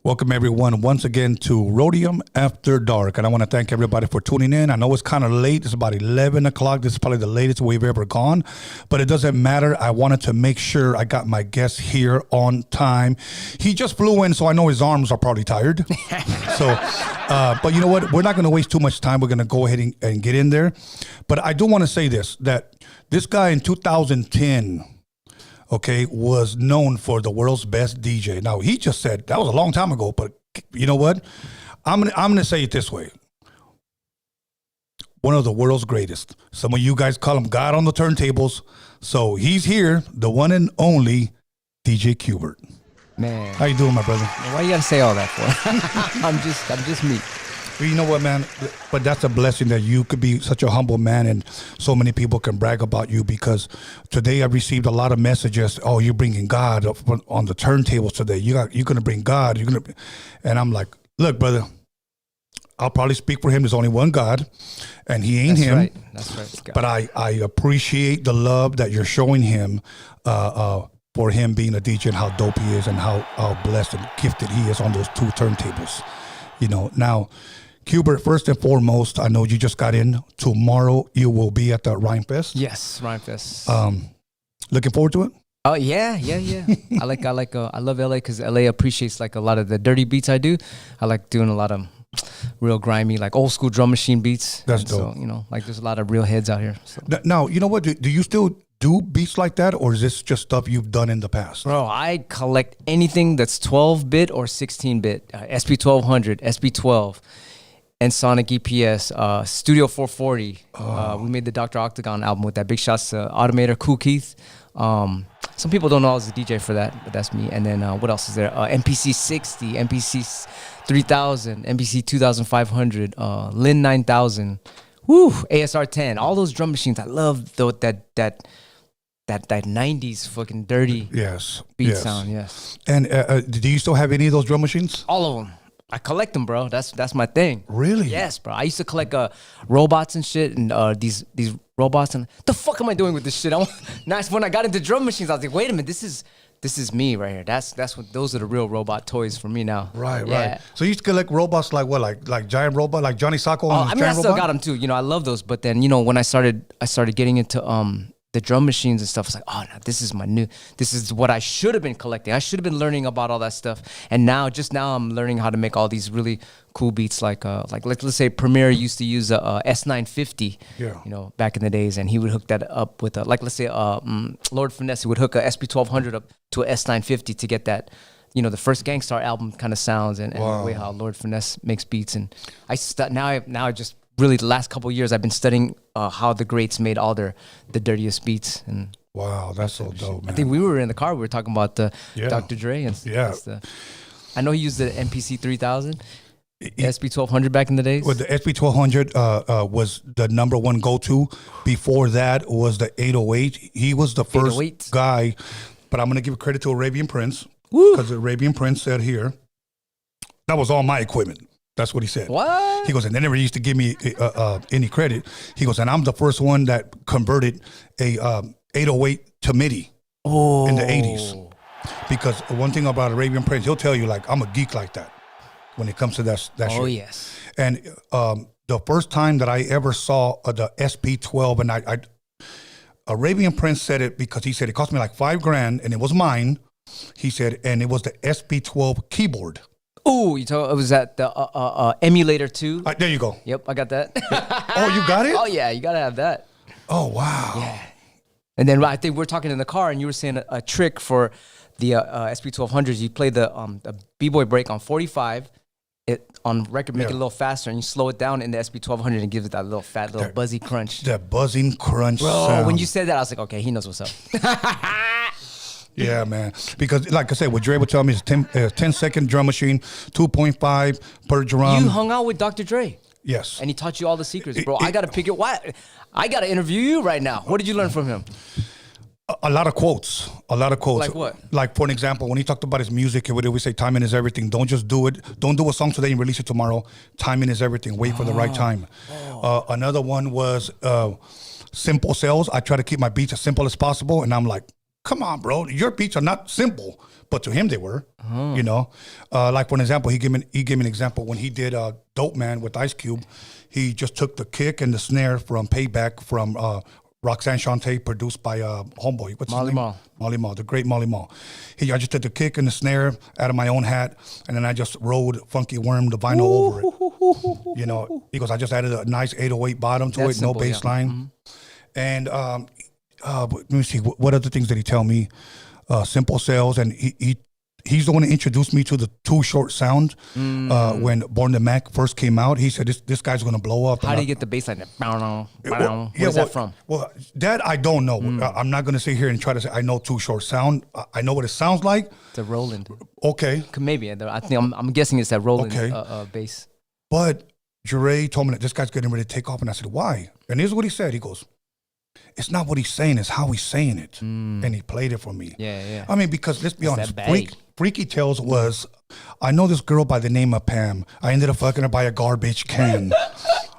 Welcome everyone once again to Rhodium After Dark, and I want to thank everybody for tuning in. I know it's kind of late. It's about 11 o'clock. This is probably the latest we've ever gone, but it doesn't matter. I wanted to make sure I got my guest here on time. He just flew in, so I know his arms are probably tired. But you know what? We're not going to waste too much time. We're going to go ahead and get in there. But I do want to say this, that this guy in 2010, okay, was known for the world's best DJ. Now, he just said, that was a long time ago, but you know what? I'm gonna say it this way. One of the world's greatest. Some of you guys call him God on the turntables. So he's here, the one and only DJ QBERT. Man. How you doing, my brother? Why you gotta say all that for? I'm just me. Well, you know what, man? But that's a blessing that you could be such a humble man and so many people can brag about you, because today I received a lot of messages. Oh, you're bringing God up on the turntables today. You're going to bring God. And I'm like, look, brother, I'll probably speak for him. There's only one God, and he ain't him. Right. That's right. But I appreciate the love that you're showing him for him being a DJ and how dope he is and how blessed and gifted he is on those two turntables. You know, now, QBERT, first and foremost, I know you just got in. Tomorrow you will be at the Rhymefest. Yes, Rhymefest. Looking forward to it? Oh yeah. I love LA because LA appreciates like a lot of the dirty beats I do. I like doing a lot of real grimy, like old school drum machine beats. That's dope. So, you know, like there's a lot of real heads out here. So. Now, you know what? Do you still do beats like that, or is this just stuff you've done in the past? Bro, I collect anything that's 12-bit or 16-bit. SP1200, SP12. And Sonic EPS, Studio 440. We made the Dr. Octagon album with that. Big shots to Automator, Cool Keith. Some people don't know I was a DJ for that, but that's me. And then what else is there? MPC 60, MPC 3000, MPC 2500, Lin 9000, ASR 10. All those drum machines. I love that 90s fucking dirty beat sound. Yes. And do you still have any of those drum machines? All of them. I collect them, bro. That's my thing. Really? Yes, bro. I used to collect robots and shit, and these robots. And the fuck am I doing with this shit? Nice. When I got into drum machines, I was like, wait a minute, this is me right here. That's what those are the real robot toys for me now. Right. So you used to collect robots like what? Like giant robot, like Johnny Sacco? I mean, I still got them too. You know, I love those. But then, you know, when I started getting into the drum machines and stuff, it's like, oh no, this is what I should have been collecting. I should have been learning about all that stuff. And now I'm learning how to make all these really cool beats, like let's say Premier used to use a S950, you know, back in the days, and he would hook that up with let's say Lord Finesse would hook a SP1200 up to a S950 to get that, you know, the first Gangstar album kind of sounds and the way how Lord Finesse makes beats. And now I just really the last couple of years I've been studying how the greats made all the dirtiest beats. And wow, that's so dope, man. I think we were in the car, we were talking about the Dr. Dre and stuff. I know he used the MPC 3000, SP1200 back in the days. Well, the SP1200 was the number one go-to. Before that was the 808. He was the first guy, but I'm going to give credit to Arabian Prince, because Arabian Prince said here, that was all my equipment. That's what he said. What? He goes, and they never used to give me any credit. He goes, and I'm the first one that converted a 808 to MIDI in the 80s. Because one thing about Arabian Prince, he'll tell you, like, I'm a geek like that when it comes to that shit. Oh, yes. And the first time that I ever saw the SP12, and I Arabian Prince said it because he said it cost me like $5,000 and it was mine. He said, and it was the SP12 keyboard. Oh, it was at the emulator too. There you go. Yep, I got that. Oh, you got it? Oh yeah, you gotta have that. Oh wow. Yeah. And then I think we're talking in the car, and you were saying a trick for the SP1200s. You play the B-boy break on 45. On record, make it a little faster, and you slow it down in the SP1200 and give it that little fat, little buzzy crunch. That buzzing crunch Bro, sound. when you said that, I was like, okay, he knows what's up. Yeah, man. Because, like I said, what Dre would tell me is 10-second drum machine, 2.5 per drum. You hung out with Dr. Dre. Yes. And he taught you all the secrets, bro. I got to pick it. Why? I got to interview you right now. What did you learn from him? A lot of quotes. Like what? Like, for an example, when he talked about his music, he would always say, timing is everything. Don't just do it. Don't do a song today and release it tomorrow. Timing is everything. Wait for the right time. Another one was simple sales. I try to keep my beats as simple as possible. And I'm like, come on, bro. Your beats are not simple, but to him they were. You know, like for an example, he gave me an example when he did "Dope Man" with Ice Cube. He just took the kick and the snare from "Payback" from Roxanne Shante, produced by Homeboy. What's his name? Molly Mall, the great Molly Mall. I just took the kick and the snare out of my own hat, and then I just rolled Funky Worm, the vinyl over it. You know, because I just added a nice 808 bottom to it, simple, no bass line. And let me see, what other things did he tell me? Simple Sales, and he's the one that introduced me to the Too Short sound. When Born to Mac first came out, he said, this guy's going to blow up. How do you get the bass line? Where's that from? Well, that I don't know. I'm not going to sit here and try to say I know Too Short sound. I know what it sounds like. It's a Roland. Okay. Maybe. I think I'm guessing it's that Roland bass. But Jure told me that this guy's getting ready to take off, and I said, why? And here's what he said. He goes, it's not what he's saying, it's how he's saying it. And he played it for me. Yeah. I mean, because let's be honest, Freaky Tales was, I know this girl by the name of Pam. I ended up fucking her by a garbage can.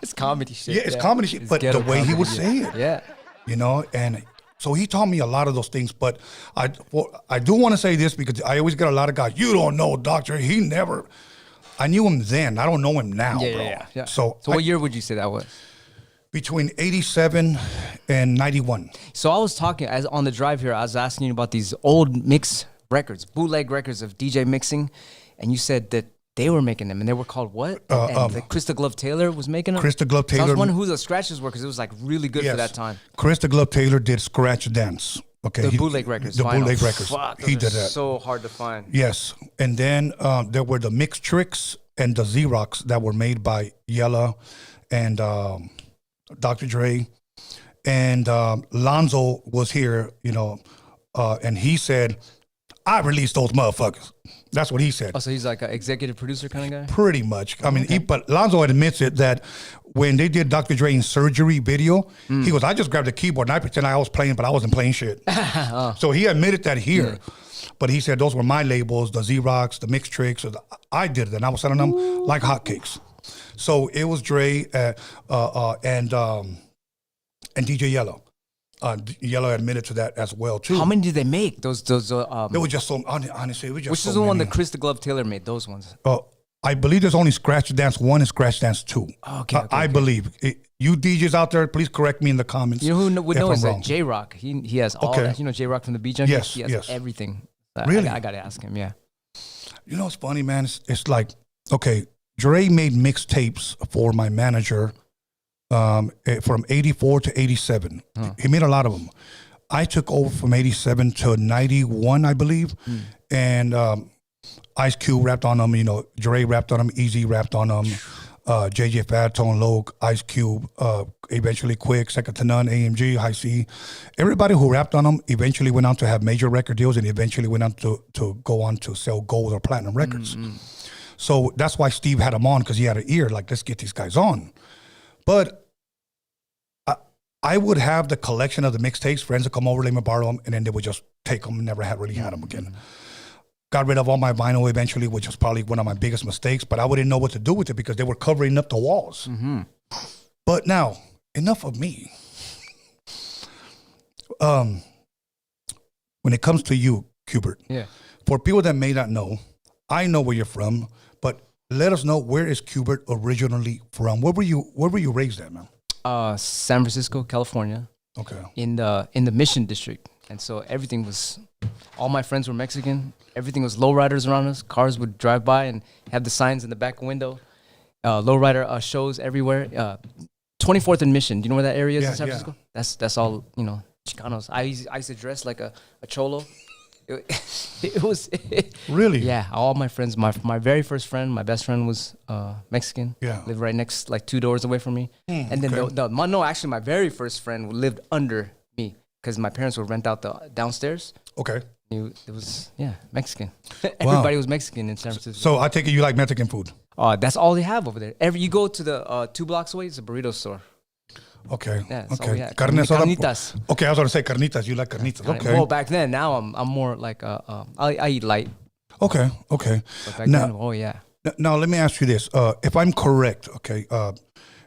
It's comedy shit. Yeah, it's comedy shit, but the way he would say it. Yeah. You know, and so he taught me a lot of those things, but I do want to say this because I always get a lot of guys, you don't know, doctor, I knew him then. I don't know him now, bro. Yeah. So what year would you say that was? Between 87 and 91. So I was talking, as on the drive here, I was asking you about these old mix records, bootleg records of DJ mixing, and you said that they were making them, and they were called what? And Chris the Glove Taylor was making them? Chris the Glove Taylor. So I was wondering who the scratches were, because it was like really good for that time. Chris the Glove Taylor did Scratch Dance. Okay, the bootleg records. The bootleg records. Fuck, he did that. So hard to find. Yes, and then there were the Mix Tricks and the Xerox that were made by Yella and Dr. Dre, and Lonzo was here, you know, and he said, I released those motherfuckers. That's what he said. Oh, so he's like an executive producer kind of guy? Pretty much. I mean, but Lonzo admits it that when they did Dr. Dre's Surgery video, he goes, I just grabbed the keyboard and I pretend I was playing, but I wasn't playing shit. So he admitted that here. Yeah. But he said those were my labels, the Xerox, the Mix Tricks. I did it, and I was selling them like hotcakes. So it was Dre and DJ Yellow. Yellow admitted to that as well too. How many did they make? Those there was just so honestly. It was just which is the one that Chris the Glove Taylor made? Those ones. I believe there's only Scratch Dance 1 and Scratch Dance 2. I believe. You DJs out there, please correct me in the comments. You know who would know is that J-Rock. He has all that. You know J-Rock from the Beat Junkies? Yes, he has everything. Really? I got to ask him, yeah. You know what's funny, man? It's like, okay, Dre made mixtapes for my manager from 84 to 87. He made a lot of them. I took over from 87 to 91, I believe. And Ice Cube rapped on them, you know, Dre rapped on them, Easy rapped on them, JJ Fatone, Loke, Ice Cube, eventually Quick, Second to None, AMG, High C. Everybody who rapped on them eventually went on to have major record deals and eventually went on to go on to sell gold or platinum records. So that's why Steve had them on, because he had an ear, like, let's get these guys on. But I would have the collection of the mixtapes, friends would come over, let me borrow them, and then they would just take them and never really had them again. Got rid of all my vinyl eventually, which was probably one of my biggest mistakes, but I wouldn't know what to do with it because they were covering up the walls. But now, enough of me. When it comes to you, QBERT, for people that may not know, I know where you're from, but let us know, where is QBERT originally from? Where were you raised at, man? San Francisco, California. Okay. In the Mission District. And so everything was, all my friends were Mexican. Everything was lowriders around us. Cars would drive by and have the signs in the back window. Lowrider shows everywhere. 24th and Mission. Do you know where that area is in San Francisco? That's all, you know, Chicanos. I used to dress like a cholo. It was really, yeah. All my friends, my very first friend, my best friend was Mexican. Yeah, lived right next, like 2 doors away from me. And then actually, my very first friend lived under me because my parents would rent out the downstairs. Okay, it was Mexican. Everybody was Mexican in San Francisco. So I take it you like Mexican food. That's all they have over there. You go to the 2 blocks away, it's a burrito store. Okay. Yeah, okay. Carnitas. Okay, I was going to say carnitas. You like carnitas. Okay. Well, back then, now I'm more like I eat light. Okay. Okay. But back then, Now let me ask you this: if I'm correct, okay,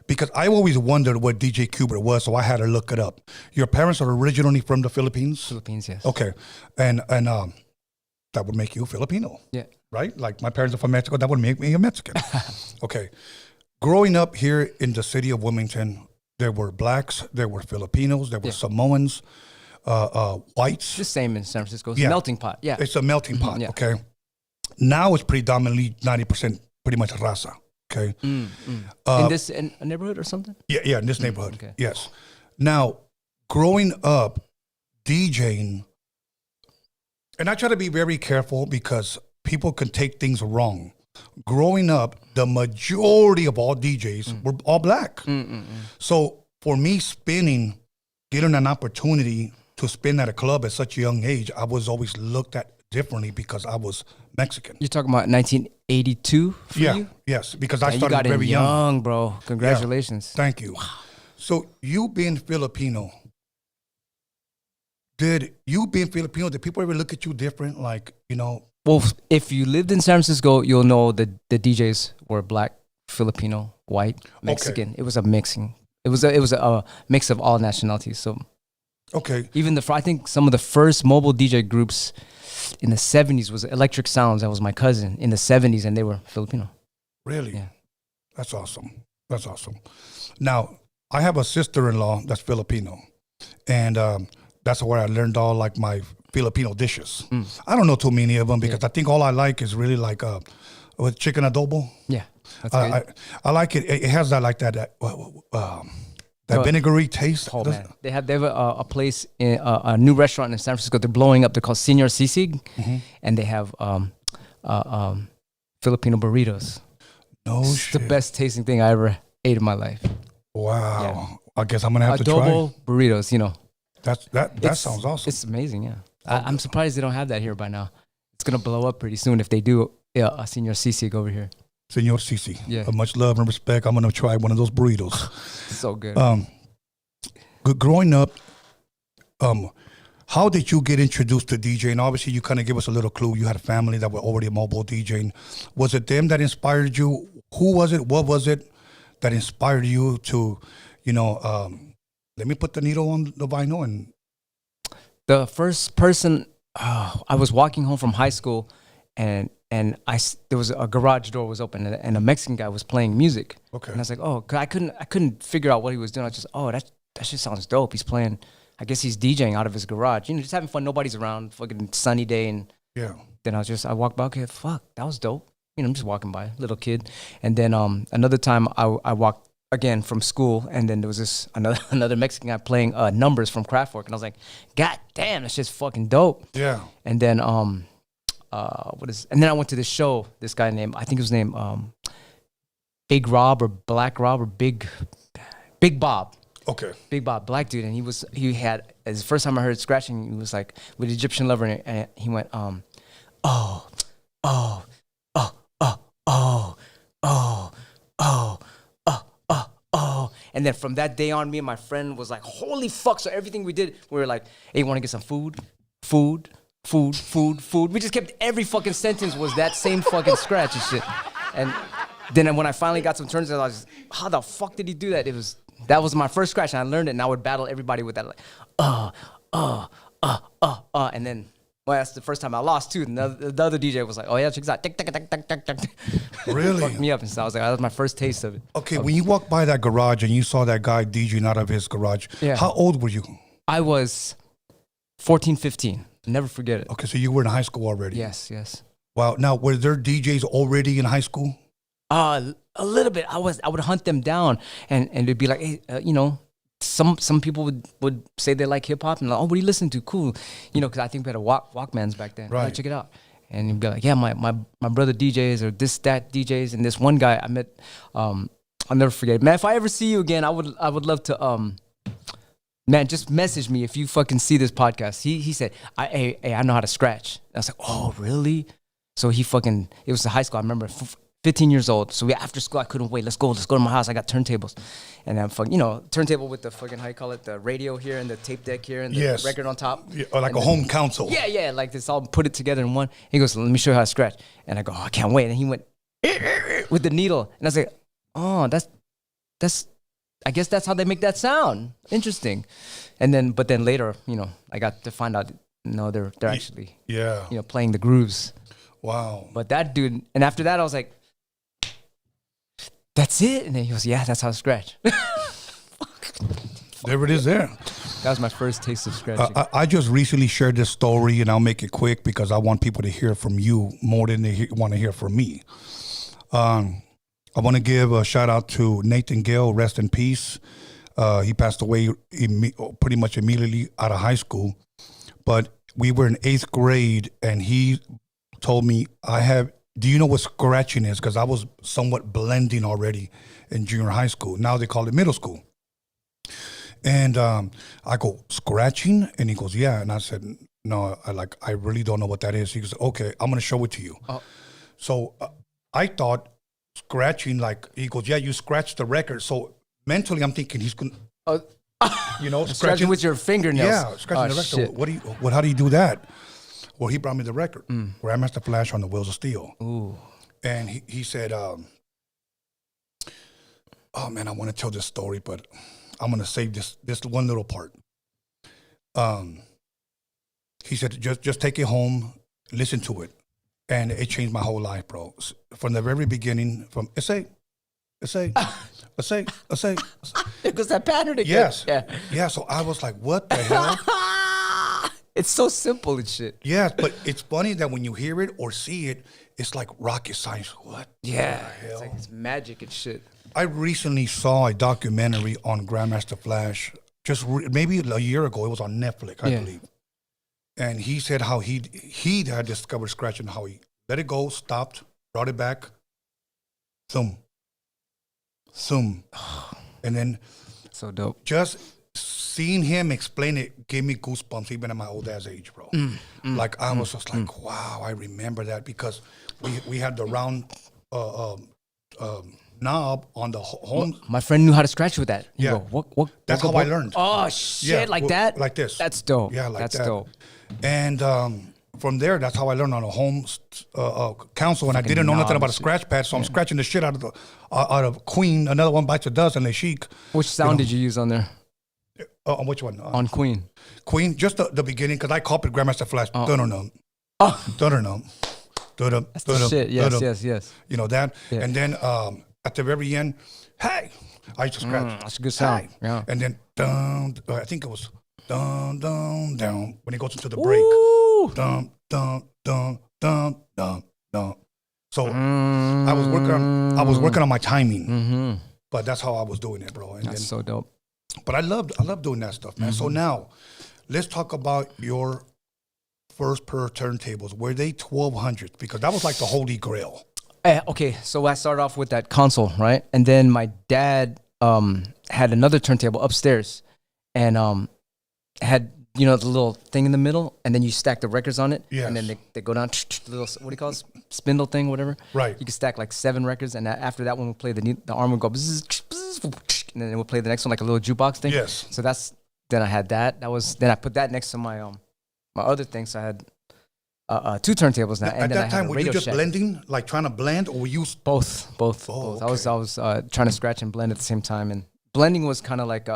because I always wondered what DJ QBERT was, so I had to look it up. Your parents are originally from the Philippines? Philippines, yes. Okay. And that would make you Filipino. Yeah. Right? Like my parents are from Mexico, that would make me a Mexican. Okay. Growing up here in the city of Wilmington, there were blacks, there were Filipinos, there were Samoans, whites. The same in San Francisco. It's a melting pot. Yeah. It's a melting pot, okay? Now it's predominantly 90% pretty much raza, okay? In this neighborhood or something? Yeah, in this neighborhood, okay. Yes. Now, growing up, DJing, and I try to be very careful because people can take things wrong. Growing up, the majority of all DJs were all black. So for me getting an opportunity to spin at a club at such a young age, I was always looked at differently because I was Mexican. You're talking about 1982 for you? Yes, because I started you got very in young, bro. Congratulations. Yeah, thank you. Wow. So you being Filipino, did people ever look at you different? Like, Well, if you lived in San Francisco, you'll know that the DJs were black, Filipino, white, Mexican. Okay. It was a mixing. It was a mix of all nationalities. So, okay. Even I think some of the first mobile DJ groups in the 70s was Electric Sounds. That was my cousin in the 70s, and they were Filipino. Really? Yeah. That's awesome. Now, I have a sister-in-law that's Filipino, and that's where I learned all like my Filipino dishes. I don't know too many of them because I think all I like is really like with chicken adobo. Yeah, that's good. I like it. It has that vinegary taste. Oh man, they have a place in a new restaurant in San Francisco. They're blowing up. They're called Senor Sisig, and they have Filipino burritos. No it's shit. The best tasting thing I ever ate in my life. Wow. Yeah. I guess I'm gonna have to try. Adobo burritos. That sounds awesome. It's amazing. Yeah. I'm surprised they don't have that here by now. It's gonna blow up pretty soon if they do a Senor Sisig over here. Senor Sisi. Yeah. Much love and respect. I'm gonna try one of those burritos. So good. Growing up, how did you get introduced to DJing? Obviously, you kind of give us a little clue. You had a family that were already mobile DJing. Was it them that inspired you? Who was it? What was it that inspired you to, let me put the needle on the vinyl and. The first person, I was walking home from high school, and there was a garage door was open, and a Mexican guy was playing music. Okay. And I was like, oh, 'cause I couldn't figure out what he was doing. I was just, that shit sounds dope. He's playing. I guess he's DJing out of his garage. Just having fun. Nobody's around. Fucking sunny day, and then I walked by. Okay, fuck, that was dope. I'm just walking by, little kid. And then another time I walked again from school, and then there was this another Mexican guy playing numbers from Kraftwerk, and I was like, God damn, that's just fucking dope. Yeah. And then and then I went to this show. This guy named, I think his name Big Rob or Black Rob or Big Bob. Okay. Big Bob, black dude, and he had his first time I heard scratching. He was like with Egyptian Lover, and he went And then from that day on, me and my friend was like, holy fuck. So everything we did, we were like, hey, want to get some food? Food. We just kept, every fucking sentence was that same fucking scratch and shit. And then when I finally got some turns, I was just, how the fuck did he do that? That was my first scratch, and I learned it, and I would battle everybody with that, like, and then, well, that's the first time I lost too. And the other DJ was like, "Oh yeah, check this out." Tick, tick, tick, tick, tick, tick. Really? Fucked me up, and so I was like, "That was my first taste of it." Okay, when you walked by that garage and you saw that guy DJing out of his garage, how old were you? I was 14, 15. Never forget it. Okay, so you were in high school already. Yes. Wow. Now, were there DJs already in high school? A little bit. I would hunt them down, and it'd be like, hey, some people would say they like hip hop, and like, oh, what do you listen to? Cool, because I think we had a Walkmans back then. Right. Like, check it out, and you'd be like, yeah, my brother DJs or that DJs, and this one guy I met, I'll never forget. Man, if I ever see you again, I would love to man, just message me if you fucking see this podcast. He said, I know how to scratch. I was like, oh really? So it was the high school. I remember. 15 years old. So after school, I couldn't wait. Let's go to my house. I got turntables. And I'm turntable with the fucking, how you call it, the radio here and the tape deck here and the record on top. Yeah, or like a home console. Yeah, like this. I'll put it together in one. He goes, let me show you how to scratch. And I go, oh, I can't wait. And he went with the needle. And I was like, oh, that's I guess that's how they make that sound. Interesting. And then, but then later, you know, I got to find out, no, they're actually, Yeah. you know, playing the grooves. Wow. But that dude, and after that, I was like, that's it. And then he goes, yeah, that's how I scratch. There it is there. That was my first taste of scratching. I just recently shared this story, and I'll make it quick because I want people to hear from you more than they want to hear from me. I want to give a shout out to Nathan Gill, rest in peace. He passed away pretty much immediately out of high school. But we were in 8th grade, and he told me, do you know what scratching is? Because I was somewhat blending already in junior high school. Now they call it middle school. And I go, scratching? And he goes, yeah. And I said, no, I really don't know what that is. He goes, okay, I'm going to show it to you. Oh. So I thought scratching, he goes, yeah, you scratch the record. So mentally I'm thinking he's going to, scratching with your fingernails. Yeah, scratching the record. Shit. How do you do that? Well, he brought me the record, Grandmaster Flash on the Wheels of Steel. Ooh. And he said, oh man, I want to tell this story, but I'm going to save this one little part. He said, just take it home, listen to it. And it changed my whole life, bro. From the very beginning, from essay. There goes that pattern again. Yes. Yeah, so I was like, what the hell? It's so simple and shit. Yes, but it's funny that when you hear it or see it, it's like rocket science. What? Yeah, it's magic and shit. I recently saw a documentary on Grandmaster Flash, maybe a year ago. It was on Netflix, I believe. And he said how he had discovered scratching, how he let it go, stopped, brought it back, thumb, and then so dope. Just seeing him explain it gave me goosebumps, even at my old ass age, bro. I was just like, wow, I remember that because we had the round knob on the home. My friend knew how to scratch with that. Go, what? That's how I learned. Oh shit, that? Like this. That's dope. Yeah, like that's that. Dope. And from there, that's how I learned on a home council. And I didn't know nothing about a scratch pad, so I'm scratching the shit out of Queen. Another one bites the dust, and they chic. Which sound did you use on there? On which one? On Queen. Queen, just the beginning, because I copied Grandmaster Flash. Dun-dun-dun. Dun-dun-dun. That's the shit. Yes. You know that? Yeah. And then at the very end, hey, I used to scratch. That's a good sound. Hey. Yeah. And then, I think it was dun, dun, down, when it goes into the break. Dun, dun, dun, dun, dun, dun. So I was working on my timing, but that's how I was doing it, bro. And that's so dope. But I love doing that stuff, man. So now, let's talk about your first pair of turntables. Were they 1200s? Because that was like the holy grail. Okay, so I started off with that console, right? And then my dad had another turntable upstairs, and had the little thing in the middle, and then you stack the records on it, and then they go down, little, what do you call it, spindle thing, whatever. Right. You can stack like 7 records, and after that one would play the arm would go, and then it would play the next one like a little jukebox thing. Yes. So then I had that. Then I put that next to my my other thing. So I had 2 turntables now. At that time, were you just blending, like trying to blend, or were you both? Oh, okay. I was trying to scratch and blend at the same time, and blending was kind of like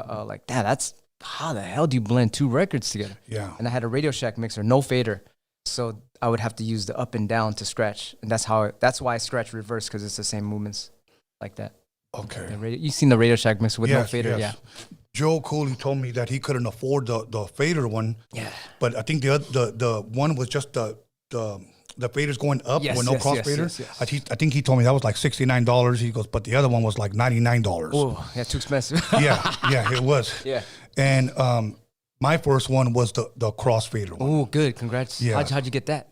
that's how the hell do you blend 2 records together? Yeah. And I had a Radio Shack mixer, no fader, so I would have to use the up and down to scratch, and that's why I scratch reverse, because it's the same movements like that. Okay. You've seen the Radio Shack mixer with no fader, yes. Joe Cooley told me that he couldn't afford the fader one. Yeah. But I think the one was just the faders going up with no crossfader. Yes. I think he told me that was like $69. He goes, but the other one was like $99. Oh, yeah, too expensive. yeah, it was. Yeah. And my first one was the crossfader one. Oh, good. Congrats. Yeah. How'd you get that?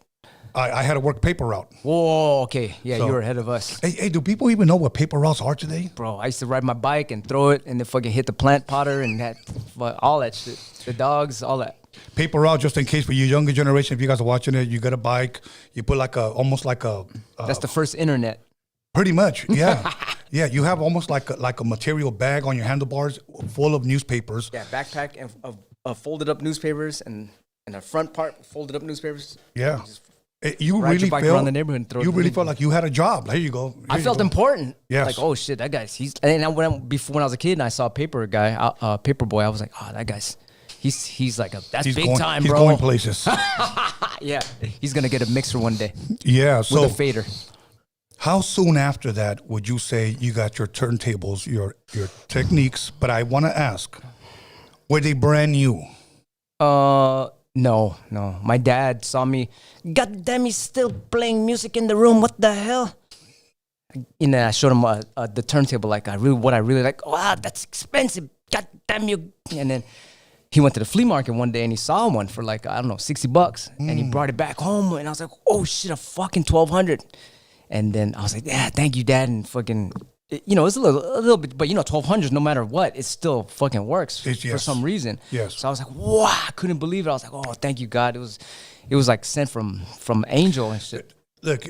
I had to work paper route. Whoa, okay. Yeah, so, you were ahead of us. Hey, do people even know what paper routes are today? Bro, I used to ride my bike and throw it and then fucking hit the plant potter and all that shit. The dogs, all that. Paper route, just in case for you younger generation, if you guys are watching it, you got a bike, you put almost like a... That's the first internet. Pretty much, yeah. Yeah, you have almost like a material bag on your handlebars full of newspapers. Yeah, backpack and folded up newspapers and a front part folded up newspapers. Yeah. You ride really your bike felt around the neighborhood and throw you it. really felt like you had a job. There you go. I felt important. Yes. Like, oh shit, that guy's when I was a kid and I saw a paper guy, paper boy, I was like, oh, that guy's he's like that's big time, he's bro. He's going places. Yeah, he's gonna get a mixer one day. Yeah. So with a fader. how soon after that would you say you got your turntables, your techniques? But I want to ask, were they brand new? No. My dad saw me. God damn, he's still playing music in the room. What the hell? And then I showed him the turntable. Like what I really like. Wow, that's expensive. God damn you! And then he went to the flea market one day and he saw one for like, I don't know, $60, and he brought it back home. And I was like, oh shit, a fucking 1,200. And then I was like, yeah, thank you, Dad. And fucking, you know, it's a little bit, but you know, 1,200, no matter what, it still fucking works for some reason. Yes. So I was like, wow, I couldn't believe it. I was like, oh, thank you, God. It was like sent from angel and shit. Look,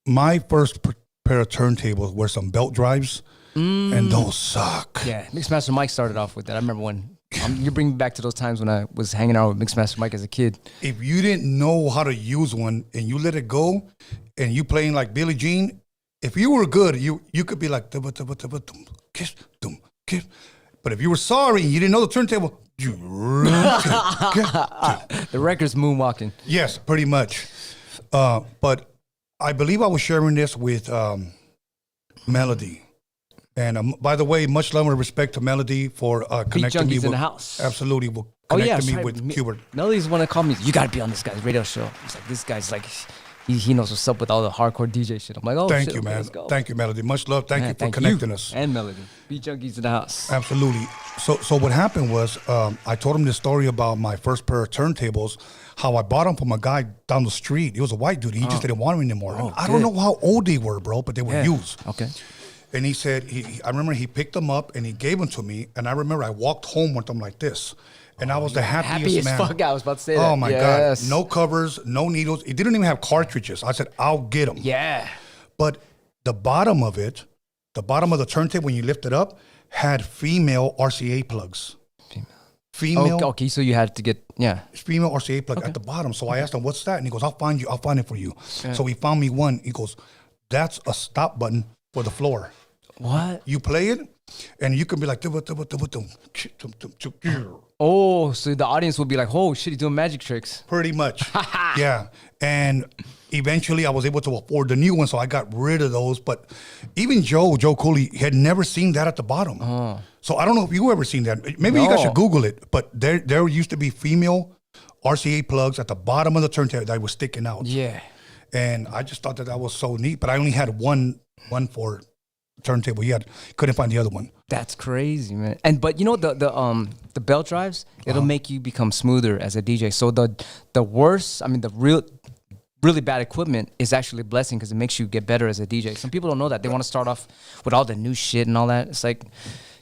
my first pair of turntables were some belt drives, and those suck. Yeah, Mixmaster Mike started off with that. I remember when you bring me back to those times when I was hanging out with Mixmaster Mike as a kid. If you didn't know how to use one and you let it go, and you playing like Billie Jean, if you were good, you could be like kiss, kiss. But if you were sorry and you didn't know the turntable, the record's moonwalking. Yes, pretty much. But I believe I was sharing this with Melody. And by the way, much love and respect to Melody for connecting me with in the house. Absolutely, connecting me with QBERT. Melody's the one that called me. You got to be on this guy's radio show. He's like, this guy's like, he knows what's up with all the hardcore DJ shit. I'm like, oh, thank shit, you, okay, man. let's go. Thank you, Melody. Much love. Thank you for connecting us. And Melody, Beat Junkies in the house. Absolutely. So what happened was, I told him this story about my first pair of turntables. How I bought them from a guy down the street. He was a white dude. He just didn't want them anymore. Oh, I don't know how old they were, bro, but they were used. Okay. And he said, I remember he picked them up and he gave them to me. And I remember I walked home with them like this. And I was the happiest man. Fuck, I was about to say that. Oh my God. No covers, no needles. It didn't even have cartridges. I said, I'll get them. Yeah. But the bottom of the turntable, when you lift it up, had female RCA plugs. Female. Okay, so you had to get, female RCA plug at the bottom. So I asked him, what's that? And he goes, I'll find it for you. Yeah. So he found me one. He goes, that's a stop button for the floor. What? You play it, and you can be like, oh, so the audience will be like, oh shit, he's doing magic tricks. Pretty much. Yeah. And eventually I was able to afford the new one, so I got rid of those. But even Joe Cooley had never seen that at the bottom. Oh. So I don't know if you ever seen that. Maybe you guys should Google it. But there used to be female RCA plugs at the bottom of the turntable that was sticking out. Yeah. And I just thought that was so neat. But I only had one for turntable. Couldn't find the other one. That's crazy, man. But you know the belt drives, it'll make you become smoother as a DJ. So the worst, I mean the really bad equipment is actually a blessing because it makes you get better as a DJ. Some people don't know that. They want to start off with all the new shit and all that. It's like,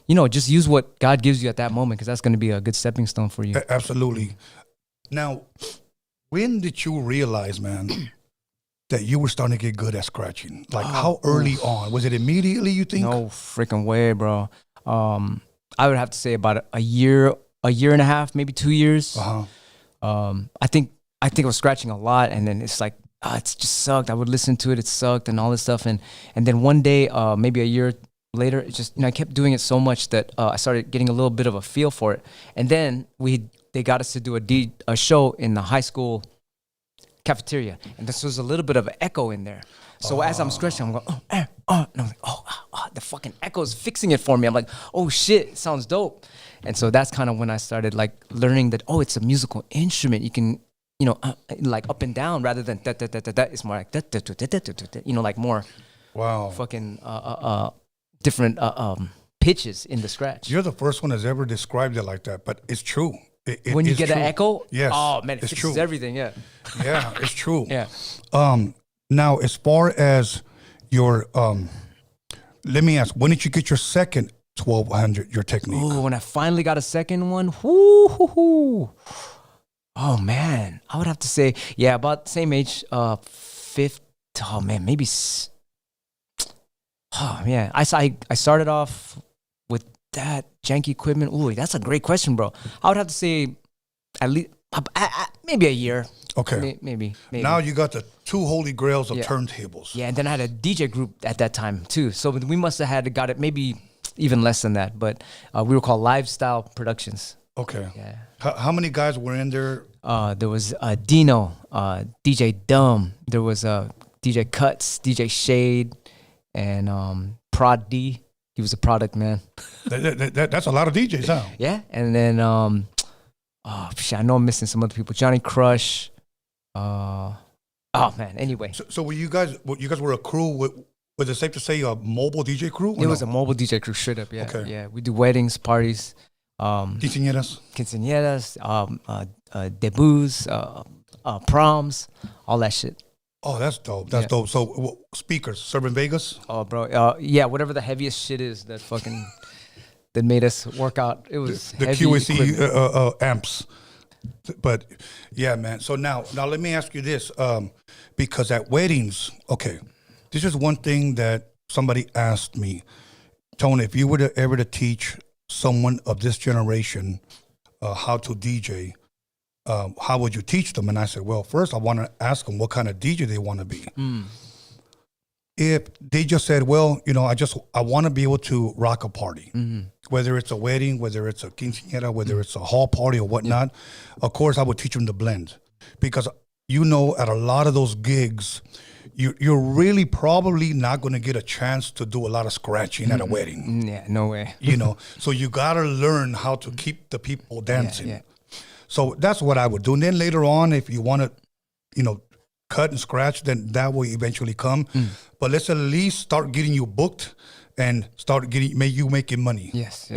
you know, just use what God gives you at that moment because that's going to be a good stepping stone for you. Absolutely. Now, when did you realize, man, that you were starting to get good at scratching? Like how early on? Was it immediately, you think? No freaking way, bro. I would have to say about a year and a half, maybe 2 years. I think I was scratching a lot, and then it's like, it just sucked. I would listen to it, it sucked, and all this stuff. And then one day, maybe a year later, it just, I kept doing it so much that I started getting a little bit of a feel for it. And then they got us to do a show in the high school cafeteria, and this was a little bit of an echo in there. So as I'm scratching, I'm going, and I'm like, the fucking echo is fixing it for me. I'm like, oh shit, it sounds dope. And so that's kind of when I started like learning that, it's a musical instrument. You can, like up and down rather than da da da da da. It's more like da da da da da da da. Like more, fucking different pitches in the scratch. You're the first one that's ever described it like that, but it's true. When you get an echo, yes. Oh man, it fixes everything. Yeah, yeah, it's true. Yeah. Now, as far as your, let me ask, when did you get your second 1200? Your technique? Oh, when I finally got a second one, whoo. Oh man, I would have to say, about the same age, fifth. Oh man, maybe. Oh man, I started off with that janky equipment. Ooh, that's a great question, bro. I would have to say at least maybe a year. Okay. Maybe. Now you got the two holy grails of turntables. Yeah, and then I had a DJ group at that time too. So we must have got it maybe even less than that. But we were called Lifestyle Productions. Okay. Yeah. How many guys were in there? There was Dino, DJ Dumb. There was DJ Cuts, DJ Shade, and Prod D. He was a product man. That's a lot of DJs, huh? Yeah, and then I know I'm missing some other people. Johnny Crush. Oh man. Anyway, so were you guys were a crew? Was it safe to say a mobile DJ crew? It was a mobile DJ crew, straight up. Yeah, Okay. yeah. We do weddings, parties, Quinceañeras, debuts, proms, all that shit. Oh, that's dope. That's dope. So speakers, Serving Vegas. Oh, bro. Yeah, whatever the heaviest shit is that fucking that made us work out. It was the heavy QAC amps. But yeah, man. So now let me ask you this, because at weddings, okay, this is one thing that somebody asked me, Tony, if you were to ever to teach someone of this generation how to DJ, how would you teach them? And I said, well, first I want to ask them what kind of DJ they want to be. If they just said, well, I want to be able to rock a party, whether it's a wedding, whether it's a quinceañera, whether it's a hall party or whatnot, of course I would teach them to blend, because at a lot of those gigs, you're really probably not going to get a chance to do a lot of scratching at a wedding. Yeah, no way. So you got to learn how to keep the people dancing. Yeah. So that's what I would do. And then later on, if you want to, cut and scratch, then that will eventually come. But let's at least start getting you booked and start making money. Yes.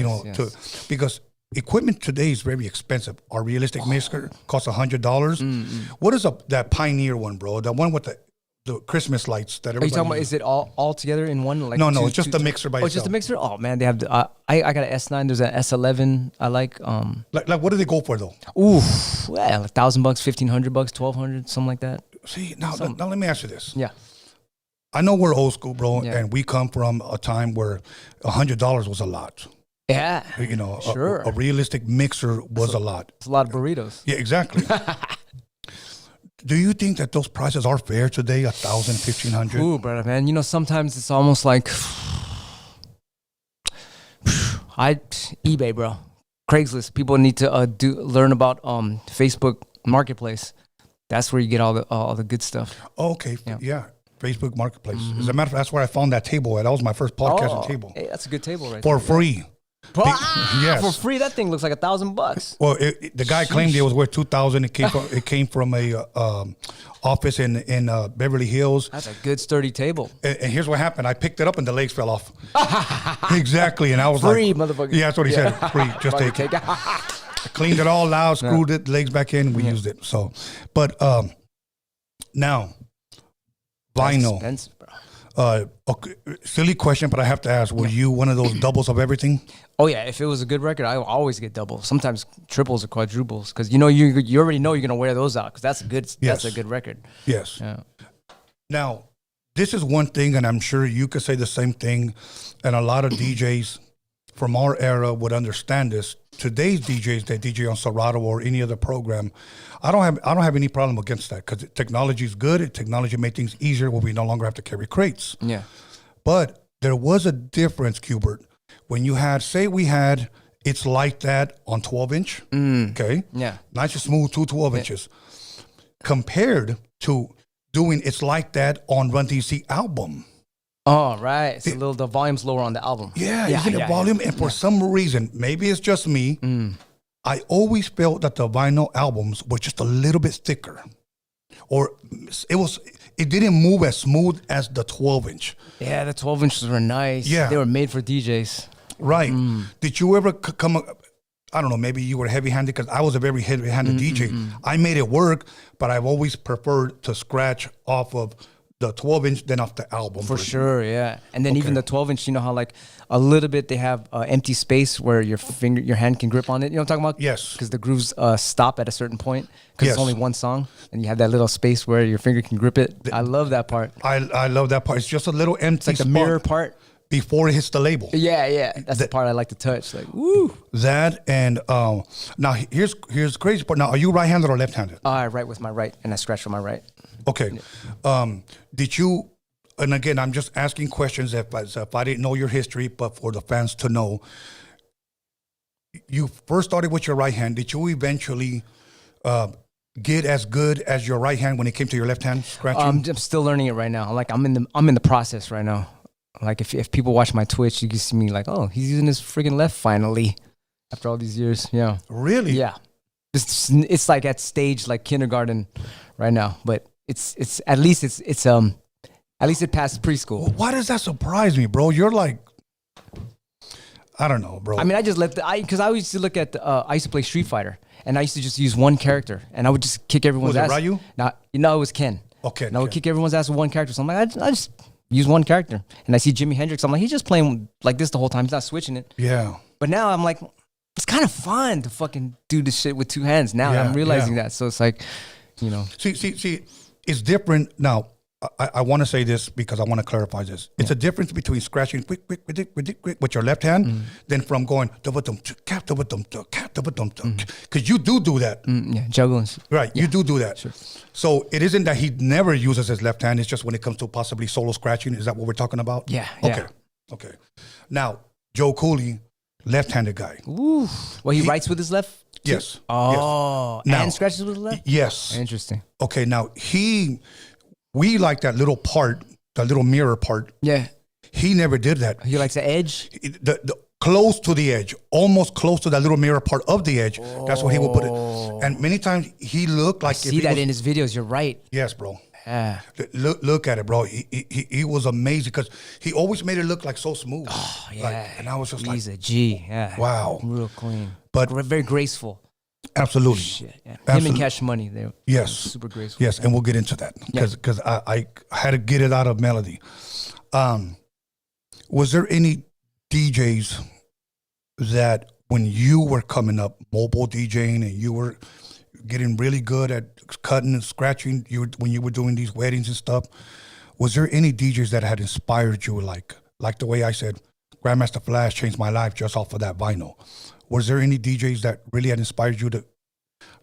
Because equipment today is very expensive. Our realistic mixer costs $100. What is that Pioneer one, bro? The one with the Christmas lights that everybody Are you talking about, is it all together in one? Like no, it's just the mixer by itself. Oh, just the mixer? Oh, man, they have, I got an S9, there's an S11 I like. Like what do they go for, though? Ooh, well, like $1,000, $1,500, $1,200, something like that. See, now let me ask you this. Yeah. I know we're old school, bro, and we come from a time where $100 was a lot. Yeah. Sure. A realistic mixer was a lot. It's a lot of burritos. Yeah, exactly. Do you think that those prices are fair today, $1,000, $1,500? Ooh, brother, man. Sometimes it's almost like eBay, bro. Craigslist. People need to learn about Facebook Marketplace. That's where you get all the good stuff. Oh, okay. Yeah. Facebook Marketplace. As a matter of fact, that's where I found that table at. That was my first podcasting table. Hey, that's a good table right for there. Free. Yes. For free, that thing looks like $1,000. Well, the guy claimed it was worth $2,000. It came from a office in Beverly Hills. That's a good sturdy table. And here's what happened: I picked it up and the legs fell off. Exactly, and I was free, like, motherfucker. Yeah, that's what he said. Free, just take it. I cleaned it all out, screwed it, legs back in, we used it. So, but now vinyl. Expensive, bro. Okay, silly question, but I have to ask: were you one of those doubles of everything? Oh yeah, if it was a good record, I always get doubles. Sometimes triples or quadruples, because you already know you're gonna wear those out, because that's a good record. Yes. Yeah. Now, this is one thing, and I'm sure you could say the same thing, and a lot of DJs from our era would understand this. Today's DJs that DJ on Serato or any other program, I don't have any problem against that, because technology is good. Technology made things easier where we no longer have to carry crates. Yeah. But there was a difference, QBERT, when you had, say we had It's Like That on 12-inch, okay? Yeah. Nice and smooth, 12 inches, compared to doing It's Like That on Run DMC album. Oh, right. It's the volume's lower on the album. Yeah, the volume. And for some reason, maybe it's just me, I always felt that the vinyl albums were just a little bit thicker. Or it didn't move as smooth as the 12-inch. Yeah, the 12 inches were nice. Yeah. They were made for DJs. Right. Did you ever come, I don't know, maybe you were heavy-handed, because I was a very heavy-handed DJ. I made it work, but I've always preferred to scratch off of the 12-inch than off the album. For sure, yeah. And then even the 12-inch, you know how like a little bit they have empty space where your hand can grip on it. You know what I'm talking about? Yes. Because the grooves stop at a certain point, because it's only one song, and you have that little space where your finger can grip it. I love that part. I love that part. It's just a little empty It's like the mirror part. before it hits the label. Yeah. That's the part I like to touch. Like, woo. That and now here's the crazy part. Now, are you right-handed or left-handed? I write with my right, and I scratch with my right. Okay. Did you? And again, I'm just asking questions if I didn't know your history, but for the fans to know. You first started with your right hand. Did you eventually get as good as your right hand when it came to your left hand scratching? I'm still learning it right now. Like I'm in the process right now. Like if people watch my Twitch, you can see me like, oh, he's using his freaking left finally after all these years. Yeah. Really? Yeah. It's like at stage like kindergarten right now, but it's at least at least it passed preschool. Well, why does that surprise me, bro? You're like, I don't know, bro. I mean, I just because I used to look at I used to play Street Fighter, and I used to just use one character, and I would just kick everyone's ass. Was it Ryu? No, it was Ken. Okay. And I would kick everyone's ass with one character. So I'm like, I just use one character, and I see Jimi Hendrix. I'm like, he's just playing like this the whole time. He's not switching it. Yeah. But now I'm like, it's kind of fun to fucking do this shit with two hands. Now I'm realizing that. So it's like, you know. See, it's different now. I want to say this because I want to clarify this. It's a difference between scratching quick with your left hand than from going because you do that. Yeah, juggling. Right, you do that. Sure. So it isn't that he never uses his left hand. It's just when it comes to possibly solo scratching. Is that what we're talking about? Yeah. Okay. Now, Joe Cooley, left-handed guy. Ooh. Well, he writes with his left? Yes. Oh. Yes. And scratches with his left? Yes. Interesting. Okay, now we like that little part, that little mirror part. Yeah. He never did that. He likes the edge? The close to the edge, almost close to that little mirror part of the edge. That's where he would put it. And many times he looked like... See that in his videos, you're right. Yes, bro. Yeah. Look at it, bro. He was amazing because he always made it look like so smooth. Oh, yeah. Like, and I was just He's a G. Yeah. Wow. Real clean. But very graceful. Absolutely. Shit, yeah. Him and Cash Money, they're super graceful. Yes, and we'll get into that because I had to get it out of Melody. Was there any DJs that when you were coming up, mobile DJing, and you were getting really good at cutting and scratching, when you were doing these weddings and stuff, was there any DJs that had inspired you like the way I said, Grandmaster Flash changed my life just off of that vinyl? Was there any DJs that really had inspired you to,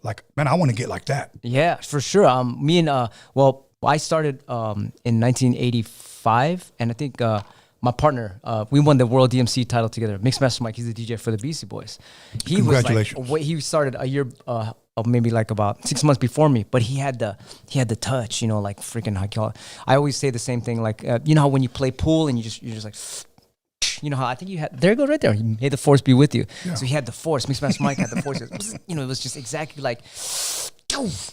like, man, I want to get like that? Yeah, for sure. I started in 1985, and I think my partner, we won the World DMC title together. Mixmaster Mike, he's the DJ for the Beastie Boys. Congratulations. He started a year, maybe like about 6 months before me, but he had the touch, you know, like freaking how you call it. I always say the same thing, like you know how when you play pool and you're just like. You know how I think you had, there you go right there. May the force be with you. Yeah. So he had the force. Mixmaster Mike had the force. You know, it was just exactly like,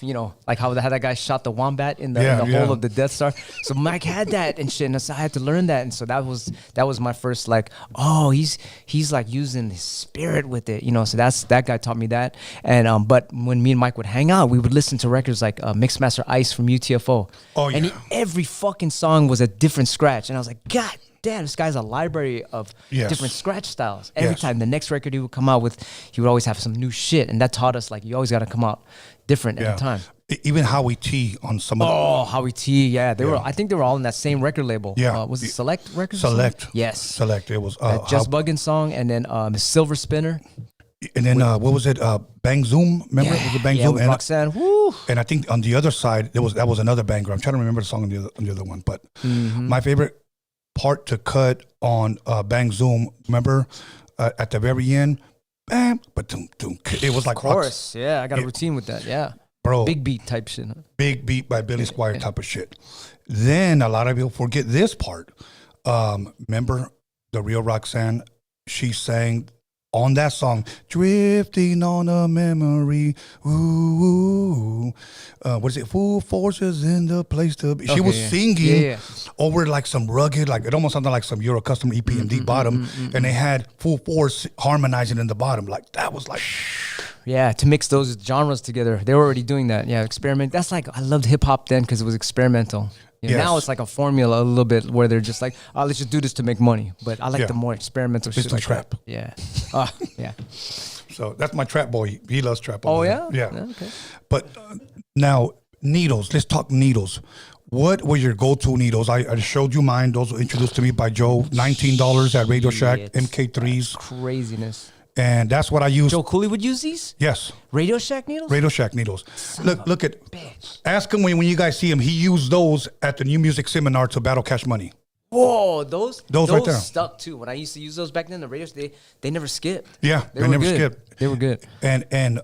you know, like how that guy shot the wombat in the hole of the Death Star. So Mike had that and shit. And so I had to learn that. And so that was my first like, oh, he's like using his spirit with it, you know. So that guy taught me that. And but when me and Mike would hang out, we would listen to records like Mixmaster Ice from UTFO. Oh yeah. And every fucking song was a different scratch. And I was like, God damn, this guy's a library of different scratch styles. Every time the next record he would come out with, he would always have some new shit. And that taught us, like, you always got to come out different every time. Even Howie T on some of the... Oh, Howie T, yeah. I think they were all in that same record label. Yeah. Was it Select Records? Select. Yes. Select. It was... Just Buggin' song, and then Silver Spinner. And then, what was it? Bang Zoom? Remember? Yeah, was it Bang Zoom? With Roxanne. Woo. And I think on the other side, that was another banger. I'm trying to remember the song on the other one. But my favorite part to cut on Bang Zoom, remember at the very end, bam, it was like of course, I got a routine with that, bro, big beat type shit. Big beat by Billy Squire type of shit. Then a lot of people forget this part. Remember the real Roxanne? She sang on that song, drifting on a memory. Ooh, what is it? Full forces in the place to be. She was singing over like some rugged, like it almost sounded like some Euro custom EPMD bottom, and they had full force harmonizing in the bottom. Like that was like, to mix those genres together. They were already doing that. Yeah, experiment. That's like I loved hip hop then because it was experimental. You know, now it's like a formula a little bit where they're just like, oh, let's just do this to make money. But I like the more experimental shit. It's like trap. That. Yeah. Yeah. So that's my trap boy. He loves trap. Oh, yeah? Yeah. Okay. But now, needles. Let's talk needles. What were your go-to needles? I showed you mine. Those were introduced to me by Joe. $19 at Radio Shack, MK3s. Craziness. And that's what I use. Joe Cooley would use these? Yes. Radio Shack needles? Radio Shack needles. Look at, ask him when you guys see him. He used those at the New Music Seminar to battle Cash Money. Whoa, those right there. stuck too. When I used to use those back then, the radios, they never skipped. Yeah, they never skipped. They were good. And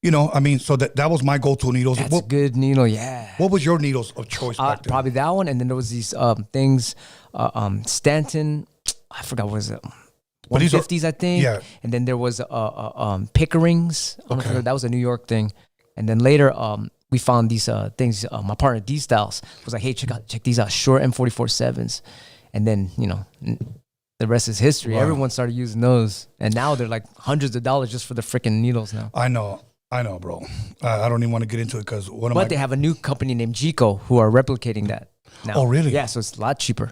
you know, I mean, so that was my go-to needles. That's a good needle, yeah. What was your needles of choice back then? Probably that one, and then there was these things, Stanton, I forgot what was it, 150s, I think. Yeah. And then there was Pickerings. Okay. That was a New York thing. And then later, we found these things. My partner D Styles was like, "Hey, check these out, short M44.7s," and then you know, the rest is history. Wow. Everyone started using those, and now they're like hundreds of dollars just for the freaking needles now. I know, bro. I don't even want to get into it because But they have a new company named Gico who are replicating that now. Oh, really? Yeah, so it's a lot cheaper.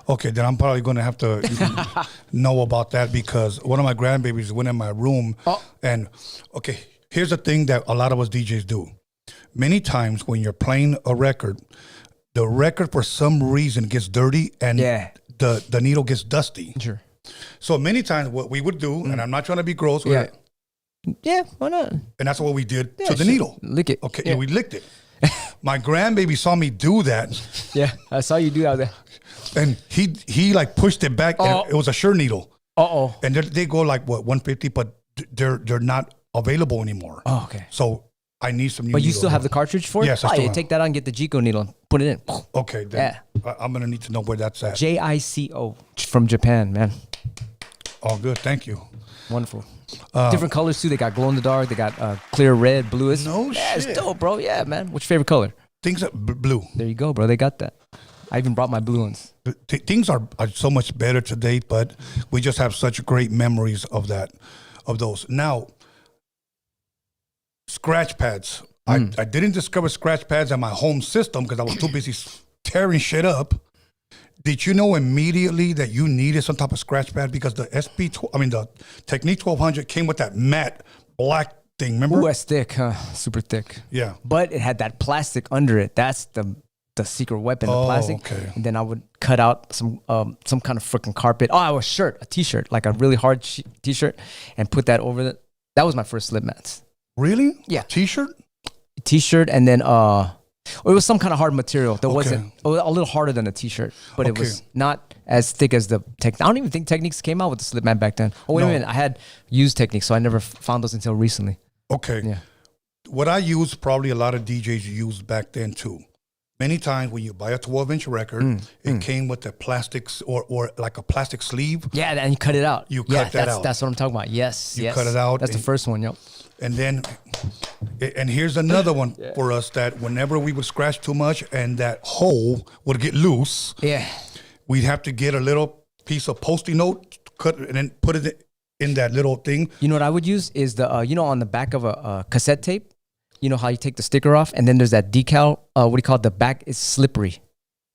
Okay, then I'm probably going to have to know about that because one of my grandbabies went in my room, and okay, here's the thing that a lot of us DJs do. Many times when you're playing a record, the record for some reason gets dirty and the needle gets dusty. Sure. So many times what we would do, and I'm not trying to be gross, yeah, why not? And that's what we did to the needle. Lick it. Okay, and we licked it. My grandbaby saw me do that. Yeah, I saw you do that. And he like pushed it back, and it was a sure needle. And they go like what 150, but they're not available anymore. Oh, okay. So I need some new. But you still have the cartridge for it? Yes, I still have. Take that out and get the Gico needle and put it in. Okay, then I'm gonna need to know where that's at. JICO from Japan, man. Oh, good, thank you. Wonderful. Different colors too. They got glow in the dark. They got clear red, blue. It's dope, bro. Yeah, man. What's your favorite color? Things are blue. There you go, bro. They got that. I even brought my blue ones. Things are so much better today, but we just have such great memories of those. Now, scratch pads. I didn't discover scratch pads at my home system because I was too busy tearing shit up. Did you know immediately that you needed some type of scratch pad because the the Technique 1200 came with that matte black thing? Remember? Ooh, that's thick, huh? Super thick. Yeah. But it had that plastic under it. That's the secret weapon, the plastic. Okay. And then I would cut out some kind of freaking carpet. Oh, a t-shirt, like a really hard t-shirt, and put that over it. That was my first slip mats. Really? Yeah. T-shirt? T-shirt, and then it was some kind of hard material that wasn't a little harder than a t-shirt, but it was not as thick as the Technique. I don't even think Techniques came out with the slip mat back then. Oh, wait a minute. I had used Techniques, so I never found those until recently. Okay. Yeah. What I used, probably a lot of DJs used back then too. Many times when you buy a 12-inch record, it came with a plastic or like a plastic sleeve. Yeah, and you cut it out. You cut that out. That's what I'm talking about. Yes. You cut it out. That's the first one, yep. And then, and here's another one for us that whenever we would scratch too much and that hole would get loose, we'd have to get a little piece of Post-it note, cut and then put it in that little thing. You know what I would use is the, on the back of a cassette tape, you know how you take the sticker off and then there's that decal, what do you call it? The back is slippery.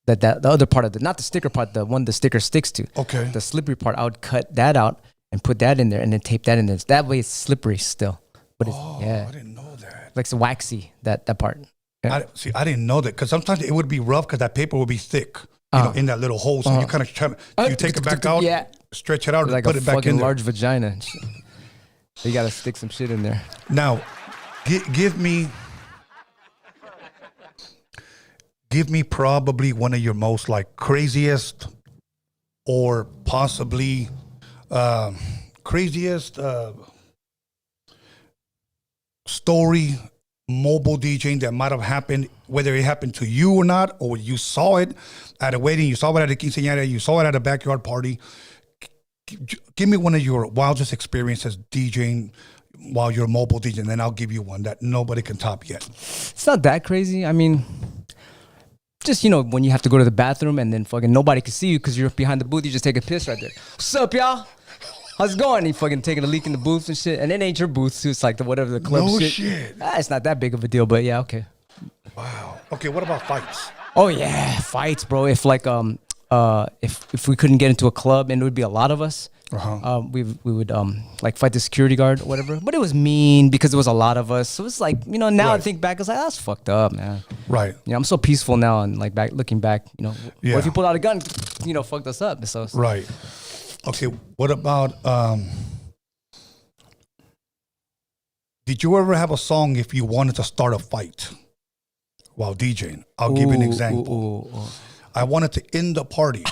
The other part of not the sticker part, the one the sticker sticks to. Okay. The slippery part, I would cut that out and put that in there and then tape that in there. That way it's slippery still. But I didn't know that. Like it's waxy, that part. Yeah. I didn't know that because sometimes it would be rough because that paper would be thick, you know, in that little hole. So you kind of you take it back out, stretch it out, and like put it back in there. Large vagina. You got to stick some shit in there. Now, give me probably one of your most like craziest or possibly craziest story mobile DJing that might have happened, whether it happened to you or not, or you saw it at a wedding, you saw it at a quinceañera, you saw it at a backyard party. Give me one of your wildest experiences DJing while you're mobile DJing, and then I'll give you one that nobody can top yet. It's not that crazy. I mean, just, when you have to go to the bathroom and then fucking nobody can see you because you're behind the booth, you just take a piss right there. What's up, y'all? How's it going? He fucking taking a leak in the booth and shit. And it ain't your booth, so it's like the club no shit. It's not that big of a deal, but yeah, okay. Wow. Okay, what about fights? Oh yeah, fights, bro. If like if we couldn't get into a club and it would be a lot of us, We would like fight the security guard or whatever. But it was mean because there was a lot of us. So it was like, you know, now I think back, it's like, that's fucked up, man. Right. You know, I'm so peaceful now, and like looking back, you know, what if you pulled out a gun, you know, fucked us up. So right. Okay. What about did you ever have a song if you wanted to start a fight while DJing? I'll give you an example. I wanted to end the party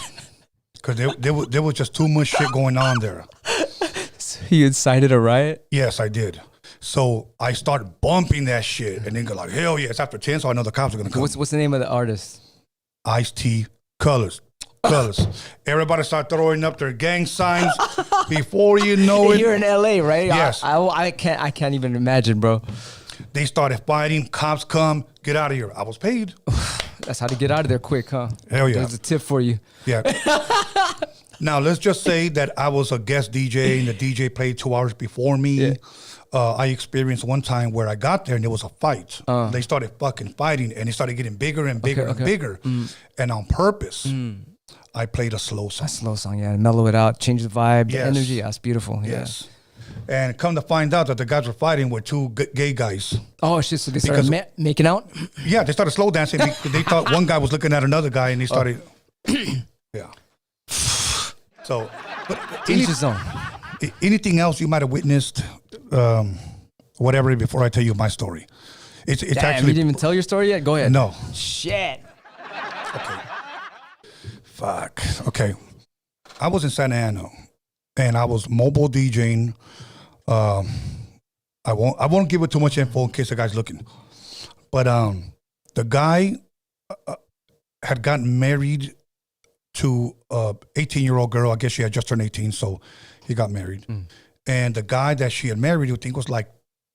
because there was just too much shit going on there. So you incited a riot? Yes, I did. So I started bumping that shit and then go like, hell yeah, it's after 10, so I know the cops are going to come. What's the name of the artist? Ice-T, Colors. Everybody start throwing up their gang signs. Before you know it. You're in LA, right? Yes. I can't even imagine, bro. They started fighting. Cops come. Get out of here. I was paid. That's how to get out of there quick, huh? Hell yeah. There's a tip for you. Yeah. Now, let's just say that I was a guest DJ and the DJ played 2 hours before me. Yeah. I experienced one time where I got there and there was a fight. They started fucking fighting and it started getting bigger and bigger and bigger. And on purpose, I played a slow song. A slow song, yeah. Mellow it out, change the vibe, the energy. That's beautiful. Yes. And come to find out that the guys were fighting with two gay guys. Oh, shit. So they started making out? Yeah, they started slow dancing because they thought one guy was looking at another guy and they started. Yeah. So, but anything else you might have witnessed, whatever, before I tell you my story? It's Damn, actually. You didn't even tell your story yet? Go ahead. No. Shit. Okay. Fuck. Okay. I was in Santa Ana and I was mobile DJing. I won't give it too much info in case the guy's looking. But the guy had gotten married to a 18-year-old girl. I guess she had just turned 18, so he got married. And the guy that she had married, I think, was like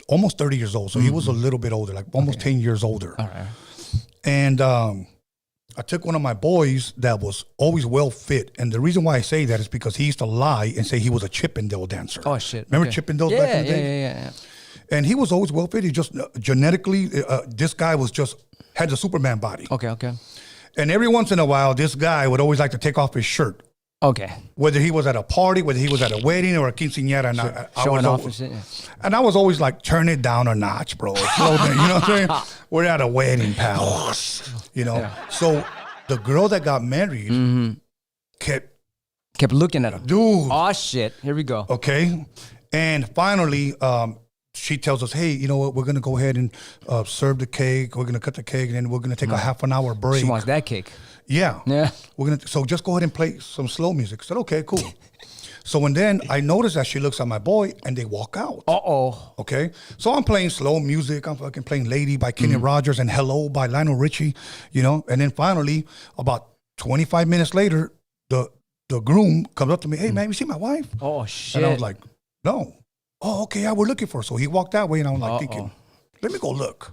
almost 30 years old. So he was a little bit older, like almost 10 years older. All right. And I took one of my boys that was always well fit. And the reason why I say that is because he used to lie and say he was a Chippendale dancer. Oh, shit. Remember Chippendales back in the day? Yeah. And he was always well fit. He just genetically, this guy had the Superman body. Okay. And every once in a while, this guy would always like to take off his shirt. Okay. Whether he was at a party, whether he was at a wedding or a quinceañera. And showing off and shit. Yeah. And I was always like, turn it down a notch, bro. Slow down, you know what I'm saying? We're at a wedding, pal. You know? Yeah. So the girl that got married kept looking at him. Dude. Oh, shit. Here we go. Okay. And finally, she tells us, hey, you know what? We're going to go ahead and serve the cake. We're going to cut the cake, and then we're going to take a half an hour break. She wants that cake. Yeah. So just go ahead and play some slow music. I said, okay, cool. So and then I noticed that she looks at my boy, and they walk out. Uh-oh. Okay. So I'm playing slow music. I'm fucking playing Lady by Kenny Rogers and Hello by Lionel Richie, you know. And then finally, about 25 minutes later, the groom comes up to me, hey, man, you see my wife? Oh, shit. And I was like, no. Oh, okay, yeah, we're looking for her. So he walked that way, and I'm like thinking, let me go look.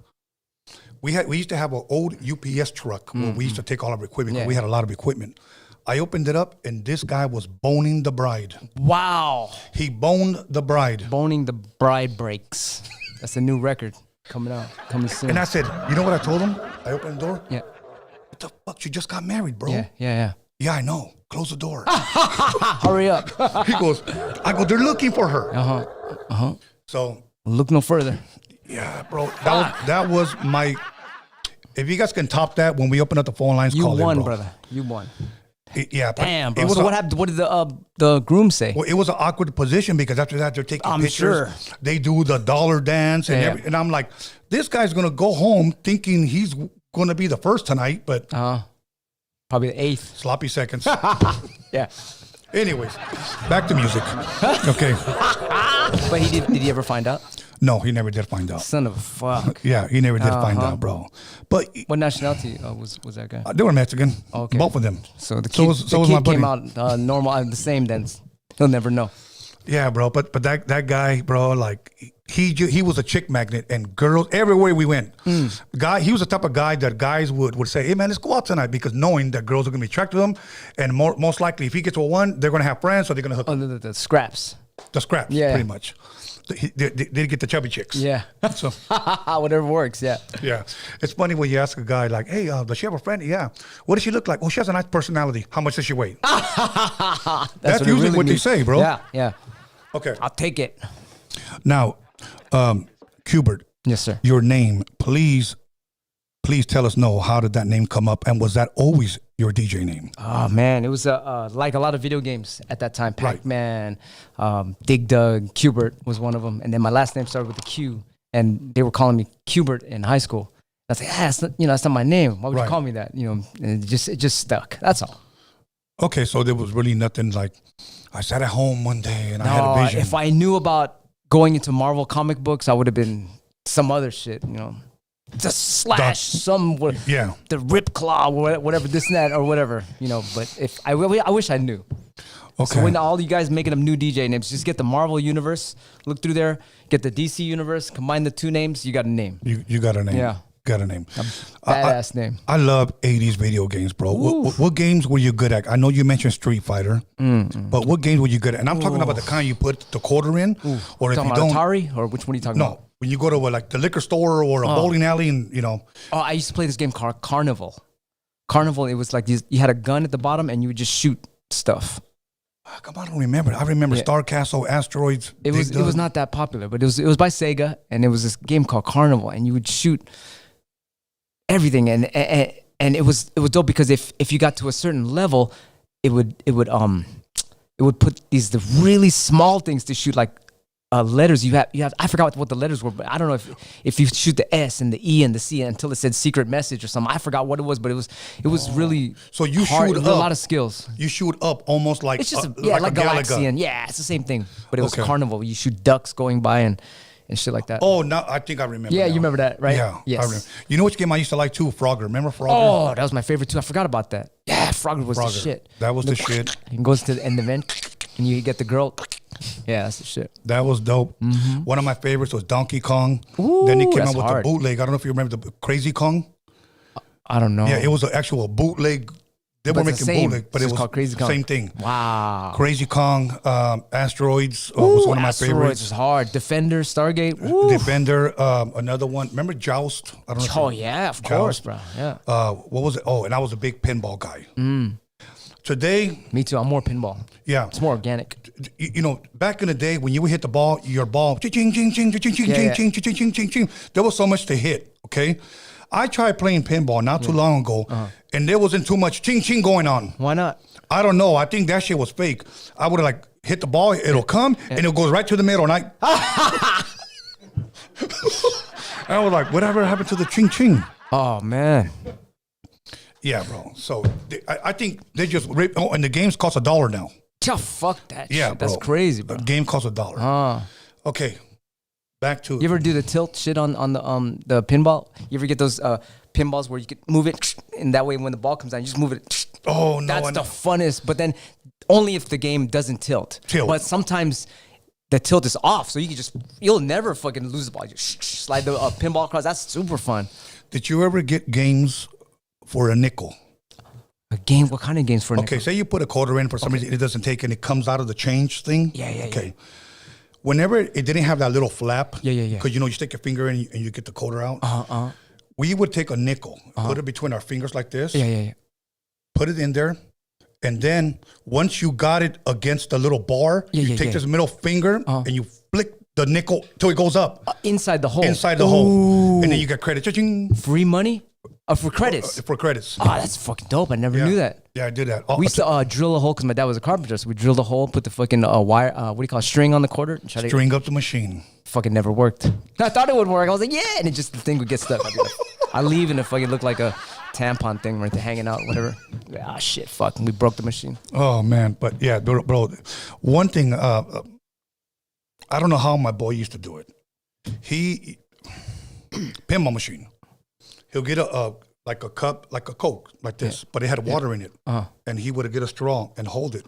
We used to have an old UPS truck where we used to take all our equipment. Yeah. We had a lot of equipment. I opened it up, and this guy was boning the bride. Wow. He boned the bride. Boning the bride breaks. That's a new record coming soon. And I said, you know what I told him? I opened the door. Yeah. What the fuck? She just got married, bro. Yeah. Yeah, I know. Close the door. Hurry up. He goes, they're looking for her. So. Look no further. Yeah, bro. That was my. If you guys can top that when we open up the phone lines, you call won, in, bro. brother. You won. Yeah. Damn, bro. So what happened? What did the groom say? Well, it was an awkward position because after that they're taking pictures. Sure. They do the dollar dance and and I'm like, this guy's gonna go home thinking he's gonna be the first tonight, but probably the 8th. Sloppy seconds. Yeah. Anyways, back to music. Okay. But did he ever find out? No, he never did find out. Son of a fuck. Yeah, he never did find out, bro. But what nationality was that guy? They were Mexican. Okay. Both of them. So the kid came out normal, the same. Then he'll never know. Yeah, bro. But that guy, bro, like he was a chick magnet, and girls everywhere we went. He was the type of guy that guys would say, hey man, let's go out tonight, because knowing that girls are gonna be attracted to him, and most likely if he gets with one, they're gonna have friends, so they're gonna hook. The scraps. the scraps, Yeah. pretty much. They get the chubby chicks. Yeah. So Whatever works. Yeah. yeah, it's funny when you ask a guy like, "Hey, does she have a friend?" Yeah. What does she look like? Oh, she has a nice personality. How much does she weigh? That's usually what they say, bro. Yeah. Yeah. Okay. I'll take it. Now, QBERT, Yes, sir. your name, please tell us how did that name come up, and was that always your DJ name? Oh man, it was like a lot of video games at that time. Pac-Man, Dig Dug, QBERT was one of them, and then my last name started with a Q, and they were calling me QBERT in high school. I was like, that's not, that's not my name. Why would you call me that? And it just stuck. That's all. Okay, so there was really nothing like I sat at home one day and I had a vision. If I knew about going into Marvel comic books, I would have been some other shit. Just slash the Rip Claw, whatever, this and that, or whatever, But if I wish I knew. Okay. So when all you guys making up new DJ names, just get the Marvel universe, look through there, get the DC universe, combine the two names, you got a name. You got a name. Yeah. Got a name. Badass name. I love 80s video games, bro. What games were you good at? I know you mentioned Street Fighter, but what games were you good at? And I'm talking about the kind you put the quarter in, or if you don't. Atari, or which one are you talking about? No, when you go to like the liquor store or a bowling alley, and Oh, I used to play this game called Carnival. Carnival, it was like you had a gun at the bottom and you would just shoot stuff. Come on, I don't remember. I remember Star Castle, Asteroids. It was not that popular, but it was by Sega, and it was this game called Carnival, and you would shoot everything, and it was dope because if you got to a certain level, it would put the really small things to shoot, like letters. You have I forgot what the letters were, but I don't know if you shoot the S and the E and the C until it said secret message or something. I forgot what it was, but it was really so you hard. shoot It was up a lot of skills. You shoot up almost like it's just like a Galaxian. Yeah, it's the same thing, but it was Carnival. You shoot ducks going by and shit like that. Oh, no, I think I remember. Yeah, now. you remember that, right? Yeah, yes. I remember. You know which game I used to like too? Frogger. Remember Frogger? Oh, that was my favorite too. I forgot about that. Yeah, Frogger was the shit. That was the shit. It goes to the end event, and you get the girl. Yeah, that's the shit. That was dope. Mm-hmm. One of my favorites was Donkey Kong. Ooh, then he came out with the bootleg. I don't know if you remember the Crazy Kong. I don't know. Yeah, it was an actual bootleg. They were making bootleg, but it was called Crazy Kong. Same thing. Wow. Crazy Kong, Asteroids was one of my favorites. Asteroids is hard. Defender, Stargate. Defender, another one. Remember Joust? I don't know. Oh yeah, of course, bro. Yeah. What was it? Oh, and I was a big pinball guy. Today, me too. I'm more pinball. Yeah, it's more organic. Back in the day when you would hit the ball, your ball, ching ching ching ching ching ching ching ching ching ching ching. There was so much to hit. Okay, I tried playing pinball not too long ago, and there wasn't too much ching ching going on. Why not? I don't know. I think that shit was fake. I would have hit the ball, it'll come, and it goes right to the middle, and I was like, whatever happened to the ching ching? Oh man. Yeah, bro. So I think they just and the games cost $1 now. Yeah, fuck that. Yeah, shit. bro. That's crazy, bro. The game costs $1. Okay, back to. You ever do the tilt shit on the pinball? You ever get those pinballs where you could move it, and that way when the ball comes down, you just move it. Oh no, that's the funnest. But then only if the game doesn't tilt. But sometimes the tilt is off, so you'll never fucking lose the ball. You just slide the pinball across. That's super fun. Did you ever get games for a nickel? A game? What kind of games for a nickel? Okay, say you put a quarter in for some reason, it doesn't take and it comes out of the change thing. Yeah. Okay. Whenever it didn't have that little flap, yeah. Because you stick your finger in and you get the quarter out. We would take a nickel, put it between our fingers like this. Yeah. Put it in there, and then once you got it against the little bar, you take this middle finger and you flick the nickel till it goes up inside the hole. Inside the hole, and then you get credit. Cha-ching. Free money. For credits. For credits. Oh, that's fucking dope. I never knew that. Yeah, I did that. We used to drill a hole because my dad was a carpenter. So we drilled a hole, put the fucking wire, what do you call it, string on the quarter. And string up the machine. Fucking never worked. I thought it would work. I was like, yeah. And the thing would get stuck. I leave and it fucking looked like a tampon thing right there hanging out, whatever. Ah, shit, fuck. And we broke the machine. Oh, man. But yeah, bro, one thing, I don't know how my boy used to do it. Pinball machine. He'll get a cup, like a Coke, like this, but it had water in it. And he would get a straw and hold it.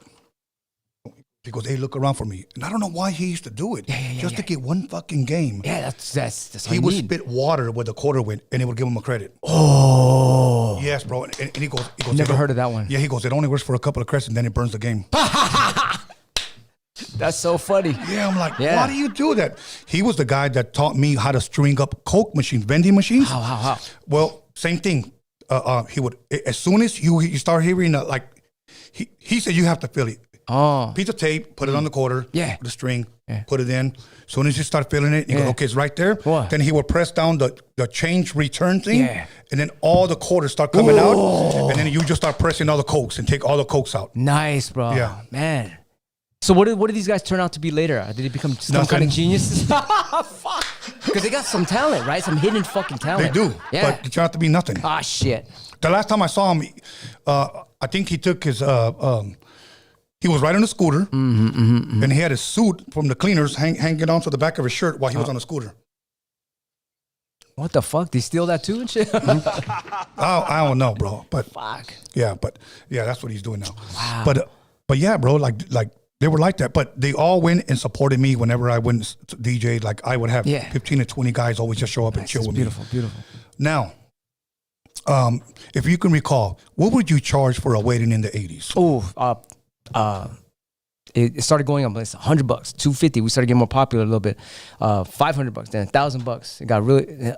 He goes, hey, look around for me. And I don't know why he used to do it. Just to get one fucking game. Yeah, that's he would spit water where the quarter went, and it would give him a credit. Oh. Yes, bro. And he goes, never heard of that one. Yeah, he goes, it only works for a couple of credits, and then it burns the game. That's That's so funny. Yeah, I'm like, why do you do that? He was the guy that taught me how to string up Coke machines, vending machines. How? Well, same thing. He would, as soon as you start hearing like, he said you have to feel it. Oh. Piece of tape, put it on the quarter, the string, put it in. As soon as you start feeling it, you go, okay, it's right there. What? Then he would press down the change return thing, and then all the quarters start coming out, and then you just start pressing all the Cokes and take all the Cokes out. Nice, bro. Yeah. Man. So what did these guys turn out to be later? Did they become some kind of geniuses? Fuck. Because they got some talent, right? Some hidden fucking talent. They do, but they turn out to be nothing. Ah, shit. The last time I saw him, I think he took his... he was riding a scooter, and he had his suit from the cleaners hanging onto the back of his shirt while he was on the scooter. What the fuck? Did he steal that too and shit? I don't know, bro. But fuck. Yeah, that's what he's doing now. Wow. But yeah, bro, like they were like that. But they all went and supported me whenever I went to DJ. Like I would have 15 to 20 guys always just show up and chill with me. Beautiful. Now, if you can recall, what would you charge for a wedding in the 80s? It started going up. It's $100, $250. We started getting more popular a little bit. $500, then $1,000. It got really,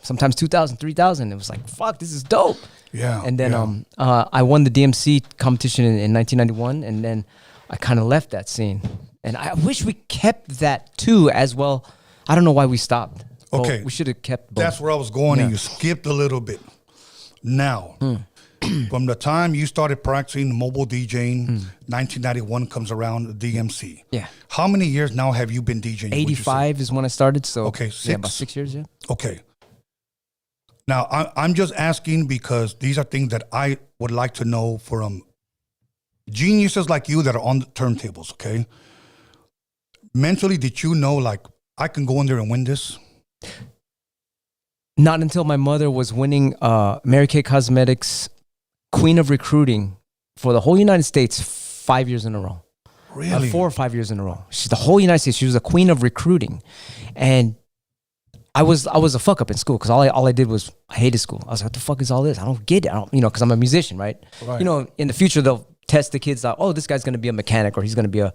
sometimes $2,000, $3,000. It was like, fuck, this is dope. Yeah. And then I won the DMC competition in 1991, and then I kind of left that scene. And I wish we kept that too as well. I don't know why we stopped. Okay. We should have kept both. That's where I was going, and you skipped a little bit. Now, from the time you started practicing mobile DJing, 1991 comes around, the DMC. Yeah. How many years now have you been DJing? 85 is when I started. So okay, about 6 years, Okay. Now, I'm just asking because these are things that I would like to know from geniuses like you that are on the turntables, okay? Mentally, did you know, like, I can go in there and win this? Not until my mother was winning Mary Kay Cosmetics Queen of Recruiting for the whole United States 5 years in a row. Really? 4 or 5 years in a row. She's the whole United States. She was a queen of recruiting. And I was a fuck up in school because all I did was, I hated school. I was like, what the fuck is all this? I don't get it. Because I'm a musician, right? In the future, they'll test the kids out. Oh, this guy's going to be a mechanic, or he's going to be a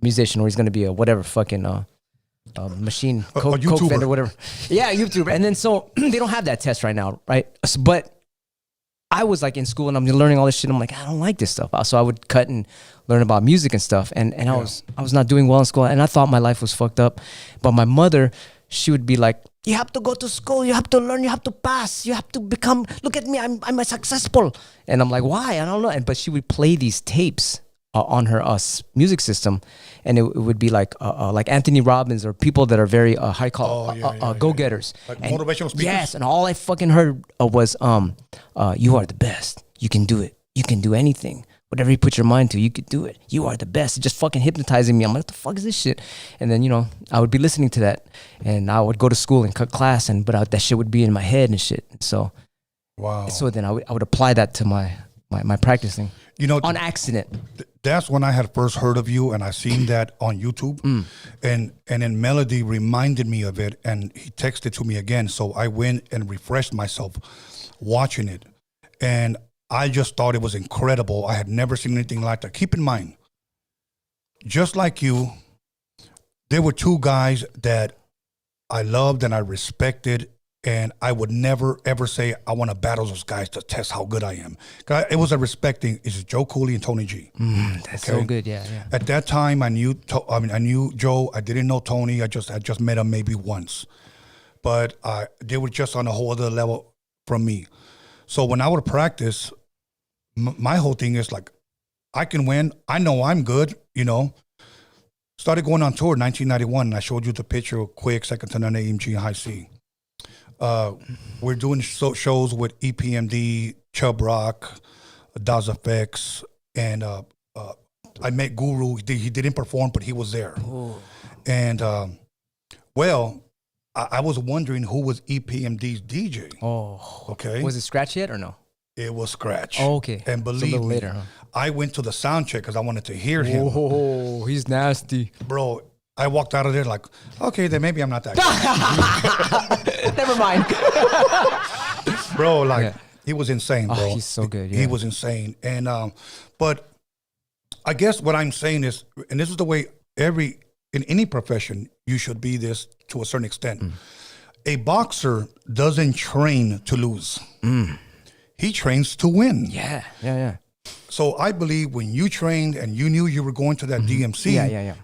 musician, or he's going to be a whatever fucking machine, Coke vendor, whatever. Yeah, YouTuber. And then so they don't have that test right now, right? But I was like in school and I'm learning all this shit. I'm like, I don't like this stuff. So I would cut and learn about music and stuff. And I was not doing well in school, and I thought my life was fucked up. But my mother, she would be like, you have to go to school, you have to learn, you have to pass, you have to become, look at me, I'm a successful. And I'm like, why? I don't know. But she would play these tapes on her music system, and it would be like Anthony Robbins or people that are very high go-getters. Like motivational speakers? Yes, and all I fucking heard was, you are the best. You can do it. You can do anything. Whatever you put your mind to, you could do it. You are the best. It's just fucking hypnotizing me. I'm like, what the fuck is this shit? And then, I would be listening to that, and I would go to school and cut class, but that shit would be in my head and shit. So, wow. So then I would apply that to my practicing. On accident. That's when I had first heard of you, and I seen that on YouTube, and then Melody reminded me of it, and he texted to me again. So I went and refreshed myself watching it, and I just thought it was incredible. I had never seen anything like that. Keep in mind, just like you, there were two guys that I loved and I respected, and I would never, ever say, I want to battle those guys to test how good I am. It was a respect thing. It's Joe Cooley and Tony G. That's so good, yeah. At that time, I knew Joe. I didn't know Tony. I just met him maybe once. But they were just on a whole other level from me. So when I would practice, my whole thing is like, I can win. I know I'm good, Started going on tour in 1991, and I showed you the picture quick, second to none AMG and High C. We're doing shows with EPMD, Chubb Rock, Daz Effects, and I met Guru. He didn't perform, but he was there. Ooh. And I was wondering who was EPMD's DJ. Oh, okay. Was it Scratch yet or no? It was Scratch. Oh, okay. And believe me, later, huh? I went to the sound check because I wanted to hear him. Oh, he's nasty, bro. I walked out of there like, okay, then maybe I'm not that good. Never mind. Bro, he was insane, bro. Oh, he's so good, yeah. He was insane. And, but I guess what I'm saying is, and this is the way in any profession, you should be this to a certain extent. A boxer doesn't train to lose. He trains to win. Yeah. So I believe when you trained and you knew you were going to that DMC,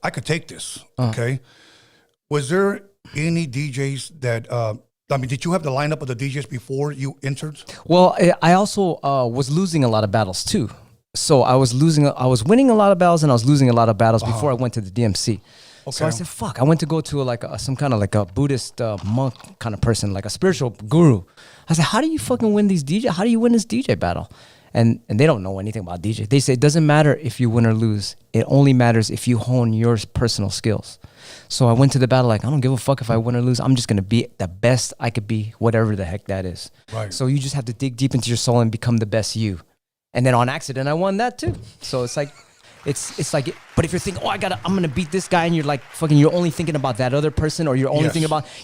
I could take this. Okay. Was there any DJs that, did you have the lineup of the DJs before you entered? Well, I also was losing a lot of battles too. So I was winning a lot of battles and I was losing a lot of battles before I went to the DMC. Okay. So I said, fuck, I went to go to some kind of like a Buddhist monk kind of person, like a spiritual guru. I said, how do you fucking win these DJ? How do you win this DJ battle? And they don't know anything about DJ. They say it doesn't matter if you win or lose. It only matters if you hone your personal skills. So I went to the battle like, I don't give a fuck if I win or lose. I'm just going to be the best I could be, whatever the heck that is. Right. So you just have to dig deep into your soul and become the best you. And then on accident, I won that too. So it's like, it's like, but if you're thinking, I'm going to beat this guy, and you're like, fucking, you're only thinking about that other person, or you're only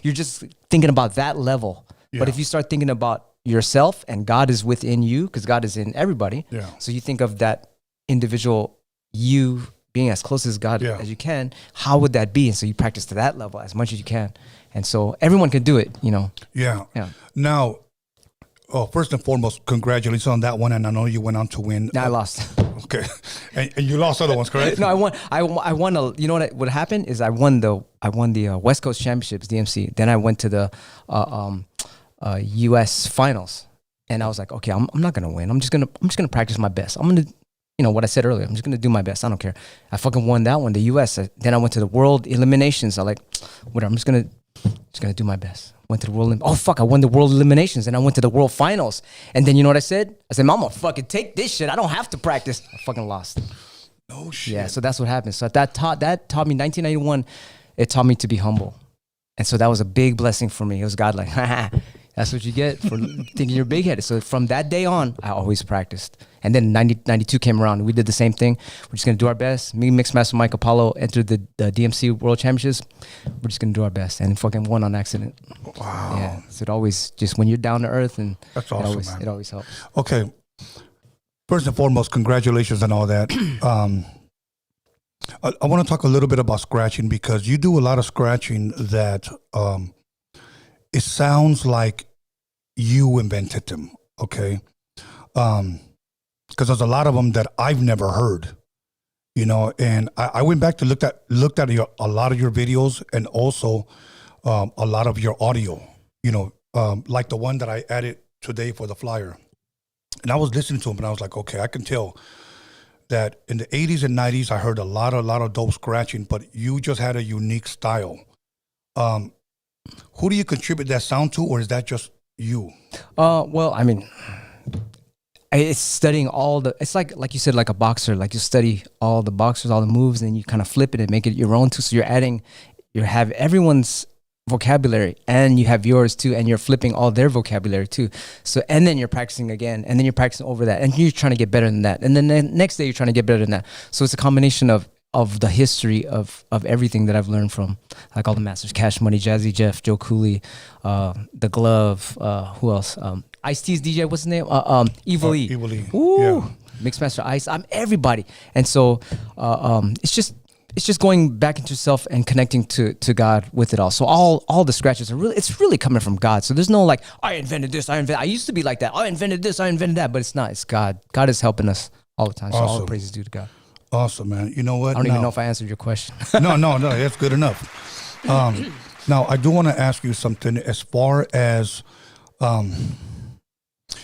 you're just thinking about that level. Yeah. But if you start thinking about yourself and God is within you, because God is in everybody. Yeah. So you think of that individual you being as close as God as you can, how would that be? And so you practice to that level as much as you can. And so everyone can do it, you know? Yeah. Now, first and foremost, congratulations on that one. And I know you went on to win. No, I lost. Okay. And you lost other ones, correct? No, I won. I won. You know what happened is I won the West Coast Championships, DMC. Then I went to the U.S. finals. And I was like, okay, I'm not going to win. I'm just going to practice my best. I'm going to, you know, what I said earlier, I'm just going to do my best. I don't care. I fucking won that one, the U.S. Then I went to the world eliminations. I like, whatever, I'm just going to do my best. Went to the world. I won the world eliminations. And I went to the world finals. And then you know what I said? I said, I'm going to fucking take this shit. I don't have to practice. I fucking lost. No shit. Yeah, so that's what happened. So that taught me, 1991, it taught me to be humble. And so that was a big blessing for me. It was God like, that's what you get for thinking you're big-headed. So from that day on, I always practiced. And then 92 came around. We did the same thing. We're just going to do our best. Me, Mixmaster Mike Apollo, entered the DMC World Championships. We're just going to do our best. And fucking won on accident. Wow. Yeah. So it always, just when you're down to earth, and that's awesome, it always helps. Okay. First and foremost, congratulations and all that. I want to talk a little bit about scratching, because you do a lot of scratching that it sounds like you invented them, okay? Because there's a lot of them that I've never heard, you know. And I went back to looked at a lot of your videos, and also a lot of your audio, you know, like the one that I added today for the flyer. And I was listening to them, and I was like, okay, I can tell that in the 80s and 90s, I heard a lot of dope scratching, but you just had a unique style. Who do you contribute that sound to, or is that just you? Well, I mean, it's studying it's like you said, like a boxer, like you study all the boxers, all the moves, and you kind of flip it and make it your own too. So you have everyone's vocabulary, and you have yours too, and you're flipping all their vocabulary too. So, and then you're practicing again, and then you're practicing over that, and you're trying to get better than that. And then the next day you're trying to get better than that. So it's a combination of the history of everything that I've learned from, like all the masters, Cash Money, Jazzy Jeff, Joe Cooley, The Glove, who else? Ice-T's DJ, what's his name? Evil E. Evil E. Ooh, yeah. Mixmaster Ice. I'm everybody. And so it's just going back into yourself and connecting to God with it all. So all the scratches it's really coming from God. So there's no like, I invented this, I used to be like that. I invented this, I invented that, but it's not. It's God. God is helping us all the time. So all the praises due to God. Awesome, man. You know what? I don't even know if I answered your question. No, that's good enough. Now, I do want to ask you something as far as,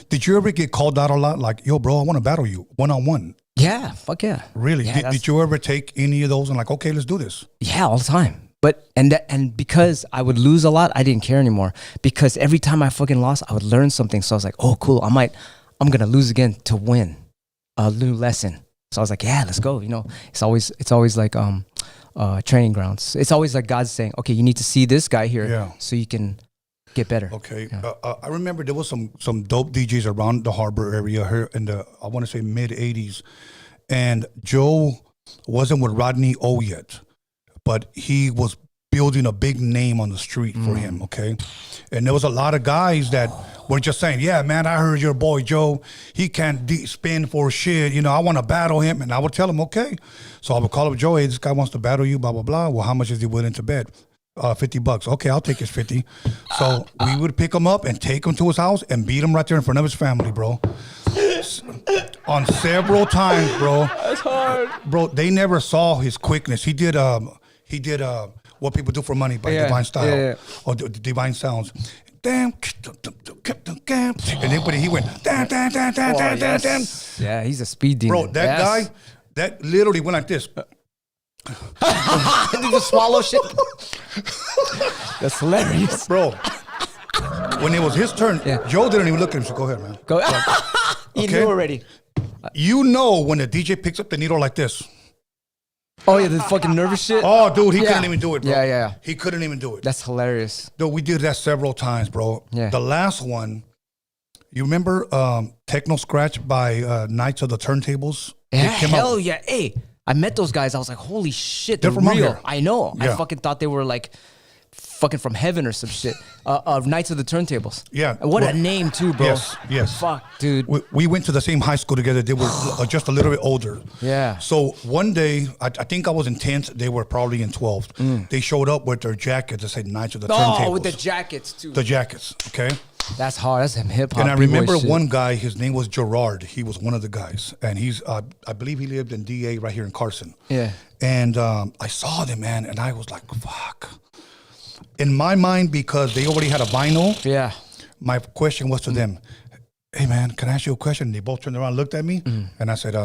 did you ever get called out a lot? Like, yo, bro, I want to battle you one-on-one. Yeah, fuck yeah. Really? Yeah, did you ever take any of those and like, okay, let's do this? Yeah, all the time. But, and because I would lose a lot, I didn't care anymore. Because every time I fucking lost, I would learn something. So I was like, oh, cool, I'm going to lose again to win a new lesson. So I was like, yeah, let's go. You know, it's always like training grounds. It's always like God's saying, okay, you need to see this guy here so you can get better. Okay. Yeah. I remember there was some dope DJs around the harbor area here in the, I want to say mid 80s. And Joe wasn't with Rodney O yet, but he was building a big name on the street for him, okay? And there was a lot of guys that were just saying, yeah, man, I heard your boy Joe, he can't spin for shit. You know, I want to battle him. And I would tell him, okay. So I would call up Joe, hey, this guy wants to battle you, blah, blah, blah. Well, how much is he willing to bet? $50. Okay, I'll take his 50. So we would pick him up and take him to his house and beat him right there in front of his family, bro. On several times, bro. That's hard. Bro, they never saw his quickness. He did What People Do for Money by Divine Style or Divine Sounds. Damn, and then when he went, damn. Yeah, he's a speed demon. Bro, that guy, that literally went like this. Did you swallow shit? That's hilarious, bro. When it was his turn, Joe didn't even look at him. So go ahead, man. Go. He knew already. You know when the DJ picks up the needle like this. Oh yeah, the fucking nervous shit. Oh, dude, he couldn't even do it, bro. Yeah. He couldn't even do it. That's hilarious. Dude, we did that several times, bro. Yeah. The last one, you remember Techno Scratch by Knights of the Turntables? Yeah, hell yeah. Hey, I met those guys. I was like, holy shit, they're from real. here. I know. Yeah. I fucking thought they were like fucking from heaven or some shit. Knights of the Turntables. Yeah. What a name too, bro. Yes. Fuck, dude. We went to the same high school together. They were just a little bit older. Yeah. So one day, I think I was in 10th. They were probably in 12th. They showed up with their jackets that said Knights of the Turntables. Oh, with the jackets too. The jackets, okay? That's hard. That's some hip hop. And I remember shit. one guy, his name was Gerard. He was one of the guys. And he's, I believe he lived in DA right here in Carson. Yeah. And I saw them, man, and I was like, fuck. In my mind, because they already had a vinyl, my question was to them, hey, man, can I ask you a question? And they both turned around and looked at me. And I said,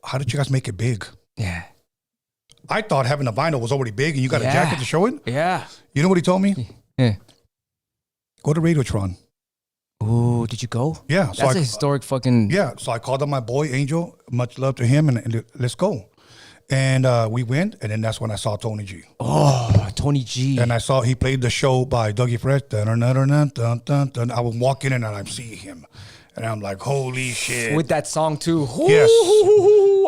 how did you guys make it big? Yeah. I thought having a vinyl was already big and you got a jacket to show it. Yeah. You know what he told me? Yeah. Go to Radiotron. Ooh, did you go? Yeah. That's a historic fucking... Yeah. So I called up my boy, Angel. Much love to him. And let's go. And we went. And then that's when I saw Tony G. Oh, Tony G. And I saw he played the show by Dougie Fresh. Dun, dun, dun, dun, dun, dun, dun. I would walk in and I see him. And I'm like, holy shit. With that song too. Yes.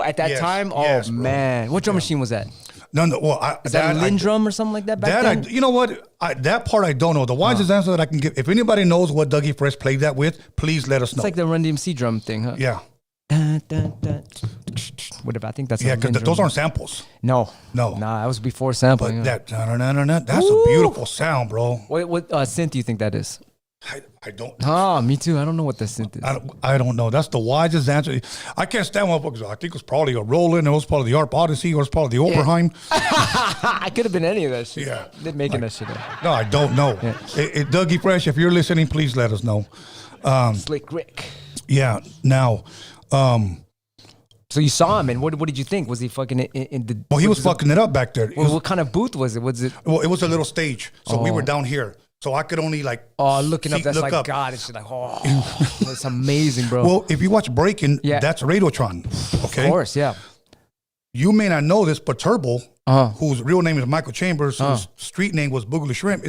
At that time? Oh, yes, man. What drum machine was that? No. Well, Is that a Lindrum or something like that back then? You know what? That part I don't know. The wisest answer that I can give, if anybody knows what Dougie Fresh played that with, please let us know. It's like the Run DMC drum thing, huh? Yeah. Dun, dun, dun. Whatever. I think that's because those aren't samples. No. Nah, that was before sampling. But that's a beautiful sound, bro. What synth do you think that is? I don't. Oh, me too. I don't know what the synth is. I don't know. That's the wisest answer. I can't stand one because I think it was probably a Roland, it was probably the ARP Odyssey, or it was probably the Oberheim. I could have been any of that shit. Yeah. They're making that shit up. No, I don't know. Yeah. Dougie Fresh, if you're listening, please let us know. Slick Rick. Yeah. Now, so you saw him, and what did you think? Was he fucking in the? Well, he was fucking it up back there. What kind of booth was it? Was it? Well, it was a little stage, so we were down here. So I could only looking up. That's like God. It's like that's amazing, bro. Well, if you watch Breaking, that's Radiotron. Okay, of course, yeah. You may not know this, but Turbo, whose real name is Michael Chambers, whose street name was Boogaloo Shrimp,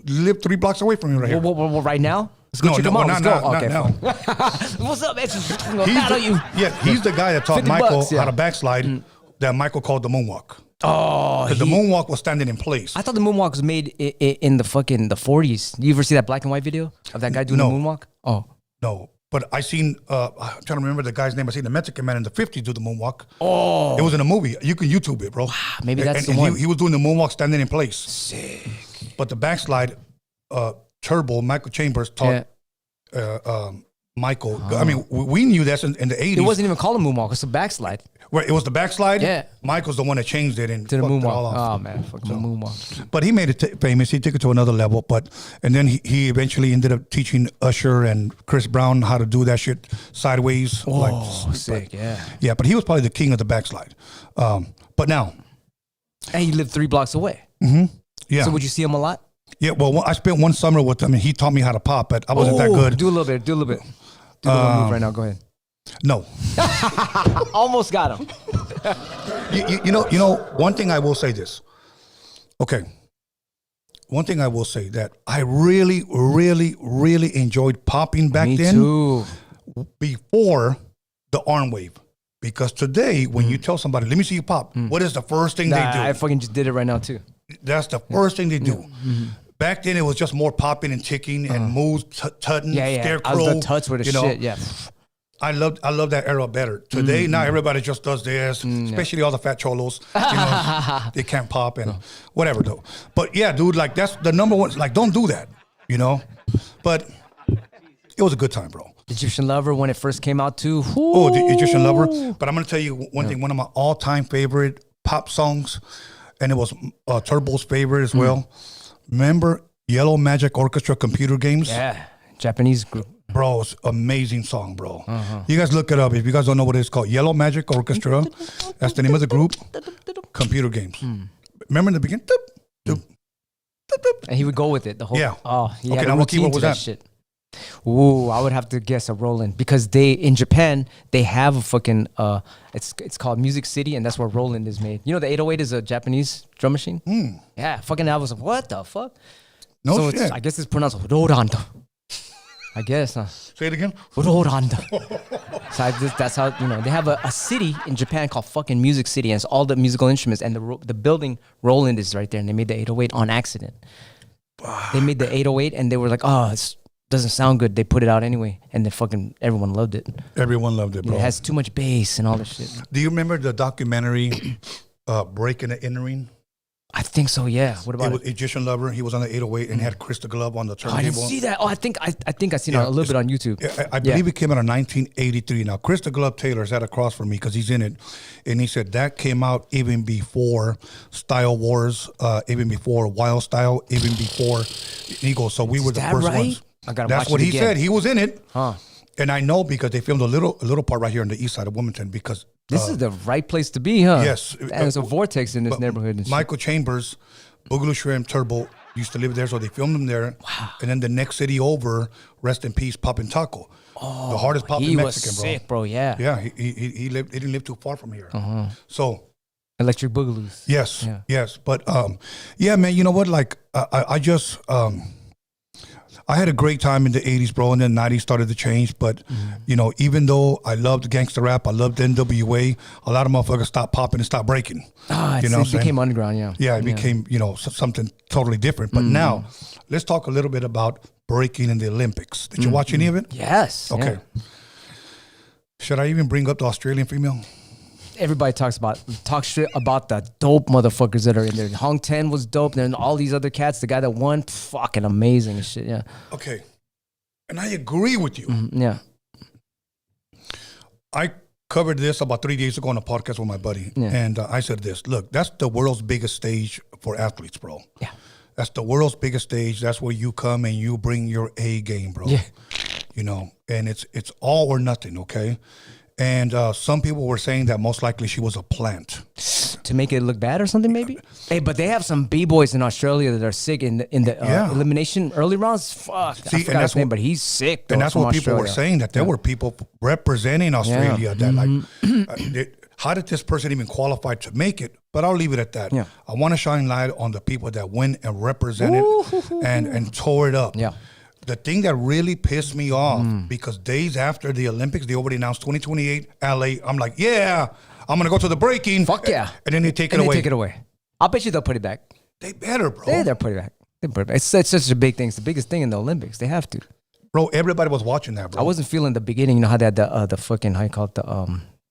lived 3 blocks away from me right here. Well, right now? Let's go. Not now. What's up, man? Yeah, he's the guy that taught Michael how to backslide. That Michael called the moonwalk. Oh, the moonwalk was standing in place. I thought the moonwalk was made in the 40s. You ever see that black and white video of that guy doing the moonwalk? Oh, no. But I seen, I'm trying to remember the guy's name. I seen the Mexican man in the 50s do the moonwalk. Oh. It was in a movie. You can YouTube it, bro. Wow, maybe that's the one. He was doing the moonwalk standing in place. Sick. But the backslide, Turbo, Michael Chambers taught Michael. I mean, we knew that in the 80s. It wasn't even called a moonwalk. It's a backslide. Where it was the backslide? Yeah. Michael's the one that changed it and to the moonwalk. Oh, man. Fuck the moonwalk. But he made it famous. He took it to another level. And then he eventually ended up teaching Usher and Chris Brown how to do that shit sideways. Oh, sick, yeah. Yeah, but he was probably the king of the backslide. But now. And he lived 3 blocks away. Mm-hmm. Yeah. So would you see him a lot? Yeah, well, I spent one summer with him and he taught me how to pop, but I wasn't that good. Do a little bit. Do a little move right now. Go ahead. No. Almost got him. you know, one thing I will say this. Okay. One thing I will say that I really, really, really enjoyed popping back then. Me too. Before the arm wave. Because today, when you tell somebody, let me see you pop, what is the first thing they do? I fucking just did it right now too. That's the first thing they do. Back then, it was just more popping and ticking and moves, tutting, scarecrow. I was the touch with the shit, yeah. I love that era better. Today, now everybody just does this, especially all the fat cholos. They can't pop and whatever though. But yeah, dude, like that's the number one. Like, don't do that, But it was a good time, bro. Egyptian Lover when it first came out too. Oh, the Egyptian Lover. But I'm gonna tell you one thing. One of my all-time favorite pop songs, and it was Turbo's favorite as well. Remember Yellow Magic Orchestra computer games? Yeah, Japanese group. Bro, it's amazing song, bro. You guys look it up if you guys don't know what it's called. Yellow Magic Orchestra. That's the name of the group. Computer games. Remember in the beginning? And he would go with it the whole. Yeah. Oh, he had Okay, a now what routine keyboard to was that that? shit. Ooh, I would have to guess a Roland because in Japan they have a fucking it's called Music City and that's where Roland is made. You know the 808 is a Japanese drum machine. Yeah, fucking I was like, what the fuck? No So shit. I guess it's pronounced Roland. I guess. Say it again. Roland. So that's how they have a city in Japan called fucking Music City and it's all the musical instruments and the building Roland is right there and they made the 808 on accident. They made the 808 and they were like, oh, it doesn't sound good. They put it out anyway, and then fucking everyone loved it. Everyone loved it, bro. It has too much bass and all this shit. Do you remember the documentary Breaking and Entering? I think so. Yeah. What about It was Egyptian Lover. He was on the 808 and had Chris the Glove on the turntable. I didn't see that. Oh, I think I seen it a little bit on YouTube. I believe it came out in 1983. Now, Chris the Glove Taylor sat across from me because he's in it, and he said that came out even before Style Wars, even before Wild Style, even before Eagle. So we were the that first right? ones. I gotta That's watch what it he again. said. He was in it, Huh. and I know because they filmed a little part right here on the east side of Wilmington because This is the right place to be, huh? Yes. There's a vortex in this neighborhood. And shit. Michael Chambers, Boogaloo Shrimp, Turbo used to live there, so they filmed him there. Wow. And then the next city over, rest in peace, Poppin' Taco. Oh, the hardest poppin' he Mexican, was sick, bro. Yeah. Yeah, he lived. He didn't live too far from here. So Electric Boogaloos. yes, but yeah, man. You know what? Like I just I had a great time in the 80s, bro, and then 90s started to change. But, even though I loved gangster rap, I loved NWA, a lot of motherfuckers stopped popping and stopped breaking. It became underground, yeah. Yeah, it became, something totally different. But now, let's talk a little bit about breaking in the Olympics. Did you watch any of it? Yes. Okay. Yeah. Should I even bring up the Australian female? Everybody talks shit about the dope motherfuckers that are in there. Hong Ten was dope. Then all these other cats, the guy that won, fucking amazing and shit. Yeah. Okay. And I agree with you. Yeah. I covered this about 3 days ago on a podcast with my buddy. Yeah. And I said this, look, that's the world's biggest stage for athletes, bro. Yeah. That's the world's biggest stage. That's where you come and you bring your A game, bro. Yeah. And it's all or nothing, okay? And some people were saying that most likely she was a plant. To make it look bad or something, maybe? Hey, but they have some B-boys in Australia that are sick in the elimination early rounds. Fuck. I forgot his name, but he's sick, though. And that's what people were saying, that there were people representing Australia that how did this person even qualify to make it? But I'll leave it at that. Yeah. I want to shine light on the people that went and represented and tore it up. Yeah. The thing that really pissed me off, because days after the Olympics, they already announced 2028 LA. I'm like, yeah, I'm going to go to the breaking. Fuck yeah. And then they take it and away. They take it away. I'll bet you they'll put it back. They better, bro. They'll put it back. It's such a big thing. It's the biggest thing in the Olympics. They have to. Bro, everybody was watching that, bro. I wasn't feeling the beginning. You know how they had the fucking, how you call it,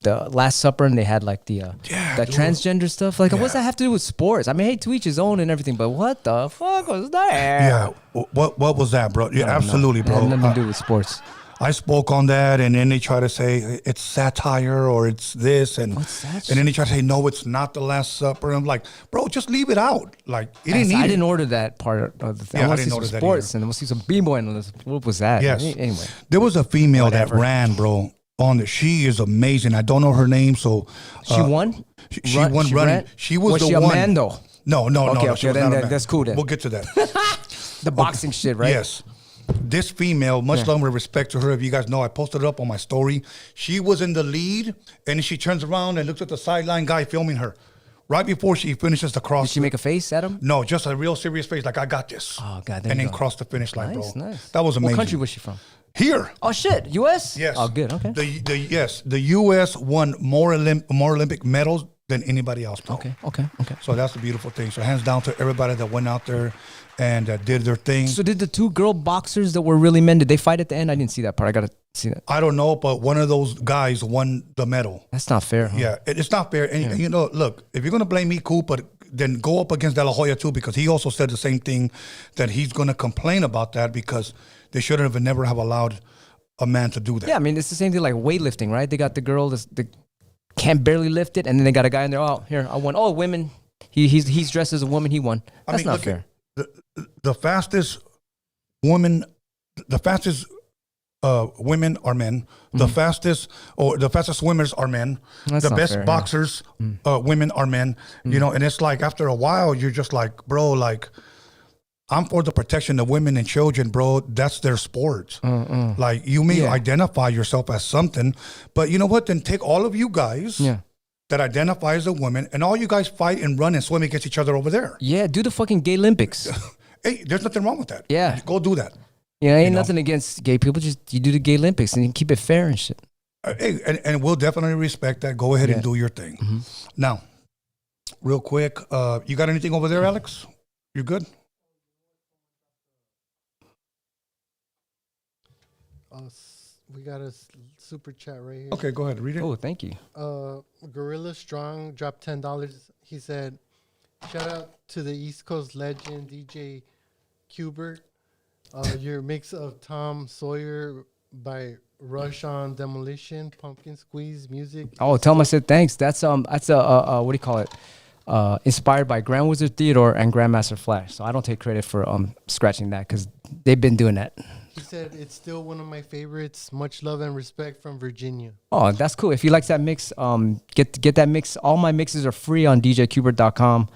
the Last Supper, and they had like the transgender stuff. Like, what does that have to do with sports? I mean, hey, to each his own and everything, but what the fuck was that? Yeah, what was that, bro? Yeah, absolutely, bro. It had nothing to do with sports. I spoke on that, and then they try to say it's satire or it's this, and What's that and then they try to say no, it's not the Last Supper. I'm like, bro, just leave it out. Like, you didn't need I it. didn't order that part of the thing. Yeah, I I want to didn't see order some that sports, either. and I want to see some b-boy. And what was that? Yes. Anyway, there was a female Whatever. that ran, bro. She is amazing. I don't know her name, so she won. She won running. ran? She was the she one. a man though? No. Okay, she was then not a man. that's cool then. We'll get to that. The boxing shit, right? Yes. This female, much love and respect to her. If you guys know, I posted it up on my story. She was in the lead, and she turns around and looks at the sideline guy filming her. Right before she finishes the cross. Did she make a face at him? No, just a real serious face, like, I got this. Oh, God. And then cross the finish line, Nice, bro. nice. That was amazing. What country was she from? Here. Oh shit, U.S. Yes. Oh, good. Okay. The U.S. won more Olympic medals than anybody else, bro. Okay. So that's the beautiful thing. So hands down to everybody that went out there and did their thing. So did the two girl boxers that were really men, did they fight at the end? I didn't see that part. I gotta see that. I don't know, but one of those guys won the medal. That's not fair. Huh? Yeah, it's not fair. And you know, look, if you're gonna blame me, cool, but then go up against De La Hoya too, because he also said the same thing, that he's gonna complain about that because they should have never have allowed a man to do that. Yeah, I mean, it's the same thing like weightlifting, right? They got the girl that can't barely lift it, and then they got a guy in there. Oh, here I won. Oh, women. He's dressed as a woman. He won. That's not fair. The fastest women are men. The fastest swimmers are men. That's the best fair, boxers, women are men. You know, and it's like after a while, you're just like, bro, like I'm for the protection of women and children, bro. That's their sport. Like you may identify yourself as something, but you know what? Then take all of you guys that identify as a woman, and all you guys fight and run and swim against each other over there. Yeah, do the fucking gay Olympics. Hey, there's nothing wrong with that. Yeah, go do that. Yeah, ain't nothing against gay people. Just you do the gay Olympics and you keep it fair and shit. Hey, and we'll definitely respect that. Go ahead and do your thing. Now, real quick, you got anything over there, Alex? You good? We got a super chat right here. Okay, go ahead. Read it. Oh, thank you. Gorilla Strong dropped $10. He said, shout out to the East Coast legend, DJ QBERT. Your mix of Tom Sawyer by Rush on Demolition, Pumpkin Squeeze music. Oh, tell him I said thanks. That's what do you call it? Inspired by Grand Wizard Theodore and Grandmaster Flash. So I don't take credit for scratching that because they've been doing that. He said it's still one of my favorites. Much love and respect from Virginia. Oh, that's cool. If he likes that mix, get that mix. All my mixes are free on djqbert.com.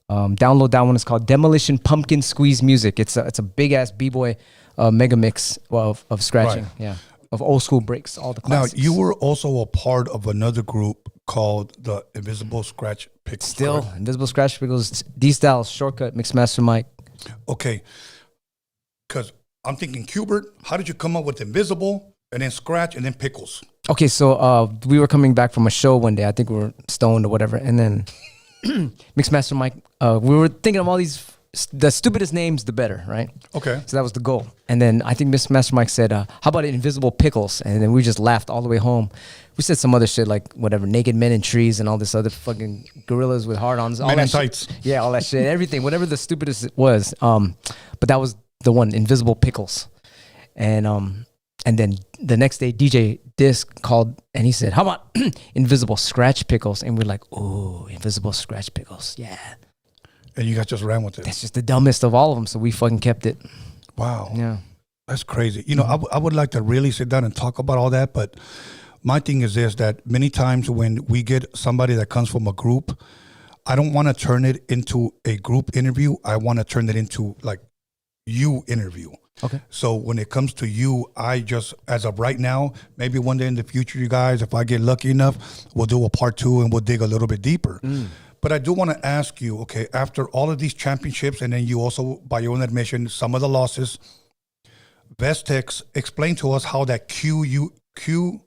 Download that one. It's called Demolition Pumpkin Squeeze Music. It's a big ass b-boy mega mix of scratching. Right. Yeah, of old school breaks. All the classics. Now you were also a part of another group called the Invisible Scratch Pickles. Still, correct? Invisible Scratch Pickles. D-Styles, Shortcut, Mixmaster Mike. Okay, because I'm thinking, QBERT, how did you come up with Invisible and then Scratch and then Pickles? Okay, so we were coming back from a show one day. I think we were stoned or whatever, and then Mixmaster Mike, we were thinking of all these, the stupidest names, the better, right? Okay. So that was the goal. And then I think Mixmaster Mike said, how about Invisible Pickles? And then we just laughed all the way home. We said some other shit like whatever, naked men in trees and all this other fucking gorillas with hard-ons. Men in tights. Yeah, all that shit, everything, whatever the stupidest it was. But that was the one, Invisible Pickles. And then the next day, DJ Disc called and he said, how about Invisible Scratch Pickles? And we're like, oh, Invisible Scratch Pickles, yeah. And you guys just ran with it. That's just the dumbest of all of them, so we fucking kept it. Wow. Yeah. That's crazy. You know, I would like to really sit down and talk about all that, but my thing is this, that many times when we get somebody that comes from a group, I don't want to turn it into a group interview. I want to turn it into like you interview. Okay. So when it comes to you, I just, as of right now, maybe one day in the future, you guys, if I get lucky enough, we'll do a part 2 and we'll dig a little bit deeper. But I do want to ask you, okay, after all of these championships, and then you also, by your own admission, some of the losses, Vestex, explain to us how that QFO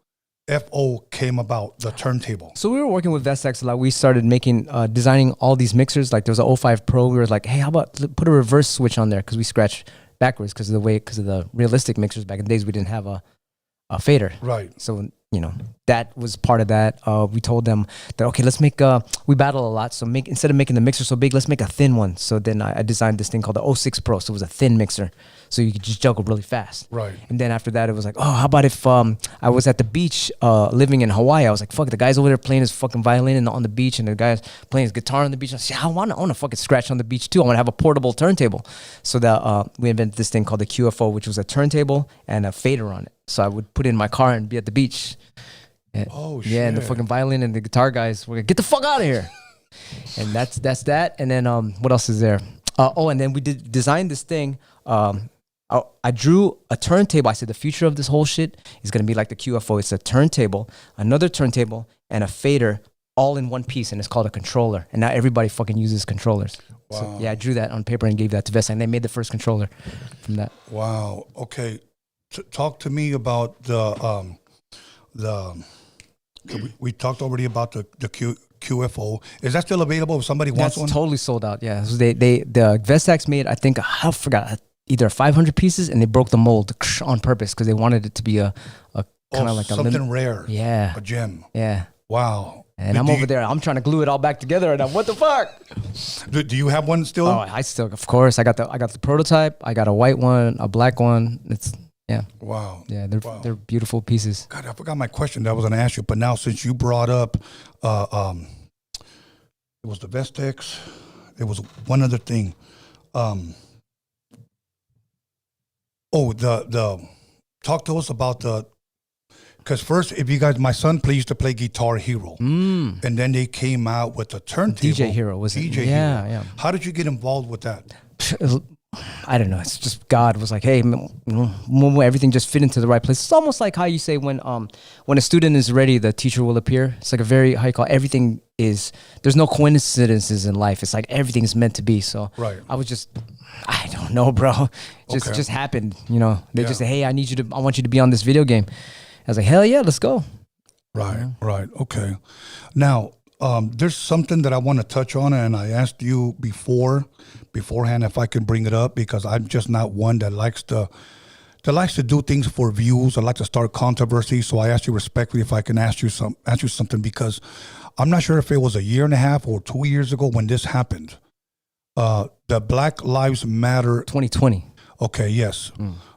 came about, the turntable. So we were working with Vestex a lot. We started making, designing all these mixers. Like there was an 05 Pro. We were like, hey, how about put a reverse switch on there? Because we scratch backwards because of the realistic mixers back in the days. We didn't have a fader. Right. So, you know, that was part of that. We told them that, okay, let's make we battle a lot. So instead of making the mixer so big, let's make a thin one. So then I designed this thing called the 06 Pro. So it was a thin mixer. So you could just juggle really fast. Right. And then after that, it was like, oh, how about if I was at the beach living in Hawaii? I was like, fuck, the guy's over there playing his fucking violin on the beach and the guy's playing his guitar on the beach. I said, I want to fucking scratch on the beach too. I want to have a portable turntable. So that we invented this thing called the QFO, which was a turntable and a fader on it. So I would put it in my car and be at the beach. And, oh, shit. Yeah, and the fucking violin and the guitar guys were like, get the fuck out of here. And that's that. And then what else is there? And then we designed this thing. I drew a turntable. I said the future of this whole shit is going to be like the QFO. It's a turntable, another turntable, and a fader all in one piece, and it's called a controller. And now everybody fucking uses controllers. Wow. So, yeah, I drew that on paper and gave that to Vesta, and they made the first controller from that. Wow. Okay. talk to me about the. We talked already about the QFO. Is that still available if somebody wants one? That's totally sold out. Yeah, so the Vestax made, I think, I forgot, either 500 pieces, and they broke the mold on purpose because they wanted it to be a kind of like something rare. Yeah, a gem. Yeah. Wow. And I'm over there. I'm trying to glue it all back together right now. What the fuck? Do you have one still? Oh, I still, of course. I got the prototype. I got a white one, a black one. It's Wow. Yeah, they're beautiful pieces. God, I forgot my question that I was going to ask you, but now since you brought up, it was the Vestax. It was one other thing. The talk to us about because first, if you guys, my son used to play Guitar Hero, and then they came out with the turntable. DJ Hero, was it? DJ Yeah, Hero. Yeah. How did you get involved with that? I don't know. It's just God was like, hey, everything just fit into the right place. It's almost like how you say when a student is ready, the teacher will appear. It's like a very, how you call it, everything is, there's no coincidences in life. It's like everything is meant to be. So right. I was just, I don't know, bro. Just happened, They just say, hey, I want you to be on this video game. I was like, hell yeah, let's go. Right, right. Okay. Now, there's something that I want to touch on, and I asked you beforehand if I can bring it up because I'm just not one that likes to do things for views. I like to start controversy. So I asked you respectfully if I can ask you something because I'm not sure if it was a year and a half or 2 years ago when this happened. The Black Lives Matter 2020. Okay, yes,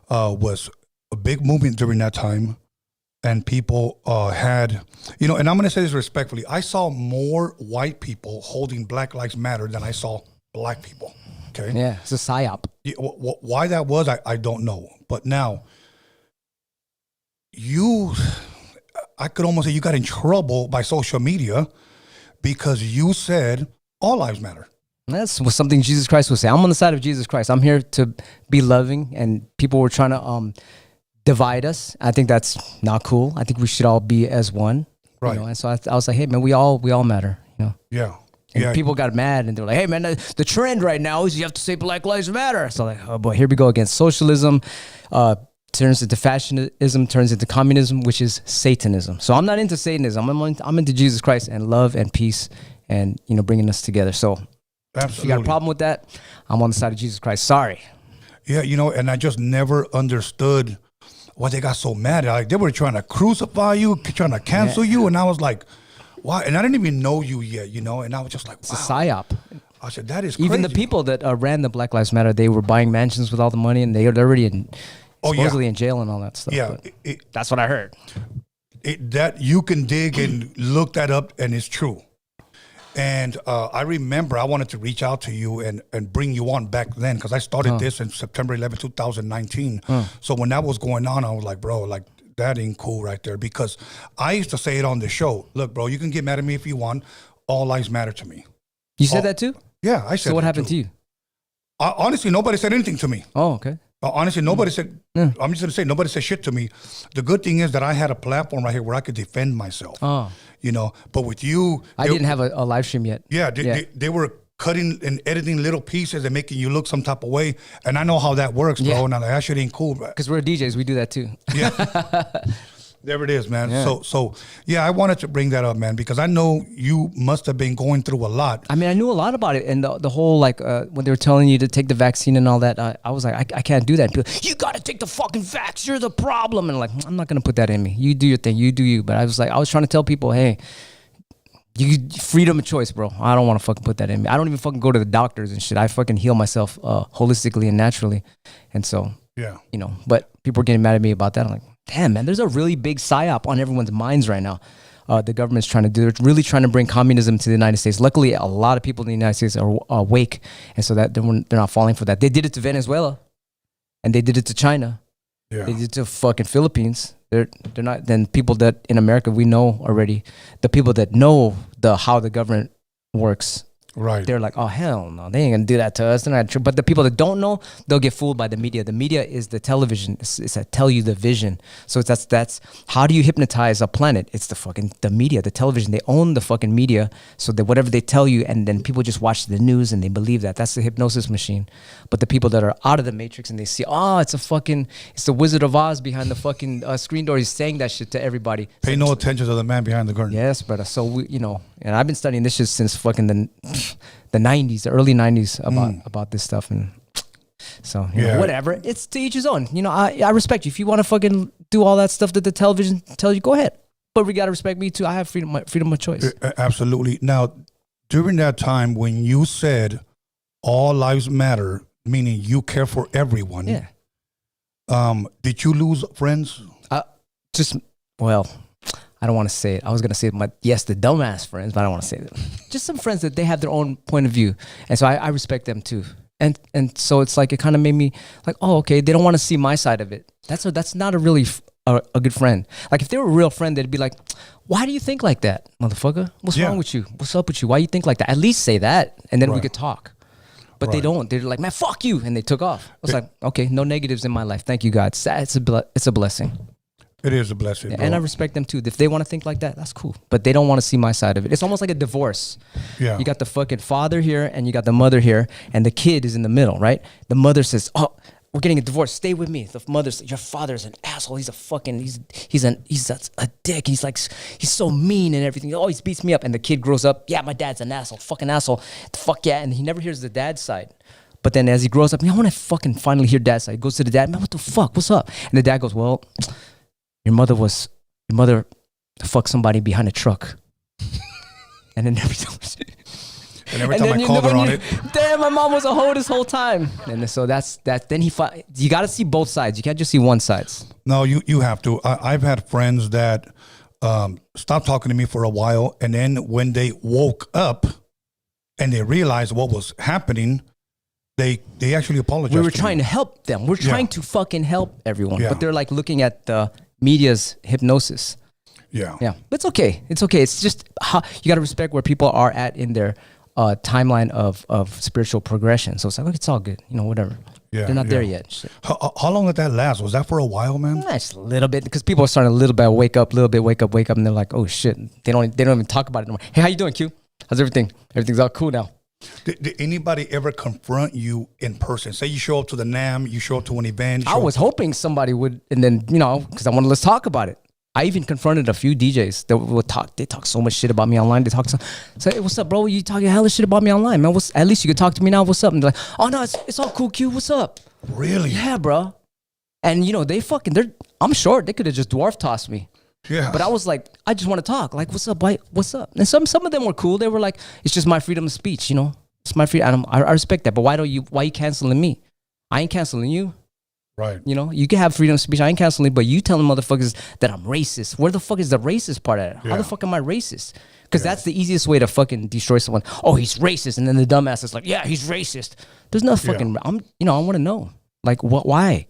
was a big movement during that time. And people had, and I'm going to say this respectfully, I saw more white people holding Black Lives Matter than I saw black people. Okay. Yeah, it's a psyop. Yeah, why that was, I don't know. But now, I could almost say you got in trouble by social media because you said all lives matter. That's something Jesus Christ would say. I'm on the side of Jesus Christ. I'm here to be loving, and people were trying to divide us. I think that's not cool. I think we should all be as one. Right. And so I was like, hey man, we all matter. Yeah. And people got mad and they were like, hey man, the trend right now is you have to say Black Lives Matter. So like, oh boy, here we go again. Socialism turns into fascism, turns into communism, which is Satanism. So I'm not into Satanism. I'm into Jesus Christ and love and peace and bringing us together. So absolutely. if you got a problem with that, I'm on the side of Jesus Christ. Sorry. Yeah, and I just never understood why they got so mad. Like they were trying to crucify you, trying to cancel you, and I was like, why? And I didn't even know you yet, and I was just like, wow. It's a psyop. I said, that is crazy. Even the people that ran the Black Lives Matter, they were buying mansions with all the money, and they're already supposedly in jail and all that stuff. Yeah, that's what I heard. That you can dig and look that up, and it's true. And I remember I wanted to reach out to you and bring you on back then because I started this in September 11, 2019. So when that was going on, I was like, bro, like that ain't cool right there because I used to say it on the show. Look, bro, you can get mad at me if you want. All lives matter to me. You said that too? Yeah, I said So what that happened too. to you? Honestly, nobody said anything to me. Oh, okay. Honestly, nobody said, I'm just going to say, nobody said shit to me. The good thing is that I had a platform right here where I could defend myself. Oh. But with you... I didn't have a live stream yet. Yeah, they were cutting and editing little pieces and making you look some type of way. And I know how that works, bro. Yeah. And I'm like, that shit ain't cool. Because we're DJs, we do that too. Yeah. There it is, man. Yeah. So I wanted to bring that up, man, because I know you must have been going through a lot. I mean, I knew a lot about it, and the whole when they were telling you to take the vaccine and all that, I was like, I can't do that. People, you got to take the fucking vax. You're the problem, and like, I'm not gonna put that in me. You do your thing. You do you. But I was trying to tell people, hey, freedom of choice, bro. I don't want to fucking put that in me. I don't even fucking go to the doctors and shit. I fucking heal myself holistically and naturally, and so yeah, But people were getting mad at me about that. I'm like, damn, man, there's a really big psyop on everyone's minds right now. The government's they're really trying to bring communism to the United States. Luckily, a lot of people in the United States are awake, and so that they're not falling for that. They did it to Venezuela, and they did it to China. Yeah. They did it to fucking Philippines. They're not. Then people that in America we know already, the people that know how the government works Right. They're like, oh hell no, they ain't gonna do that to us. They're not true. But the people that don't know, they'll get fooled by the media. The media is the television. It's a tell you the vision. So that's how do you hypnotize a planet? It's the media, the television. They own the fucking media, so that whatever they tell you, and then people just watch the news and they believe that. That's the hypnosis machine. But the people that are out of the matrix and they see, oh, it's the Wizard of Oz behind the fucking screen door. He's saying that shit to everybody. Pay no attention to the man behind the curtain. Yes, brother. So we, and I've been studying this shit since fucking the 90s, the early 90s about this stuff. And so, you know, whatever. It's to each his own. You know, I respect you. If you want to fucking do all that stuff that the television tells you, go ahead. But we got to respect me too. I have freedom of choice. Absolutely. Now, during that time when you said all lives matter, meaning you care for everyone. Yeah. Did you lose friends? I don't want to say it. I was going to say the dumbass friends, but I don't want to say that. Just some friends that they have their own point of view. And so I respect them too. And so it's like, it kind of made me like, oh, okay, they don't want to see my side of it. That's not a really a good friend. Like if they were a real friend, they'd be like, why do you think like that, motherfucker? What's wrong with you? What's up with you? Why you think like that? At least say that. And then we could talk. But they don't. They're like, man, fuck you. And they took off. I was like, okay, no negatives in my life. Thank you, God. It's a blessing. It is a blessing. Yeah, and I respect them too. If they want to think like that, that's cool. But they don't want to see my side of it. It's almost like a divorce. Yeah. You got the fucking father here and you got the mother here, and the kid is in the middle, right? The mother says, oh, we're getting a divorce. Stay with me. The mother says, your father's an asshole. He's a fucking, he's a dick. He's so mean and everything. He always beats me up. And the kid grows up, yeah, my dad's an asshole. Fucking asshole. Fuck yeah. And he never hears the dad's side. But then as he grows up, I want to fucking finally hear dad's side. He goes to the dad, man, what the fuck? What's up? And the dad goes, well, your mother fucked somebody behind a truck. And then every time I called her on it. Damn, my mom was a hoe this whole time. And so that's that. Then you got to see both sides. You can't just see one side. No, you have to. I've had friends that stopped talking to me for a while. And then when they woke up and they realized what was happening, they actually apologized. We were trying to help them. We're trying to fucking help everyone. Yeah. But they're like looking at the media's hypnosis. Yeah. Yeah. But it's okay. It's okay. It's just how you got to respect where people are at in their timeline of spiritual progression. So it's like, look, it's all good. You know, whatever. Yeah. They're not there yet. Shit. How long did that last? Was that for a while, man? Just a little bit, because people are starting a little bit wake up, and they're like, oh shit. They don't even talk about it anymore. Hey, how you doing, Q? How's everything? Everything's all cool now. Did anybody ever confront you in person? Say you show up to the NAM, you show up to an event. I was hoping somebody would, and then, because I wanted let's talk about it. I even confronted a few DJs that would talk. They talk so much shit about me online. They talk say, hey, what's up, bro? You talking hella shit about me online, man. At least you could talk to me now. What's up? And they're like, oh no, it's all cool, Q. What's up? Really? Yeah, bro. And I'm short. They could have just dwarf tossed me. Yeah. But I was like, I just want to talk. Like, what's up? What's up? And some of them were cool. They were like, it's just my freedom of speech, It's my freedom. I respect that. But why you canceling me? I ain't canceling you. Right. You can have freedom of speech. I ain't canceling, but you telling motherfuckers that I'm racist. Where the fuck is the racist part at? How the fuck am I racist? Because that's the easiest way to fucking destroy someone. Oh, he's racist. And then the dumbass is like, yeah, he's racist. There's no fucking, I want to know. Like, why?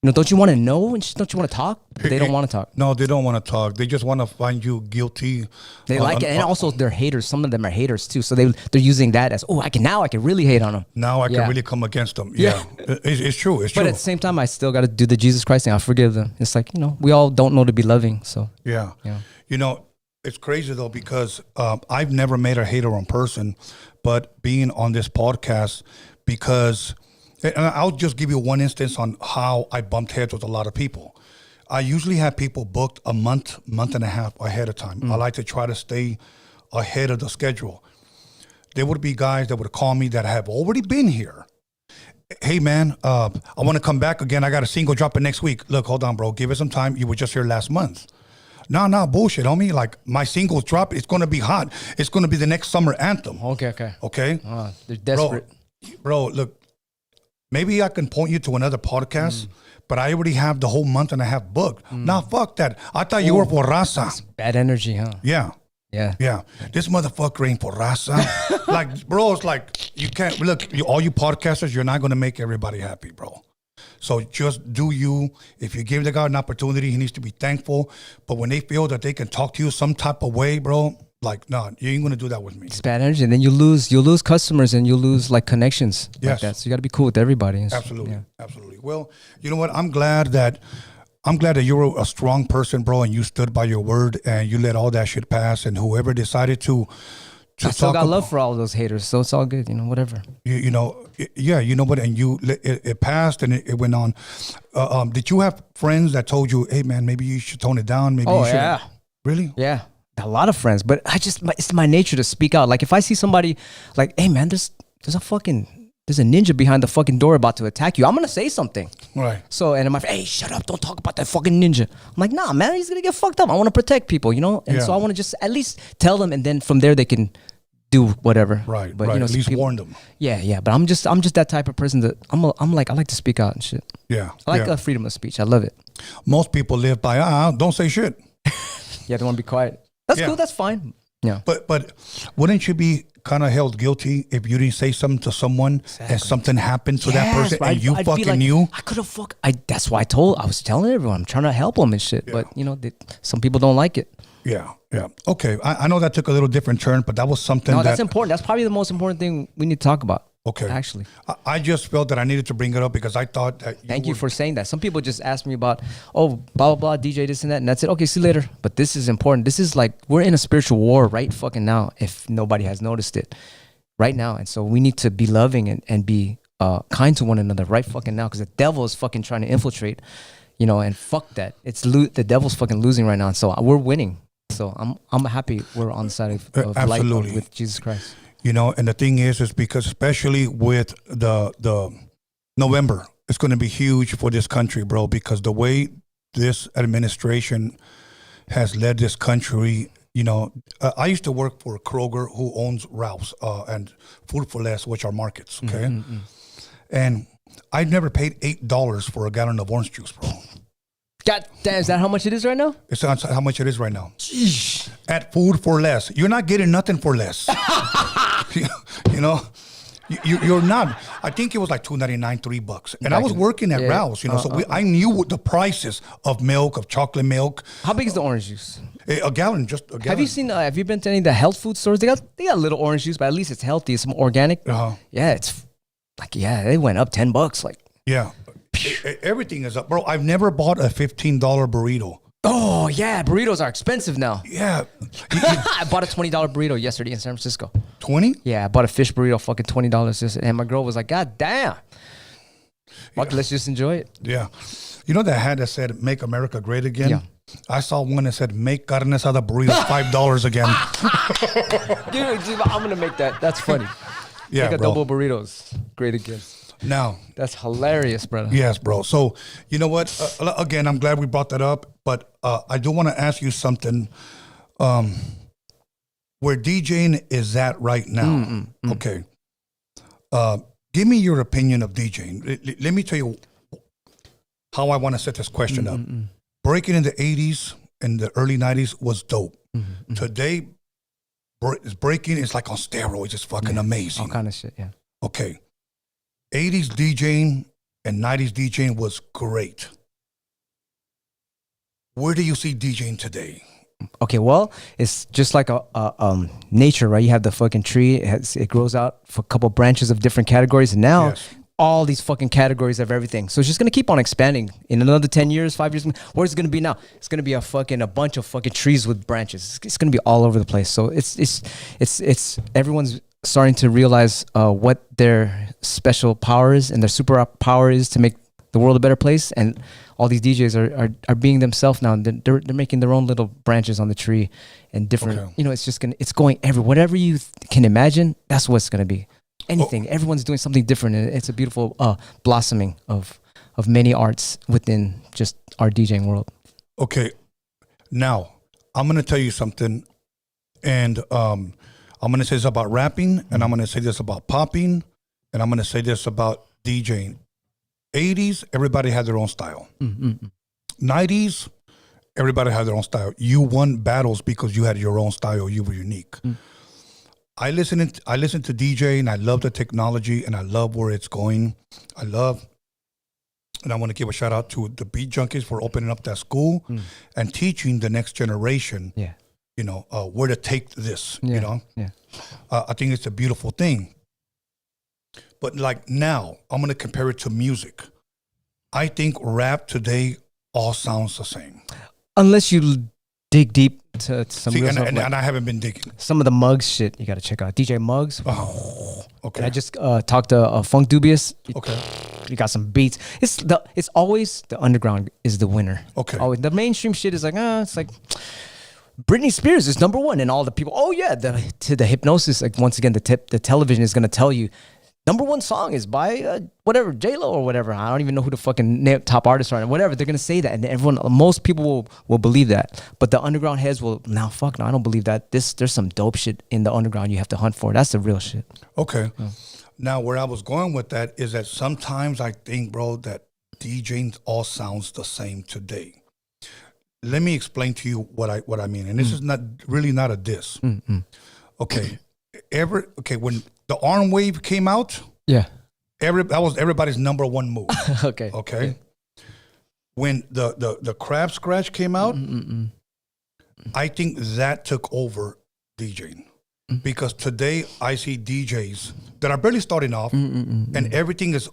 Don't you want to know and don't you want to talk? But they don't want to talk. No, they don't want to talk. They just want to find you guilty. They like it, and also they're haters. Some of them are haters too. So they're using that as, I can really hate on them. Now I can really come against them. Yeah, it's true. It's true. But at the same time, I still got to do the Jesus Christ thing. I forgive them. It's like we all don't know to be loving. So yeah. It's crazy though, because I've never met a hater in person, but being on this podcast, because. And I'll just give you one instance on how I bumped heads with a lot of people. I usually have people booked a month and a half ahead of time. I like to try to stay ahead of the schedule. There would be guys that would call me that have already been here. Hey, man, I want to come back again. I got a single dropping next week. Look, hold on, bro. Give it some time. You were just here last month. No, bullshit, homie. Like, my singles drop. It's going to be hot. It's going to be the next summer anthem. Okay? They're desperate. Bro, look. Maybe I can point you to another podcast, but I already have the whole month and a half booked. Nah, fuck that. I thought you were for Raza. That's bad energy, huh? Yeah. This motherfucker ain't for Raza. Like, bro, it's like, you can't, look, all you podcasters, you're not going to make everybody happy, bro. So just do you. If you give the guy an opportunity, he needs to be thankful. But when they feel that they can talk to you some type of way, bro, like, no, you ain't gonna do that with me. It's bad energy, and then you lose customers, and you lose like connections. Yes. Like that. So you got to be cool with everybody. Absolutely, Yeah. absolutely. Well, you know what? I'm glad that you were a strong person, bro, and you stood by your word and you let all that shit pass. And whoever decided to I still talk got about, love for all those haters, so it's all good. Whatever. you know, yeah, you know what? And it passed and it went on. Did you have friends that told you, hey, man, maybe you should tone it down? Maybe you should. Yeah. Really? Yeah. A lot of friends, but it's my nature to speak out. Like if I see somebody like, hey man, there's a ninja behind the fucking door about to attack you, I'm gonna say something. Right. So, and my hey, shut up, don't talk about that fucking ninja. I'm like, nah, man, he's gonna get fucked up. I want to protect people, And Yeah. so I want to just at least tell them, and then from there they can do whatever. Right. But right. At some least people, warn them. Yeah. But I'm just that type of person that I like to speak out and shit. Yeah. I like yeah. freedom of speech. I love it. Most people live by, don't say shit. Yeah, they want to be quiet. That's Yeah. cool. That's fine. Yeah. But wouldn't you be kind of held guilty if you didn't say something to someone and something happened to that person and you I'd be fucking like, knew? I could have that's why I was telling everyone I'm trying to help them and shit. But some people don't like it. Yeah. Okay. I know that took a little different turn, but that was something No, that's important. That's probably the most important thing we need to talk about. Okay. Actually. I just felt that I needed to bring it up because I thought that Thank you for saying that. Some people just ask me about, blah, blah, blah, DJ this and that, and that's it. Okay, see you later. But this is important. This is like, we're in a spiritual war right fucking now, if nobody has noticed it. Right now. And so we need to be loving and be kind to one another right fucking now, because the devil is fucking trying to infiltrate, and fuck that. The devil's fucking losing right now. And so we're winning. So I'm happy we're on the side of light with Jesus Christ. And the thing is because especially with the November, it's going to be huge for this country, bro, because the way this administration has led this country, I used to work for Kroger, who owns Ralph's and Food for Less, which are markets, okay? Mm-hmm. And I never paid $8 for a gallon of orange juice, bro. God damn, is that how much it is right now? It's how much it is right now. Jeez. At Food for Less. You're not getting nothing for less. You're not. I think it was like $2.99, $3. And I was working at Ralph's, so I knew the prices of milk, of chocolate milk. How big is the orange juice? A gallon, just a gallon. Have you been to any of the health food stores? They got little orange juice, but at least it's healthy. It's some organic. Uh-huh. Yeah, it's like, they went up $10. Like, yeah. Everything is up, bro. I've never bought a $15 burrito. Oh yeah, burritos are expensive now. Yeah, I bought a $20 burrito yesterday in San Francisco. 20? Yeah, I bought a fish burrito, fucking $20 yesterday, and my girl was like, "God damn, fuck, let's just enjoy it." Yeah, that hat that said "Make America Great Again." Yeah. I saw one that said "Make carne asada burrito $5 again." Dude, I'm gonna make that. That's funny. Yeah, make a bro. double burritos great again. Now, that's hilarious, brother. Yes, bro. So, you know what? Again, I'm glad we brought that up, but I do want to ask you something. Where DJing is at right now, okay. Give me your opinion of DJing. Let me tell you how I want to set this question up. Breaking in the 80s and the early 90s was dope. Today, breaking is like on steroids. It's fucking amazing. All kind of shit, yeah. Okay. 80s DJing and 90s DJing was great. Where do you see DJing today? Okay, well, it's just like a nature, right? You have the fucking tree. It grows out for a couple branches of different categories. And now all these fucking categories of everything. So it's just going to keep on expanding. In another 10 years, 5 years, where's it going to be now? It's going to be a bunch of fucking trees with branches. It's going to be all over the place. So it's everyone's starting to realize what their special power is and their super power is to make the world a better place. And all these DJs are being themselves now. They're making their own little branches on the tree and different. Okay. It's going everywhere. Whatever you can imagine, that's what it's gonna be. Anything. Everyone's doing something different, and it's a beautiful blossoming of many arts within just our DJing world. Okay, now I'm gonna tell you something, and I'm gonna say this about rapping, and I'm gonna say this about popping, and I'm gonna say this about DJing. 80s, everybody had their own style. 90s, everybody had their own style. You won battles because you had your own style. You were unique. I listen to DJ, and I love the technology, and I love where it's going. And I want to give a shout out to the Beat Junkies for opening up that school and teaching the next generation. Yeah. where to take this. Yeah. I think it's a beautiful thing. But like now, I'm gonna compare it to music. I think rap today all sounds the same. Unless you dig deep to some real stuff, and I haven't been digging. some of the Muggs shit you got to check out. DJ Muggs. Okay. And I just talked to Funk Dubious. Okay. You got some beats. It's always the underground is the winner. Okay. Always. The mainstream shit is like, it's like Britney Spears is number one, and all the people. Oh yeah, the hypnosis. Like once again, the television is gonna tell you. Number one song is by whatever J-Lo or whatever. I don't even know who the fucking top artists are. Whatever, they're gonna say that, and most people will believe that. But the underground heads will fuck no, I don't believe that. There's some dope shit in the underground you have to hunt for. That's the real shit. Okay. Now where I was going with that is that sometimes I think, bro, that DJing all sounds the same today. Let me explain to you what I mean, and this is not a diss. Okay. When the arm wave came out, Yeah. that was everybody's number one move. Okay. Okay. Yeah. When the crab scratch came out, I think that took over DJing. Because today I see DJs that are barely starting off and everything is,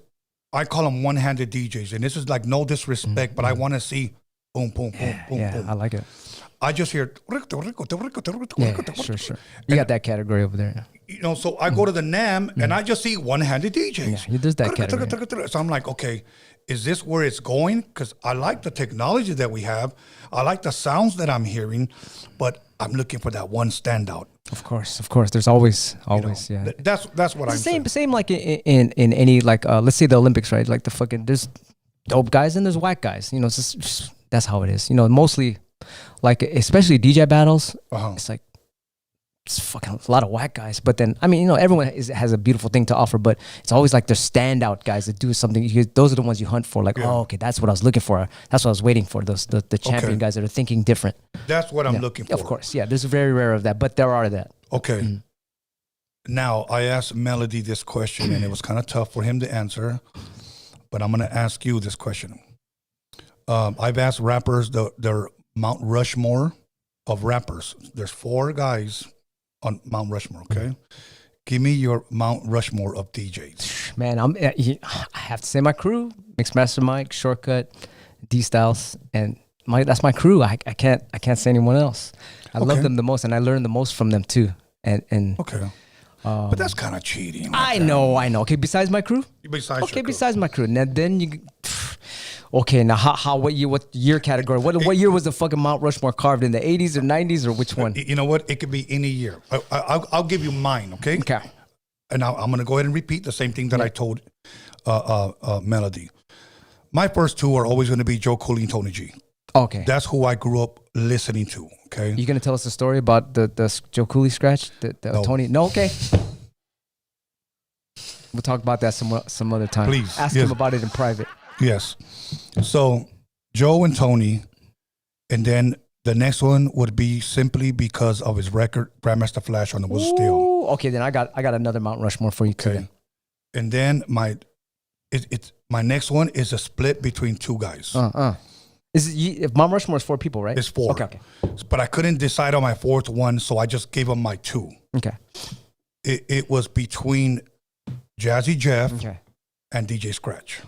I call them one-handed DJs. And this is like no disrespect, but I want to see boom, boom, boom, boom, boom. I like it. I just hear, Sure. You got that category over there. So I go to the NAM and I just see one-handed DJs. Yeah, there's that category. So I'm like, okay, is this where it's going? Because I like the technology that we have. I like the sounds that I'm hearing, but I'm looking for that one standout. Of course. There's always, yeah. That's what I'm saying. Same like in any like let's say the Olympics, right? Like there's dope guys and there's whack guys. It's just that's how it is. Mostly like especially DJ battles. It's like it's fucking a lot of whack guys. But then everyone has a beautiful thing to offer. But it's always like there's standout guys that do something. Those are the ones you hunt for. Like okay, that's what I was looking for. That's what I was waiting for. The champion guys that are thinking different. That's what I'm looking for. Of course, yeah. There's very rare of that, but there are that. Okay. Now, I asked Melody this question, and it was kind of tough for him to answer, but I'm going to ask you this question. I've asked rappers their Mount Rushmore of rappers. There's 4 guys on Mount Rushmore, okay? Give me your Mount Rushmore of DJs. Man, I have to say my crew, Mixmaster Mike, Shortcut, D-Styles, and that's my crew. I can't say anyone else. I love them the most, and I learn the most from them too. And okay, but that's kind of cheating. I know. Okay, besides my crew. Besides my crew. Now then you. Okay, now what year category? What year was the fucking Mount Rushmore carved in the 80s or 90s or which one? You know what? It could be any year. I'll give you mine. Okay. Okay. And now I'm gonna go ahead and repeat the same thing that I told Melody. My first 2 are always gonna be Joe Cooley and Tony G. Okay. That's who I grew up listening to. Okay. You gonna tell us a story about the Joe Cooley scratch? No. Tony? No. Okay. We'll talk about that some other time. Please. Ask him about it in private. Yes. So Joe and Tony, and then the next one would be simply because of his record, Grandmaster Flash on the Wheels of Steel. Okay, then I got another Mount Rushmore for you too. Okay. And then my next one is a split between 2 guys. If Mount Rushmore is 4 people, right? It's 4. Okay. But I couldn't decide on my 4th one, so I just gave them my 2. Okay. It was between Jazzy Jeff and DJ Scratch.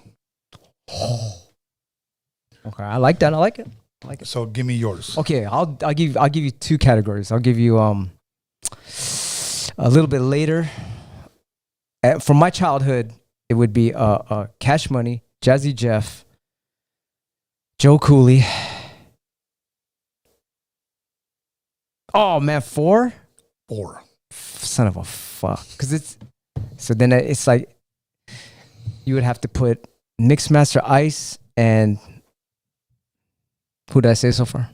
Okay, I like that. I like it. So give me yours. Okay, I'll give you 2 categories. I'll give you a little bit later. From my childhood, it would be Cash Money, Jazzy Jeff, Joe Cooley. Oh man, 4? 4. Son of a fuck. Then it's like you would have to put Mixmaster Ice and who did I say so far?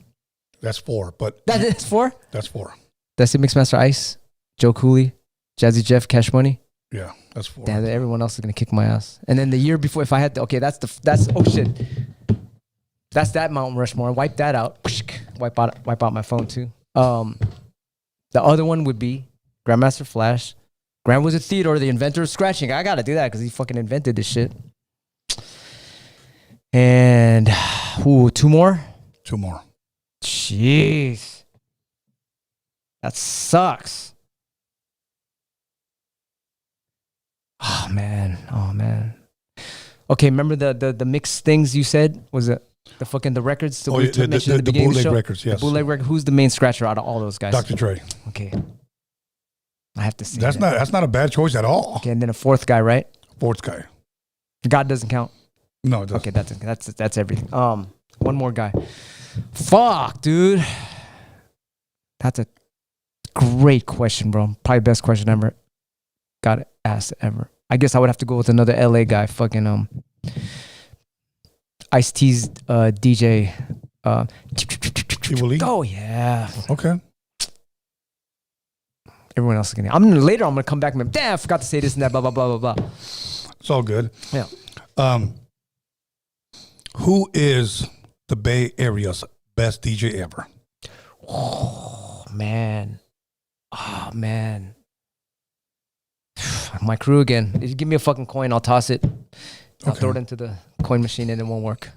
That's 4, but That is 4? That's 4. That's it. Mixmaster Ice, Joe Cooley, Jazzy Jeff, Cash Money. Yeah, that's 4. Damn, everyone else is gonna kick my ass. And then the year before, if I had to, that's oh shit. That's that Mount Rushmore. Wipe that out. Wipe out my phone too. The other one would be Grandmaster Flash. Grand Wizard Theodore, the inventor of scratching. I gotta do that because he fucking invented this shit. And 2 more. 2 more. Jeez. That sucks. Oh man. Okay, remember the mixed things you said? Was it the records? The bootleg records, yes. The bootleg record. Who's the main scratcher out of all those guys? Dr. Dre. Okay. I have to say that's not a bad choice at all. Okay, and then a fourth guy, right? Fourth guy. God doesn't count. No, it doesn't. Okay, that's everything. One more guy. Fuck, dude. That's a great question, bro. Probably best question ever got asked ever. I guess I would have to go with another LA guy. Fucking Ice-T's DJ. Oh yeah. Okay. Everyone else is gonna. I'm gonna come back and damn, I forgot to say this and that. Blah blah blah blah blah. It's all good. Yeah. Who is the Bay Area's best DJ ever? Oh man. My crew again. If you give me a fucking coin, I'll toss it. I'll throw it into the coin machine and it won't work.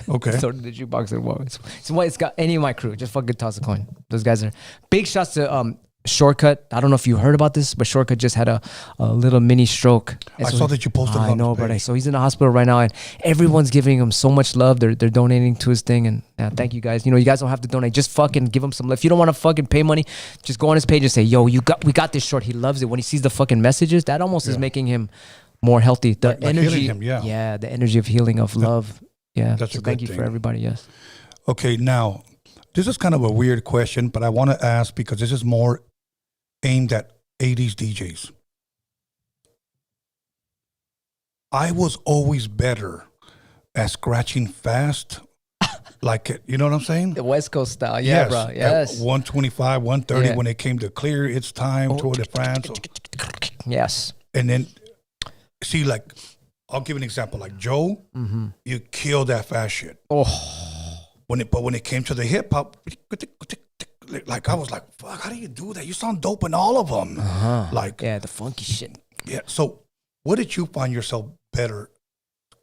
Okay. Throw it in the jukebox and it won't. It's got any of my crew. Just fucking toss a coin. Those guys are big shots to Shortcut. I don't know if you heard about this, but Shortcut just had a little mini stroke. I saw that you posted. I know, but so he's in the hospital right now, and everyone's giving him so much love. They're donating to his thing, and thank you guys. You know, you guys don't have to donate. Just fucking give him some love. If you don't want to fucking pay money, just go on his page and say, "Yo, we got this short." He loves it when he sees the fucking messages. That almost is making him more healthy. The energy, him, the energy of healing, of love. Yeah, that's so a good thank you thing. for everybody. Yes. Okay, now this is kind of a weird question, but I want to ask because this is more aimed at 80s DJs. I was always better at scratching fast, like it. You know what I'm saying? The West Coast style, yeah, bro. Yes. At 125, 130, when it came to clear, it's time, Tour de France. Yes. And then, see, like, I'll give an example. Like Joe, you killed that fast shit. Oh. But when it came to the hip hop, like I was like, fuck, how do you do that? You sound dope in all of them. Like, yeah, the funky shit. Yeah. So, what did you find yourself better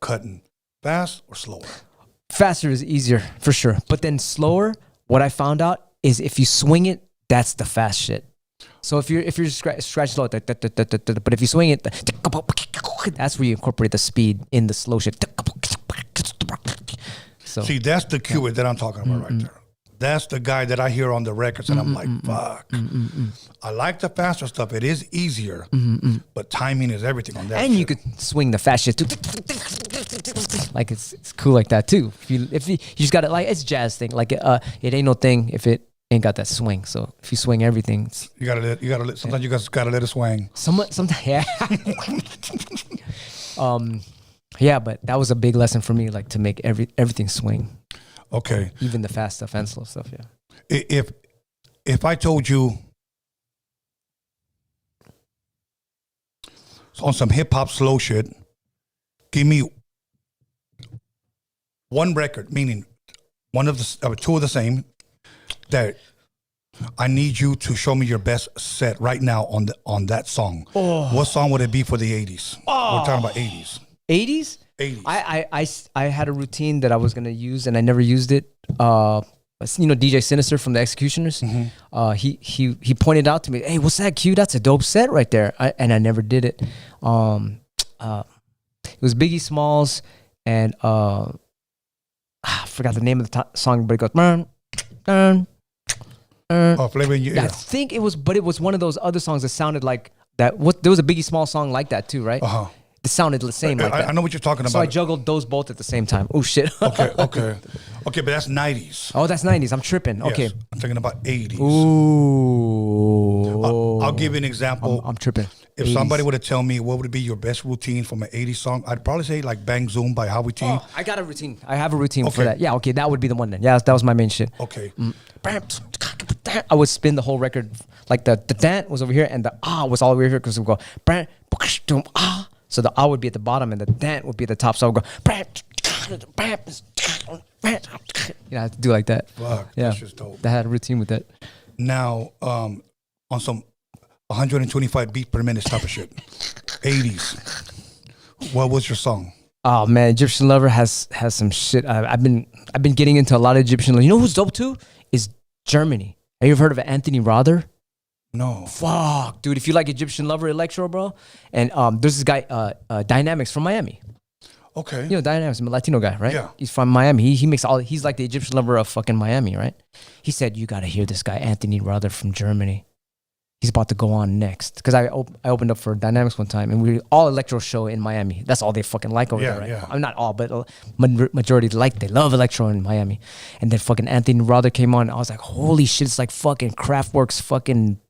cutting, fast or slower? Faster is easier for sure, but then slower. What I found out is if you swing it, that's the fast shit. So if you're scratch slow, but if you swing it, that's where you incorporate the speed in the slow shit. So see, that's the QBERT that I'm talking about right there. That's the guy that I hear on the records, and I'm like, fuck. I like the faster stuff. It is easier, but timing is everything on that. And you could swing the fast shit too. Like it's cool like that too. If you just got it, like it's jazz thing. Like it ain't no thing if it ain't got that swing. So if you swing everything, you gotta let. Sometimes you guys gotta let it swing. Sometimes, yeah. Yeah, but that was a big lesson for me, like to make everything swing. Okay. Even the fast stuff and slow stuff, yeah. If I told you on some hip hop slow shit, give me one record, meaning one of the two of the same, that I need you to show me your best set right now on that song. What song would it be for the 80s? We're talking about 80s. 80s? 80s. I had a routine that I was gonna use and I never used it. DJ Sinister from the Executioners. He pointed out to me, "Hey, what's that, Q? That's a dope set right there." And I never did it. It was Biggie Smalls and I forgot the name of the song, but it goes. Flavor in Your Ear. I think it was, but it was one of those other songs that sounded like that. There was a Biggie Smalls song like that too, right? It sounded the same like that. I know what you're talking about. So I juggled those both at the same time. Oh shit. Okay, but that's 90s. Oh, that's 90s. I'm tripping. Yes, Okay. I'm thinking about 80s. Ooh. I'll give you an example. I'm tripping. If 80s. somebody were to tell me what would be your best routine from an 80s song, I'd probably say like Bang Zoom by Howie T. I got a routine. I have a routine for that. Yeah, okay, that would be the one then. Yeah, that was my main shit. Okay. I would spin the whole record. Like the dant was over here and the was all over here because we go so the would be at the bottom and the dant would be at the top. So I would go I have to do like that. Fuck, yeah, that's just dope. I had a routine with that. Now, on some 125 beat per minute type of shit, 80s. What was your song? Oh man, Egyptian Lover has some shit. I've been getting into a lot of Egyptian. You know who's dope too? Is Germany. Have you ever heard of Anthony Rother? No. Fuck, dude. If you like Egyptian Lover Electro, bro. And there's this guy, Dynamics from Miami. Okay. You know, Dynamics, I'm a Latino guy, right? Yeah. He's from Miami. He makes he's like the Egyptian Lover of fucking Miami, right? He said, you got to hear this guy, Anthony Rother from Germany. He's about to go on next. Because I opened up for Dynamics one time, and we all electro show in Miami. That's all they fucking like over there, right? Yeah. I'm not all, but majority they love electro in Miami. And then fucking Anthony Rother came on. I was like, holy shit, it's like fucking Kraftwerk's fucking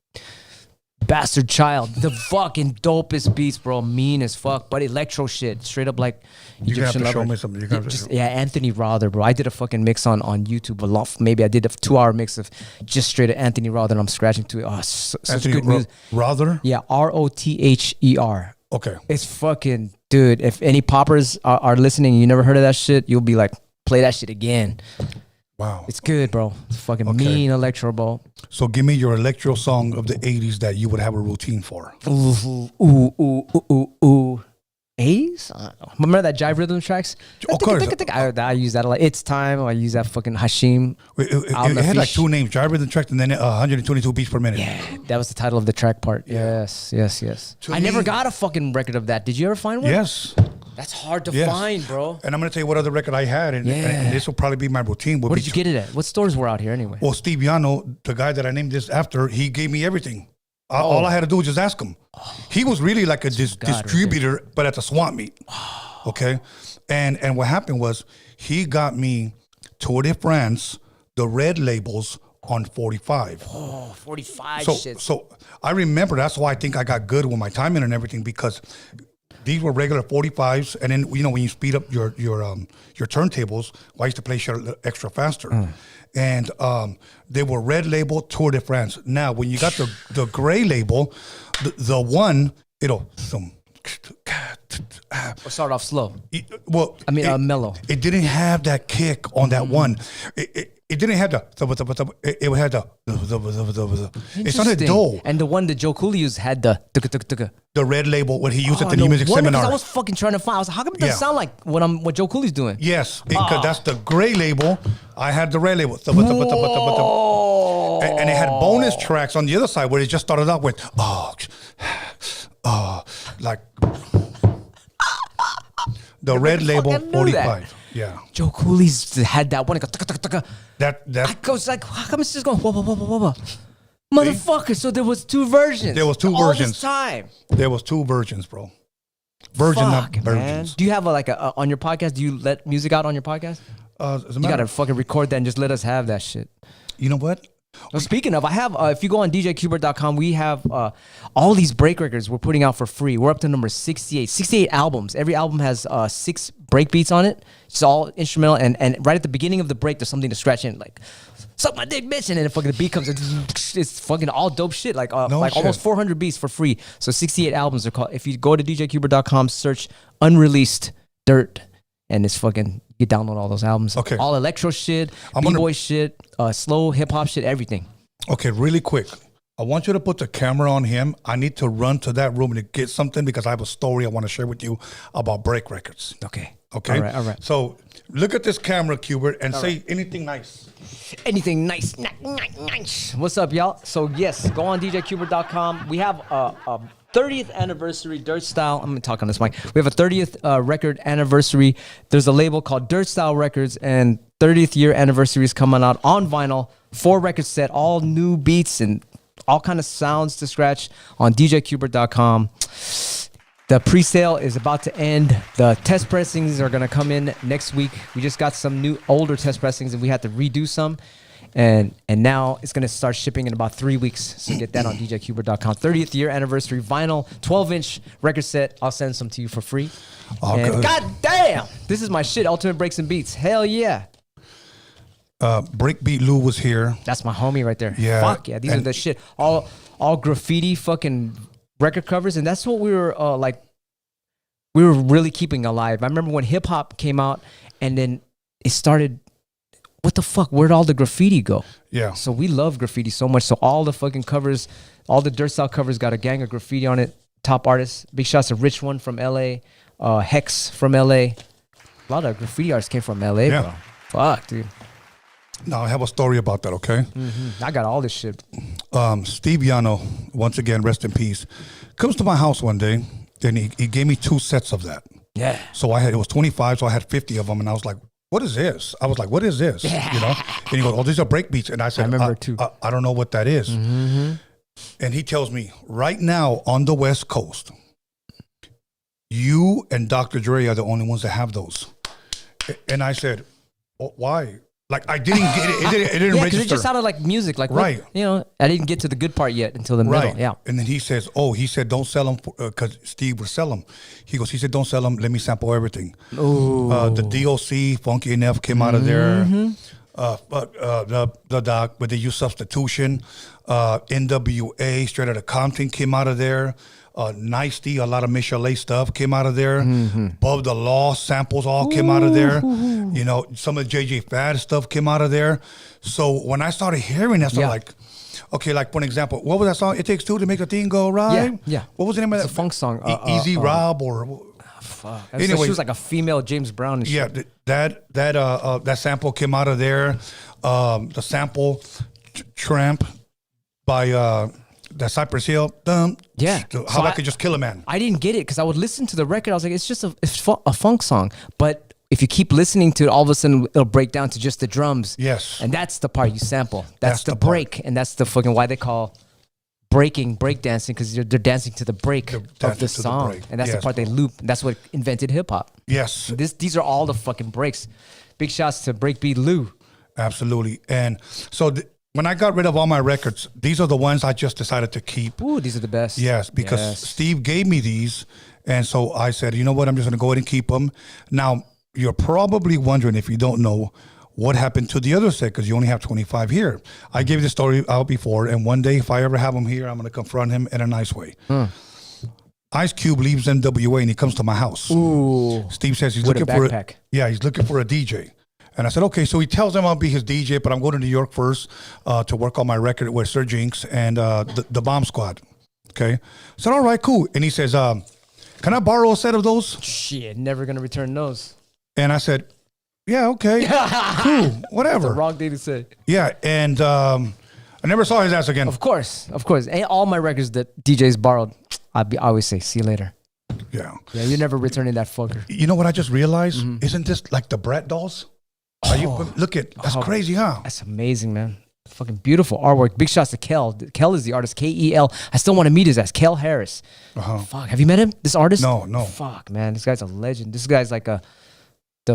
Bastard Child. The fucking dopest beats, bro. Mean as fuck, but electro shit. Straight up like You have Egyptian to show Lover. me something. You have to show. Yeah, Anthony Rother, bro. I did a fucking mix on YouTube a lot. Maybe I did a 2-hour mix of just straight to Anthony Rother, and I'm scratching to it. Oh, such Anthony good music. Rother? Yeah, Rother. Okay. It's fucking, dude. If any poppers are listening, and you never heard of that shit, you'll be like, play that shit again. Wow. It's good, bro. It's fucking mean electro, bro. So give me your electro song of the 80s that you would have a routine for. Ooh. A's? I don't know. Remember that jive rhythm tracks? Of course. I use that a lot. It's Time. I use that fucking Hashim. It had like two names, Jive Rhythm Track and then 122 beats per minute. Yeah, that was the title of the track part. Yes. I never got a fucking record of that. Did you ever find one? Yes. That's hard to Yes. find, bro. And I'm going to tell you what other record I had, and this will probably be my routine. Where did you get it at? What stores were out here anyway? Well, Steve Yano, the guy that I named this after, he gave me everything. All I had to do was just ask him. He was really like a distributor, but at the swamp meet. Okay? And what happened was he got me Tour de France, the red labels on 45. Oh, 45 shit. So I remember that's why I think I got good with my timing and everything, because these were regular 45s, and then when you speed up your turntables, I used to play shit extra faster, and they were red label Tour de France. Now, when you got the gray label, the one it'll Or start off slow. Mellow. Mellow. It didn't have that kick on that one. It didn't have the. It had the. It sounded dull. And the one that Joe Cooley used had the red label, what he used at the New Music Seminar. I was fucking trying to find. I was like, how come it doesn't sound like what Joe Cooley's doing? Yes, because that's the gray label. I had the red label. And it had bonus tracks on the other side where it just started out with like the red label 45. Yeah. Joe Cooley's had that one. That I was like, how come it's just going whoa. Motherfucker, so there was two versions. There was two all versions. This time. There was two versions, bro. Not versions. Man. Do you have on your podcast? Do you let music out on your podcast? You gotta fucking record that and just let us have that shit. You know what? Well, speaking of, I have, if you go on DJQBERT.com, we have all these break records we're putting out for free. We're up to number 68. 68 albums. Every album has 6 break beats on it. It's all instrumental. And right at the beginning of the break, there's something to scratch in, like, suck my dick, bitch. And then the beat comes, it's fucking all dope shit. Like almost 400 beats for free. So 68 albums are called. If you go to DJQBERT.com, search Unreleased Dirt, and it's fucking, you download all those albums. Okay. All electro shit, B-boy shit, slow hip-hop shit, everything. Okay, really quick. I want you to put the camera on him. I need to run to that room and get something because I have a story I want to share with you about break records. Okay. All right. So look at this camera, QBERT, and say anything nice. Anything nice. Nice. What's up, y'all? So, yes, go on DJQBERT.com. We have a 30th anniversary Dirt Style. I'm going to talk on this mic. We have a 30th record anniversary. There's a label called Dirt Style Records, and 30th year anniversary is coming out on vinyl. 4 record set, all new beats and all kind of sounds to scratch on DJQBERT.com. The pre-sale is about to end. The test pressings are going to come in next week. We just got some new older test pressings and we had to redo some. And now it's going to start shipping in about 3 weeks. So get that on DJQBERT.com. 30th year anniversary vinyl, 12-inch record set. I'll send some to you for free. And God damn, this is my shit. Ultimate Breaks and Beats. Hell yeah. Breakbeat Lou was here. That's my homie right there. Yeah. Fuck yeah. These are the shit. All graffiti fucking record covers. And that's what we were we were really keeping alive. I remember when hip hop came out and then it started. What the fuck? Where'd all the graffiti go? Yeah. So we love graffiti so much. So all the fucking covers, all the Dirt Style covers got a gang of graffiti on it. Top artists. Big shouts to Rich One from LA. Hex from LA. A lot of graffiti artists came from LA, bro. Fuck, dude. Now I have a story about that. Okay. I got all this shit. Steve Yano, once again, rest in peace, comes to my house one day, and he gave me 2 sets of that. Yeah. So it was 25, so I had 50 of them, and I was like, what is this? I was like, what is this? Yeah. You know? And he goes, oh, these are breakbeats. And I said, I remember too. I don't know what that is. And he tells me, right now on the West Coast, you and Dr. Dre are the only ones that have those. And I said, oh, why? Like, I didn't get it. It didn't Yeah, because register. it just sounded like music. Like, Right. What, you know, I didn't get to the good part yet until the middle. Yeah. And then he says, he said, don't sell them because Steve would sell them. He said, don't sell them. Let me sample everything. Ooh. The DOC, Funky NF came out of there. The doc, but they used Substitution. NWA, Straight Outta Compton came out of there. Nicety, a lot of Michelet stuff came out of there. Above the Law samples all came out of there. You know, some of the JJ Fad stuff came out of there. So when I started hearing that, I'm like, okay, like for an example, what was that song? It Takes Two to Make a Thing Go Right? Yeah. What was the name of that? It's a funk song. Easy Rob or... Fuck. Anyway, she was like a female James Brown and shit. Yeah, that sample came out of there. The sample Tramp by... that Cypress Hill, Yeah. How I Could Just Kill a Man. I didn't get it because I would listen to the record. I was like, it's just a funk song. But if you keep listening to it, all of a sudden it'll break down to just the drums. Yes. And that's the part you sample. That's the the part. break. And that's the fucking why they call breakdancing, because they're dancing to the break of dancing the to the song. break. And that's the Yes, part they loop. And that's what invented hip hop. Yes. These are all the fucking breaks. Big shouts to Breakbeat Lou. Absolutely. And so when I got rid of all my records, these are the ones I just decided to keep. Ooh, these are the best. Yes, because Steve gave me these. And so I said, you know what? I'm just going to go ahead and keep them. Now, you're probably wondering, if you don't know, what happened to the other set, because you only have 25 here. I gave this story out before, and one day, if I ever have him here, I'm going to confront him in a nice way. Ice Cube leaves NWA, and he comes to my house. Ooh. Steve says he's With looking a for backpack. he's looking for a DJ. And I said, okay. So he tells him I'll be his DJ, but I'm going to New York first to work on my record with Sir Jinx and the Bomb Squad. Okay. I said, all right, cool. And he says, can I borrow a set of those? Shit, never going to return those. And I said, yeah, okay, cool, whatever. The wrong thing to say. Yeah, and I never saw his ass again. Of course. And all my records that DJs borrowed, I always say, see you later. Yeah. Yeah, you're never returning that fucker. You know what I just realized? Isn't this like the Brat dolls? Look at, that's crazy, huh? That's amazing, man. Fucking beautiful artwork. Big shots to Kel. Kel is the artist. Kel. I still want to meet his ass. Kel Harris. Fuck. Have you met him? This artist? No. Fuck, man. This guy's a legend. This guy's like the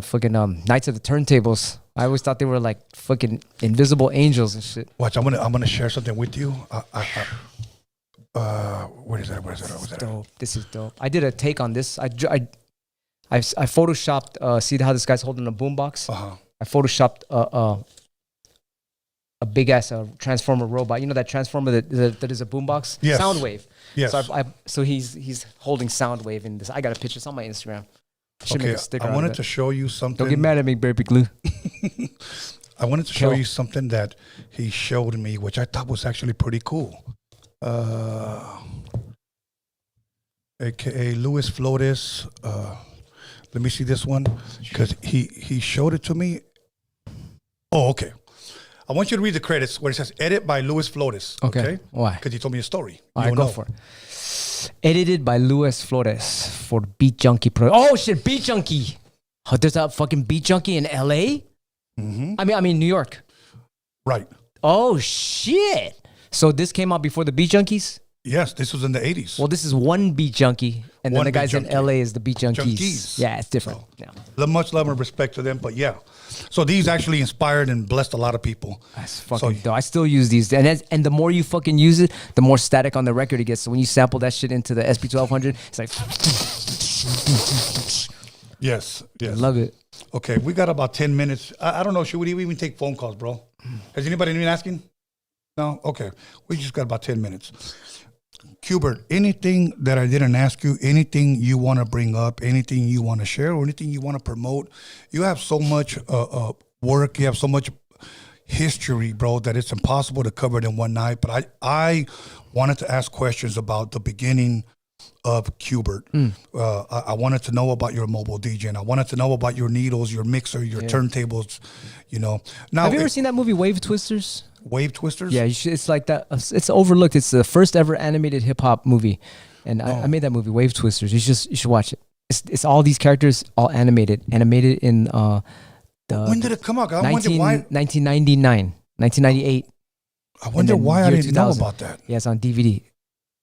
fucking Knights of the Turntables. I always thought they were like fucking invisible angels and shit. Watch, I'm gonna share something with you. What is that? Dope. This is dope. I did a take on this. I photoshopped. See how this guy's holding a boombox? I photoshopped a big ass transformer robot. You know that transformer that is a boombox? Yes. Soundwave. Yes. So he's holding Soundwave in this. I got a picture. It's on my Instagram. Okay, I wanted to show you something. Don't get mad at me, baby glue. I wanted to show you something that he showed me, which I thought was actually pretty cool. AKA Luis Flores. Let me see this one, because he showed it to me. Oh, okay. I want you to read the credits where it says edit by Luis Flores. Okay. Why? Because he told me a story. All right, go for it. Edited by Luis Flores for Beat Junkie Pro. Oh shit, Beat Junkie. Oh, there's a fucking Beat Junkie in LA? I mean New York. Right. Oh shit. So this came out before the Beat Junkies? Yes, this was in the 80s. Well, this is one Beat Junkie, and then One the guys Beat in Junkie. LA is the Beat Junkies. Yeah, it's different. Yeah. Much love and respect to them, but yeah. So these actually inspired and blessed a lot of people. That's fucking dope. I still use these. And the more you fucking use it, the more static on the record it gets. So when you sample that shit into the SP1200, it's like... Yes. I love it. Okay, we got about 10 minutes. I don't know. Should we even take phone calls, bro? Has anybody been asking? No? Okay. We just got about 10 minutes. QBERT, anything that I didn't ask you, anything you want to bring up, anything you want to share, or anything you want to promote, you have so much work, you have so much history, bro, that it's impossible to cover it in one night. But I wanted to ask questions about the beginning of QBERT. I wanted to know about your mobile DJing. I wanted to know about your needles, your mixer, your turntables. You know. Now, have you ever seen that movie Wave Twisters? Wave Twisters? Yeah, you should, it's like that. It's overlooked. It's the first ever animated hip hop movie, and I made that movie Wave Twisters. You should watch it. It's all these characters all animated in when did it come out? I wonder why. 1999, 1998. I wonder why I didn't know about that. Yeah, it's on DVD.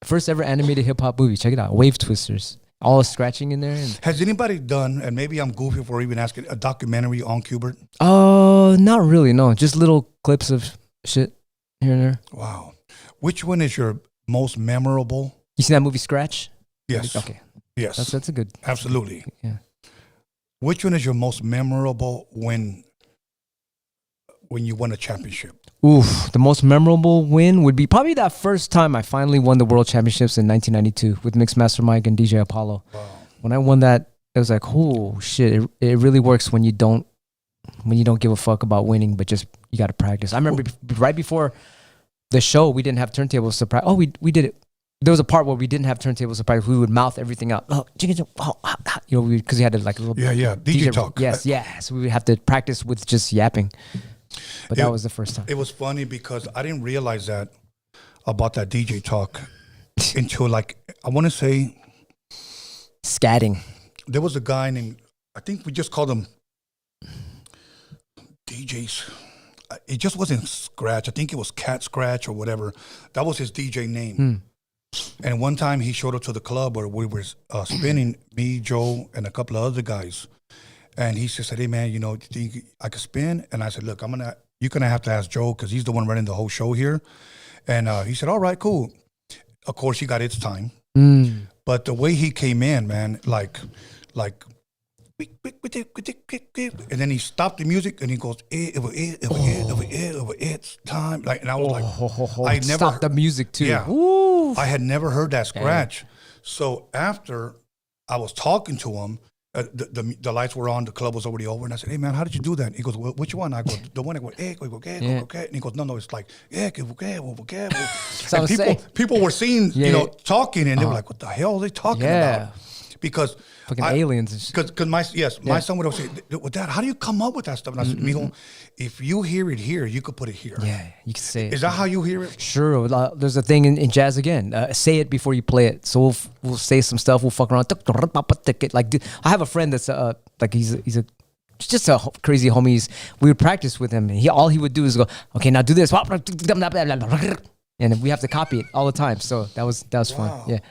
First ever animated hip hop movie. Check it out. Wave Twisters. All scratching in there. Has anybody done, and maybe I'm goofy for even asking, a documentary on QBERT? Not really. No, just little clips of shit here and there. Wow. Which one is your most memorable? You seen that movie Scratch? Yes. Okay. Yes. That's a good. Absolutely. Yeah. Which one is your most memorable when you won a championship? Oof, the most memorable win would be probably that first time I finally won the World Championships in 1992 with Mixmaster Mike and DJ Apollo. Wow. When I won that, it was like, oh shit! It really works when you don't give a fuck about winning, but just you got to practice. I remember right before the show, we didn't have turntables to practice. Oh, we did it. There was a part where we didn't have turntables to practice. We would mouth everything out. Oh, you know, because we had to like a little DJ talk. Yes, yeah. So we would have to practice with just yapping. But that was the first time. It was funny because I didn't realize that about that DJ talk until like, I want to say, scatting. There was a guy named, I think we just called him DJs. It just wasn't Scratch. I think it was Cat Scratch or whatever. That was his DJ name. And one time he showed up to the club where we were spinning, me, Joe, and a couple of other guys. And he just said, hey, man, you know, do you think I could spin? And I said, look, you're going to have to ask Joe because he's the one running the whole show here. And he said, all right, cool. Of course, he got its time. But the way he came in, man, like, and then he stopped the music and he goes, it's time. Like, and I was like, I never stopped the music too. Yeah. Ooh. I had never heard that scratch. So after I was talking to him, the lights were on, the club was already over, and I said, hey man, how did you do that? He goes, well, which one? I go, the one that goes, and he goes, no, it's like, So and people were seeing, you know, talking, and they were like, what the hell are they talking about? Because fucking aliens and shit. Because my son would always say, well, Dad, how do you come up with that stuff? And I said, mijo, if you hear it here, you could put it here. Yeah, you can say it. Is that how you hear it? Sure. There's a thing in jazz again. Say it before you play it. So we'll say some stuff. We'll fuck around. Like, I have a friend that's like he's just a crazy homie. We would practice with him, and all he would do is go, okay, now do this, and we have to copy it all the time. So that was fun. Yeah.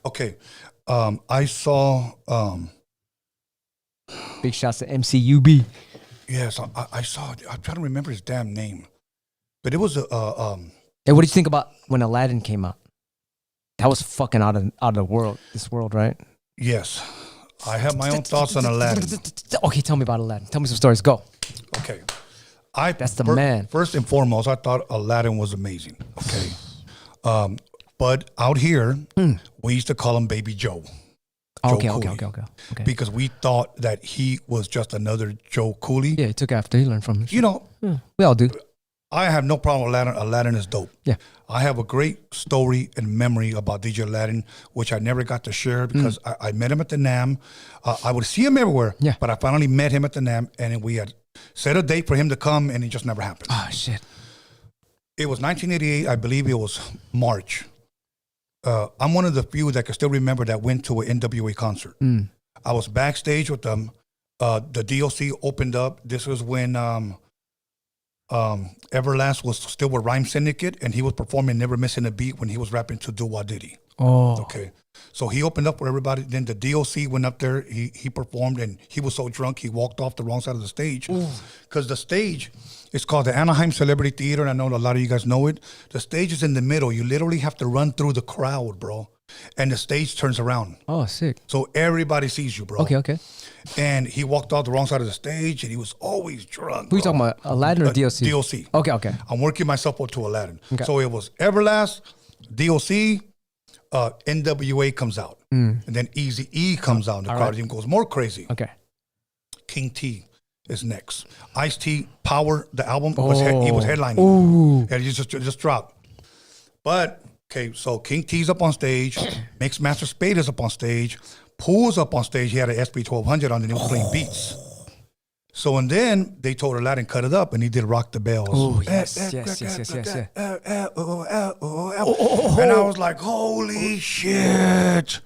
Okay. I saw. Big shouts to MCUB. Yes, I saw. I'm trying to remember his damn name, but it was Hey, what did you think about when Aladdin came out? That was fucking out of the world. This world, right? Yes, I have my own thoughts on Aladdin. Okay, tell me about Aladdin. Tell me some stories. Go. Okay, That's the man. First and foremost, I thought Aladdin was amazing. Okay, but out here, we used to call him Baby Joe. Okay. Because we thought that he was just another Joe Cooley. Yeah, he took after. He learned from him. You know, we all do. I have no problem with Aladdin. Aladdin is dope. Yeah. I have a great story and memory about DJ Aladdin, which I never got to share because I met him at the NAM. I would see him everywhere, but I finally met him at the NAM, and we had set a date for him to come, and it just never happened. Oh, shit. It was 1988. I believe it was March. I'm one of the few that can still remember that went to an NWA concert. I was backstage with them. The DOC opened up. This was when Everlast was still with Rhyme Syndicate, and he was performing Never Missing a Beat when he was rapping to Do Wah Diddy. Oh. Okay. So he opened up for everybody. Then the DOC went up there. He performed, and he was so drunk he walked off the wrong side of the stage. Because the stage is called the Anaheim Celebrity Theater, and I know a lot of you guys know it. The stage is in the middle. You literally have to run through the crowd, bro. And the stage turns around. Oh, sick. So everybody sees you, bro. Okay. And he walked off the wrong side of the stage, and he was always drunk. Who are you talking about, Aladdin or DOC? DOC. Okay. I'm working myself up to Aladdin. Okay. So it was Everlast, DOC, NWA comes out. And then Easy E comes out, and the crowd even goes more crazy. Okay. King T is next. Ice-T, Power, the album, he was headlining. And he just dropped. But Okay, so King T's up on stage, Mixmaster Spade is up on stage, Pool's up on stage. He had an SP 1200 on and he was playing beats. So and then they told Aladdin cut it up and he did Rock the Bells. Oh yes. And I was like, holy shit.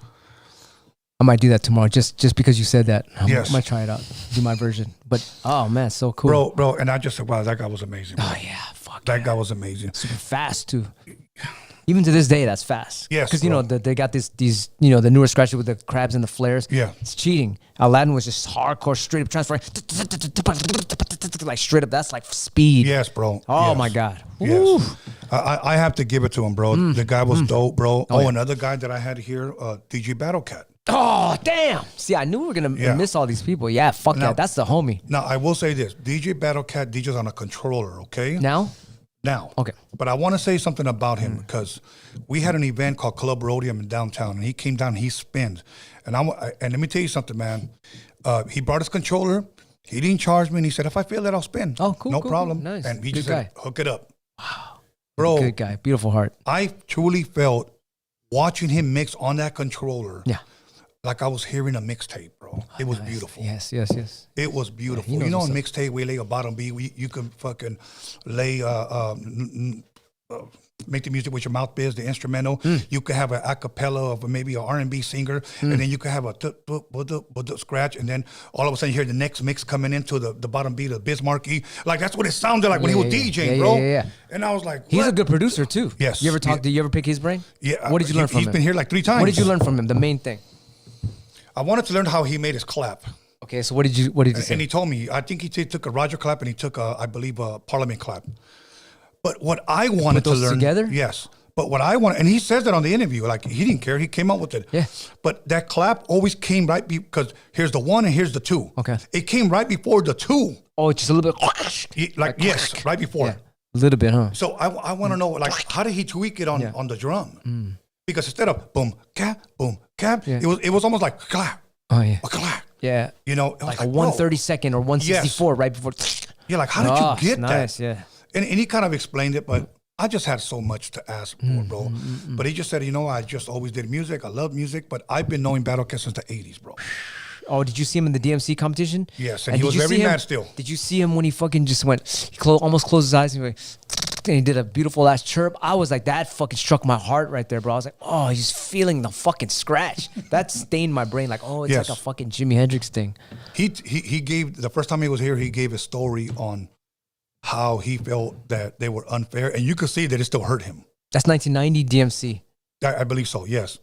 I might do that tomorrow just because you said that. I might try it out, do my version. But oh man, so cool, bro. And I just said, wow, that guy was amazing. Bro. Oh yeah, fuck. That guy was amazing. Super fast too. Even to this day, that's fast. Yes, because you know they got these the newer scratches with the crabs and the flares. Yeah, it's cheating. Aladdin was just hardcore, straight up transferring, like straight up. That's like speed. Yes, bro. Oh my god. Yes. I have to give it to him, bro. The guy was dope, bro. Another guy that I had here, DJ Battlecat. Oh damn! See, I knew we were gonna miss all these people. Yeah, fuck that. That's the homie. Now I will say this: DJ Battlecat DJs on a controller. Okay. Now. Okay. But I want to say something about him because we had an event called Club Rhodium in downtown, and he came down and he spinned. And and let me tell you something, man. He brought his controller. He didn't charge me, and he said, if I feel it, I'll spin. Oh, cool. No cool, problem. Nice. And he Good just guy. said, hook it up. Wow. Bro. Good guy. Beautiful heart. I truly felt watching him mix on that controller. Yeah. Like I was hearing a mixtape, bro. It was beautiful. Yes. It was beautiful. Yeah, you know, in mixtape, we lay a bottom beat. You can fucking lay, make the music with your mouth biz, the instrumental. You could have an acapella of maybe an R&B singer, and then you could have a scratch, and then all of a sudden you hear the next mix coming into the bottom beat of Bismarcky. Like that's what it sounded like when he was DJing, bro. Yeah. And I was like, what? He's a good producer too. Yes. You ever talk? Did you ever pick his brain? Yeah. What did you learn from him? He's been here like 3 times. What did you learn from him? The main thing. I wanted to learn how he made his clap. Okay, so what did you say? And he told me, I think he took a Roger clap and he took I believe a Parliament clap. But what I wanted to learn together? Yes. But what I want, and he says that on the interview, like he didn't care, he came up with it. Yeah. But that clap always came right because here's the 1 and here's the 2. Okay. It came right before the 2. Oh, just a little bit. Yes, right before. Yeah. A little bit, huh? So I want to know, like, how did he tweak it on the drum? Because instead of boom, cap, it was almost like clap. Oh yeah. A clap. Yeah. You know, it was like a 132nd or 164 right before. Yeah, like how did you get nice, that? Yeah. And he kind of explained it, but I just had so much to ask for, bro. But he just said, I just always did music. I love music, but I've been knowing Battlecat since the 80s, bro. Oh, did you see him in the DMC competition? Yes, and he was very mad still. Did you see him when he fucking just went, almost closed his eyes and he did a beautiful ass chirp? I was like, that fucking struck my heart right there, bro. I was like, oh, he's feeling the fucking scratch. That stained my brain like, oh, it's like a fucking Jimi Hendrix thing. He gave, the first time he was here, he gave a story on how he felt that they were unfair, and you could see that it still hurt him. That's 1990 DMC. I believe so, yes.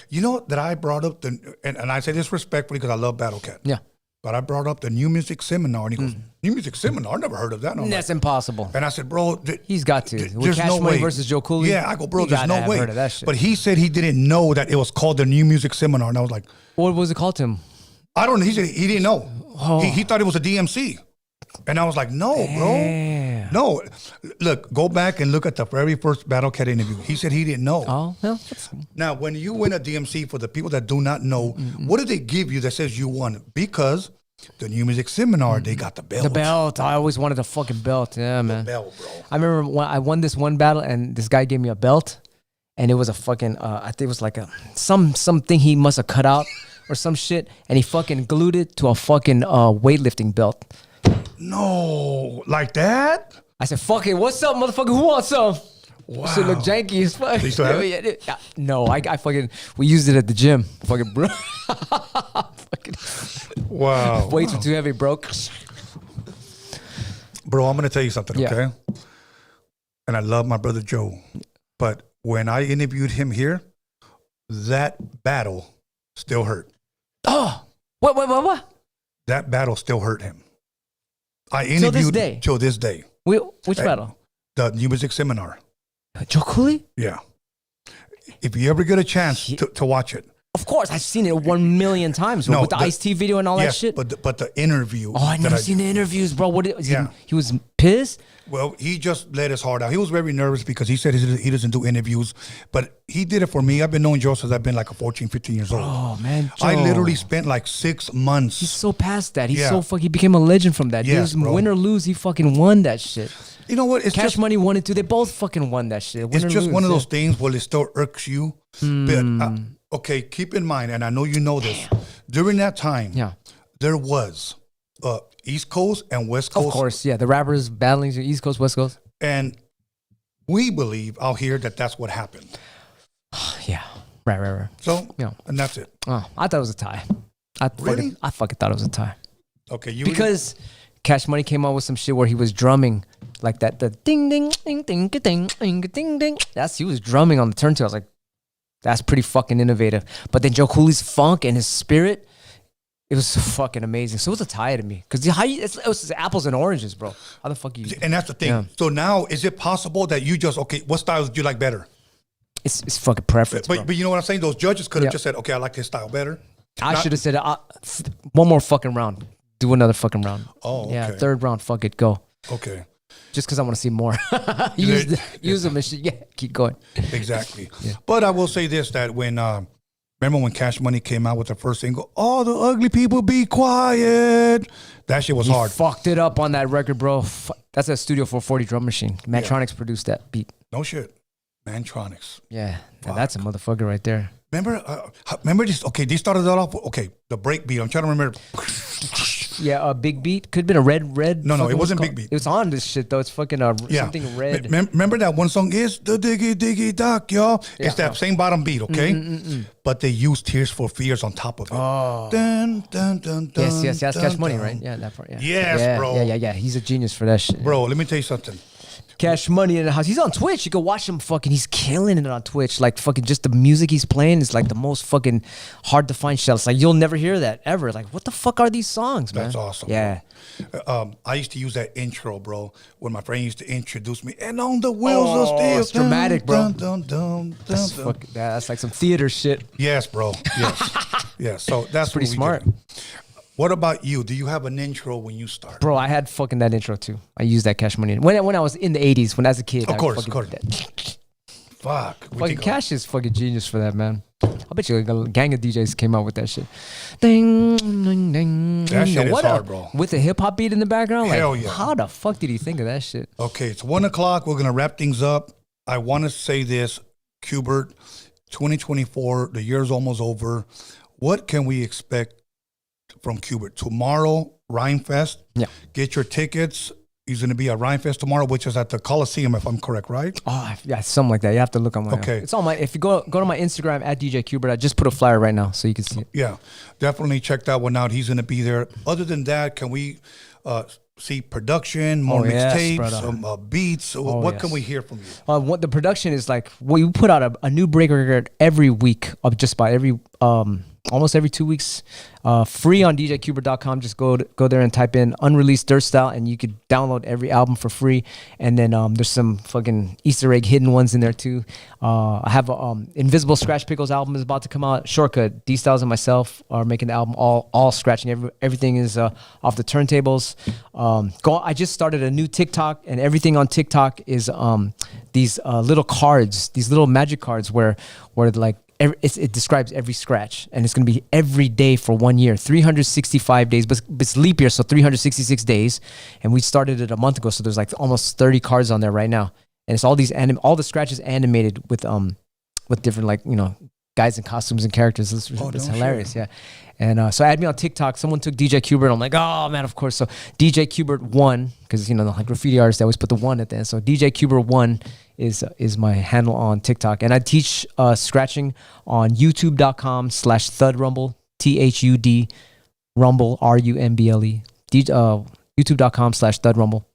You know that I brought up, and I say this respectfully because I love Battlecat. Yeah. But I brought up the New Music Seminar, and he goes, New Music Seminar? I never heard of that. That's impossible. And I said, bro, he's got to. There's Cash no Money way. versus Joe Cooley. Yeah, I go, bro, there's no way. Heard of that shit. But he said he didn't know that it was called the New Music Seminar, and I was like, what was it called to him? I don't know. He said he didn't know. Oh. He thought it was a DMC. And I was like, no, bro. No. Look, go back and look at the very first Battlecat interview. He said he didn't know. Oh, well. Now, when you win a DMC, for the people that do not know, what did they give you that says you won? Because the New Music Seminar, they got the belt. The belt. I always wanted a fucking belt. Yeah, man. The belt, bro. I remember when I won this one battle and this guy gave me a belt and it was a fucking, I think it was like something he must have cut out or some shit, and he fucking glued it to a fucking weightlifting belt. No, like that? I said, fuck it, what's up, motherfucker? Who wants some? Wow. Shit look janky as fuck. Do you still have it? Yeah. No, I fucking, we used it at the gym. Fucking bro. Fucking Wow. weights were too heavy, broke. Bro, I'm going to tell you something, Yeah. okay? And I love my brother Joe. But when I interviewed him here, that battle still hurt. Oh, what? That battle still hurt him. I Till this interviewed day? till this day. Which battle? The New Music Seminar. Joe Cooley? Yeah. If you ever get a chance to watch it, Of course, I've seen it 1 million times with the Ice-T video and all that shit. But the interview. Oh, I never seen the interviews, bro. He was pissed? Well, he just let his heart out. He was very nervous because he said he doesn't do interviews, but he did it for me. I've been knowing Joe since I've been like a 14, 15 years old. Oh, man, Joe. I literally spent like 6 months. He's so past that. He's so he became a legend from that. Yes, He was win or lose, he fucking won that shit. You know what? It's Cash just, Money 1 and 2, they both fucking won that shit. It's just one of those things where it still irks you. But, okay, keep in mind, and I know you know this, during that time, there was East Coast and West Coast. Of course, yeah. The rappers battling East Coast, West Coast. And we believe out here that that's what happened. Yeah. Right. So, and that's it. Oh, I thought it was a tie. I fucking thought it was a tie. Okay, because Cash Money came out with some shit where he was drumming like that, the ding ding ding ding ding ding ding ding. He was drumming on the turntable. I was like, that's pretty fucking innovative. But then Joe Cooley's funk and his spirit, it was so fucking amazing. So it was a tie to me. Because it was apples and oranges, bro. How the fuck you... And that's the thing. Yeah. So now, is it possible that you just, what styles do you like better? It's fucking preference, but you know what I'm saying? Those judges could have just said, okay, I like his style better. I should have said, one more fucking round. Do another fucking round. Oh, okay. Yeah, third round, fuck it, go. Okay. Just because I want to see more. use them and shit. Yeah, keep going. Exactly. But I will say this, that when... remember when Cash Money came out with the first single, "All the ugly people be quiet"? That shit was hard. Fucked it up on that record, bro. That's a Studio 440 drum machine. Mantronics produced that beat. No shit. Mantronics. Yeah. That's a motherfucker right there. Remember this? Okay, they started that off. The breakbeat. I'm trying to remember. Yeah, a big beat. Could have been a red. No, it wasn't big beat. It was on this shit though. It's fucking something red. Remember that one song is the diggy diggy duck, y'all. It's that same bottom beat, okay? But they used Tears for Fears on top of it. Oh. Dun, dun, dun, dun, yes. That's Cash Money, right? Yeah, that part. Yeah. Yes, bro. Yeah. He's a genius for that shit. Bro, let me tell you something. Cash Money in the house. He's on Twitch. You can watch him fucking. He's killing it on Twitch. Like fucking just the music he's playing is like the most fucking hard to find shit. It's like you'll never hear that ever. Like what the fuck are these songs, man? That's awesome. Yeah. I used to use that intro, bro, when my friend used to introduce me. And on the wheels of steel. It's dramatic, bro. That's like some theater shit. Yes, bro. Yes. Yeah. So that's pretty smart. What about you? Do you have an intro when you start? Bro, I had fucking that intro too. I used that Cash Money when I was in the 80s, when I was a kid. Of course. Fuck. Fucking Cash is fucking genius for that, man. I bet you like a gang of DJs came out with that shit. Ding, ding, ding. That shit is hard, bro. With a hip hop beat in the background? Hell yeah. How the fuck did he think of that shit? Okay, it's 1 o'clock. We're going to wrap things up. I want to say this, QBERT, 2024, the year's almost over. What can we expect from QBERT? Tomorrow, Rhymefest. Yeah. Get your tickets. He's going to be at Rhymefest tomorrow, which is at the Coliseum, if I'm correct, right? Oh, yeah, something like that. You have to look on my... Okay. It's on my... If you go to my Instagram, at DJ QBERT, I just put a flyer right now so you can see it. Yeah. Definitely check that one out. He's going to be there. Other than that, can we see production, more mixtapes, beats? What can we hear from you? What the production is like, we put out a new break record every week, of just about every... almost every 2 weeks, free on djqbert.com. Just go there and type in unreleased dirt style, and you could download every album for free. And then there's some fucking Easter egg hidden ones in there too. I have Invisible Scratch Pickles album is about to come out. Shortcut, D Styles and myself are making the album all scratching. Everything is off the turntables. I just started a new TikTok, and everything on TikTok is these little cards, these little magic cards where like. It describes every scratch, and it's going to be every day for 1 year, 365 days, but it's leap year, so 366 days. And we started it a month ago, so there's like almost 30 cards on there right now, and it's all the scratches animated with different, like, you know, guys in costumes and characters. It's hilarious, yeah. And so add me on TikTok. Someone took DJ QBERT. I'm like, oh man, of course. So DJ QBERT 1, because you know the like graffiti artists, they always put the 1 at the end. So DJ QBERT 1 is my handle on TikTok, and I teach scratching on youtube.com/thudrumble, THUD rumble, RUMBLE, youtube.com/thudrumble.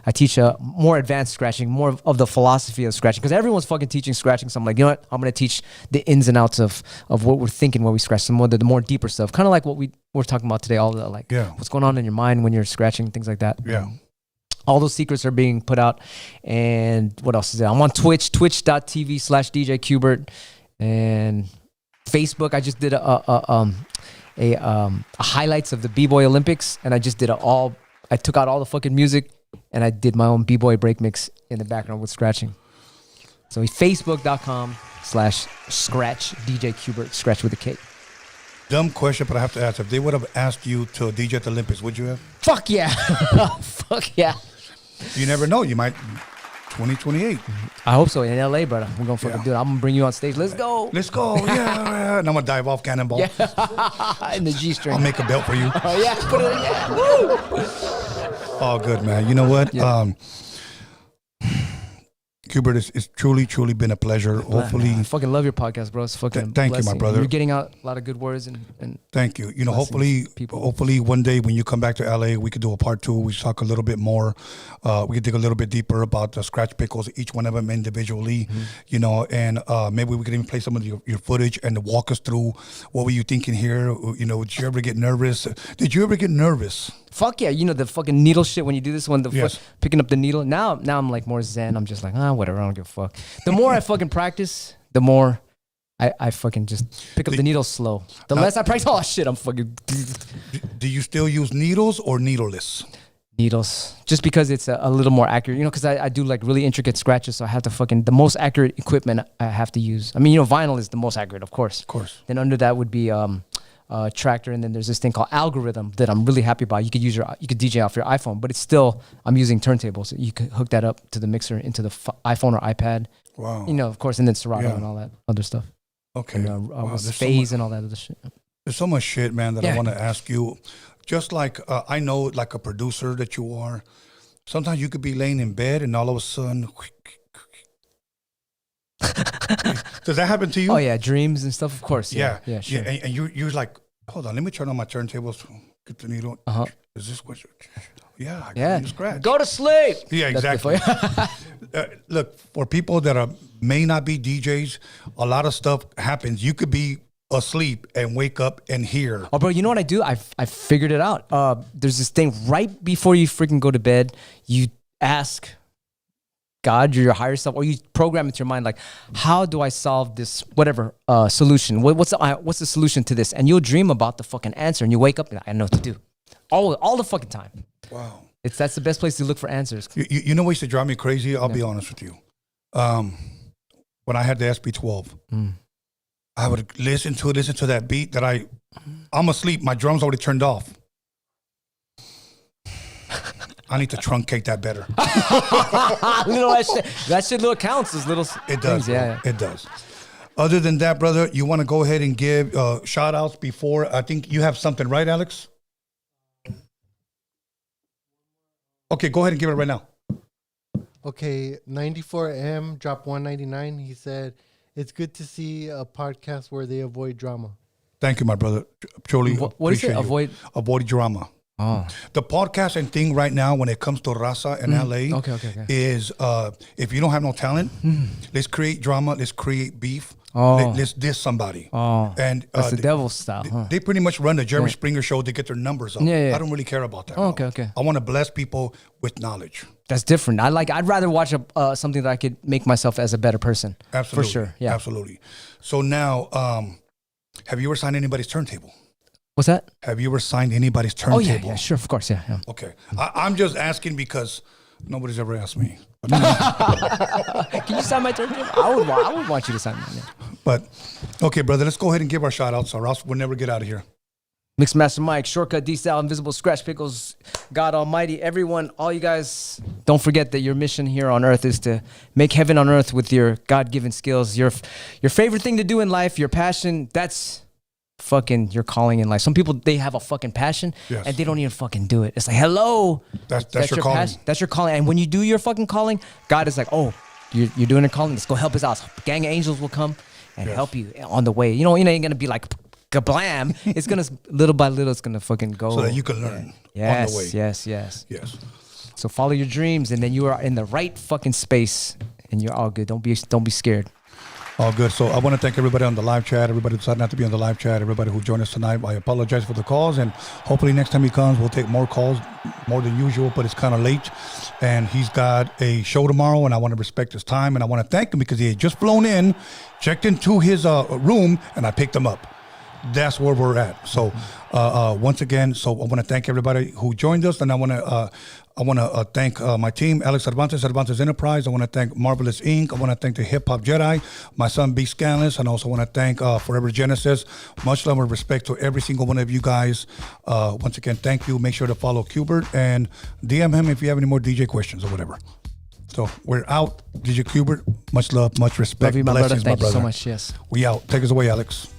I teach more advanced scratching, more of the philosophy of scratching, because everyone's fucking teaching scratching. So I'm like, you know what? I'm going to teach the ins and outs of what we're thinking when we scratch, some more the more deeper stuff, kind of like what we're talking about today, all the like what's going on in your mind when you're scratching, things like that. Yeah. All those secrets are being put out. And what else is there? I'm on Twitch, twitch.tv/DJ QBERT. And Facebook, I just did a highlights of the B-Boy Olympics, and I just did I took out all the fucking music, and I did my own B-Boy break mix in the background with scratching. So facebook.com/scratch DJ QBERT, scratch with a K. Dumb question, but I have to ask. If they would have asked you to DJ at the Olympics, would you have? Fuck yeah. Fuck yeah. You never know. You might 2028. I hope so. In LA, brother. We're going to fucking do it. I'm going to bring you on stage. Let's go. Let's go. Yeah. And I'm going to dive off cannonball. Yeah. In the G-string. I'll make a belt for you. Oh, yeah. Put it in. Yeah. Woo. Oh, good, man. You know what? Yeah. QBERT, it's truly been a pleasure. Hopefully, I fucking love your podcast, bro. It's fucking thank you, my blessing. brother. You're getting out a lot of good words and thank you. You know, blessings, hopefully one day when you come back to LA, we could do a part 2. We talk a little bit more. We could dig a little bit deeper about the scratch pickles, each one of them individually. You know, and maybe we could even play some of your footage and walk us through what were you thinking here. You know, did you ever get nervous? fuck yeah, you know the fucking needle shit when you do this one, Yes. picking up the needle. Now I'm like more zen. I'm just like, whatever, I don't give a fuck. The more I fucking practice, the more I fucking just pick up the needle slow. The less I practice, oh shit, I'm fucking Do you still use needles or needleless? needles. Just because it's a little more accurate, you know, because I do like really intricate scratches, so I have to the most accurate equipment I have to use. I mean, you know, vinyl is the most accurate, of course. Of course. Then under that would be Tractor, and then there's this thing called Algorithm that I'm really happy about. You could DJ off your iPhone, but it's still, I'm using turntables. You could hook that up to the mixer into the iPhone or iPad. Wow. You know, of course, and then Serato and all that other stuff. Okay. And, Wow, there's phase and all that other shit. There's so much shit, man, that I Yeah. want to ask you. Just like I know, like a producer that you are, sometimes you could be laying in bed and all of a sudden, does that happen to you? Oh yeah, dreams and stuff, of course. Yeah. Yeah, sure. And you're like, hold on, let me turn on my turntables, get the needle. Is this what? Yeah. I Yeah. got scratch. Go to sleep. Yeah, That's exactly. the Look, for people that may not be DJs, a lot of stuff happens. You could be asleep and wake up and hear. Oh, bro, you know what I do? I figured it out. There's this thing right before you freaking go to bed. You ask God, your higher self, or you program into your mind like, how do I solve this whatever solution? What's the solution to this? And you'll dream about the fucking answer, and you wake up and I know what to do. All the fucking time. Wow. That's the best place to look for answers. You know what used to drive me crazy? I'll be honest with you. When I had the SB12, I would listen to that beat that I'm asleep. My drum's already turned off. I need to truncate that better. that shit little counts as little It does. things, yeah. It does. Other than that, brother, you want to go ahead and give shout outs before? I think you have something, right, Alex? Okay, go ahead and give it right now. Okay, 94M dropped 199. He said, "It's good to see a podcast where they avoid drama." Thank you, my brother. Truly What is it? appreciate you. Avoid drama. Oh. The podcasting thing right now, when it comes to Raza in LA, Okay. is if you don't have no talent, let's create drama, let's create beef, Oh. let's diss somebody. Oh. And That's the devil's style, huh? They pretty much run the Jerry Springer show to get their numbers up. Yeah. I don't really care about that. Oh, bro. okay. I want to bless people with knowledge. That's different. I'd rather watch something that I could make myself as a better person. Absolutely. For sure. Yeah. Absolutely. So now, have you ever signed anybody's turntable? What's that? Have you ever signed anybody's turntable? Oh yeah, sure, of course, yeah. Okay. I'm just asking because nobody's ever asked me. Can you sign my turntable? I would want you to sign mine. Yeah. But, okay, brother, let's go ahead and give our shout outs or else we'll never get out of here. Mixmaster Mike, Shortcut, D-Style, Invisible, Scratch Pickles, God Almighty, everyone, all you guys, don't forget that your mission here on earth is to make heaven on earth with your God-given skills. Your favorite thing to do in life, your passion, that's fucking your calling in life. Some people, they have a fucking passion and they don't even fucking do it. It's like, hello. That's your calling. That's your calling. And when you do your fucking calling, God is like, oh, you're doing a calling. Let's go help us out. A gang of angels will come and help you on the way. You know, ain't going to be like kablam. It's going to, little by little, it's going to fucking go. So that you can learn on the way. Yes. So follow your dreams, and then you are in the right fucking space, and you're all good. Don't be scared. All good. So I want to thank everybody on the live chat, everybody who decided not to be on the live chat, everybody who joined us tonight. I apologize for the calls, and hopefully next time he comes, we'll take more calls, more than usual, but it's kind of late. And he's got a show tomorrow, and I want to respect his time, and I want to thank him because he had just flown in, checked into his room, and I picked him up. That's where we're at. So once again, so I want to thank everybody who joined us, and I want to thank my team, Alex Cervantes, Cervantes Enterprise. I want to thank Marvelous Inc. I want to thank the Hip Hop Jedi, my son B. Scanless, and I also want to thank Forever Genesis. Much love and respect to every single one of you guys. Once again, thank you. Make sure to follow QBERT and DM him if you have any more DJ questions or whatever. So we're out. DJ QBERT, much love, much respect. Love you, my brother. Blessings, Thank my you so brother. much. Yes. We out. Take us away, Alex.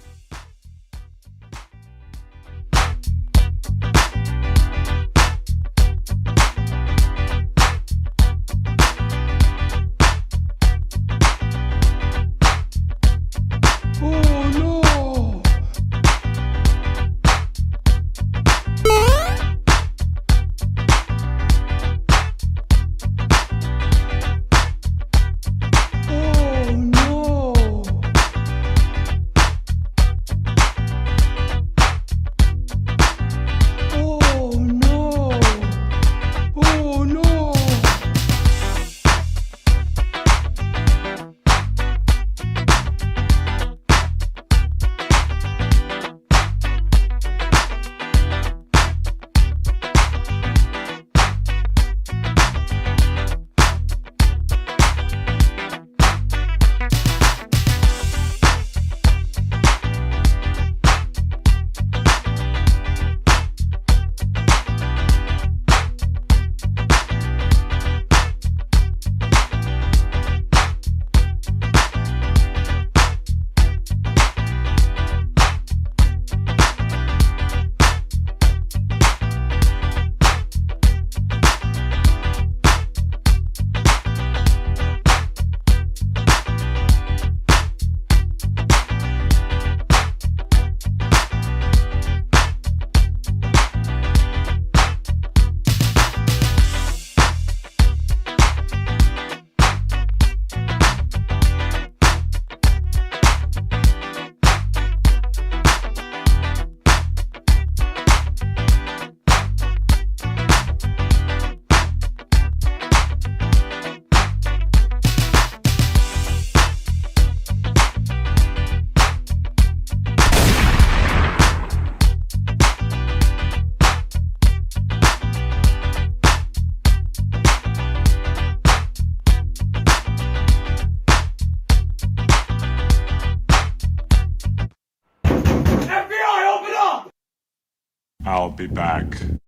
I'll be back.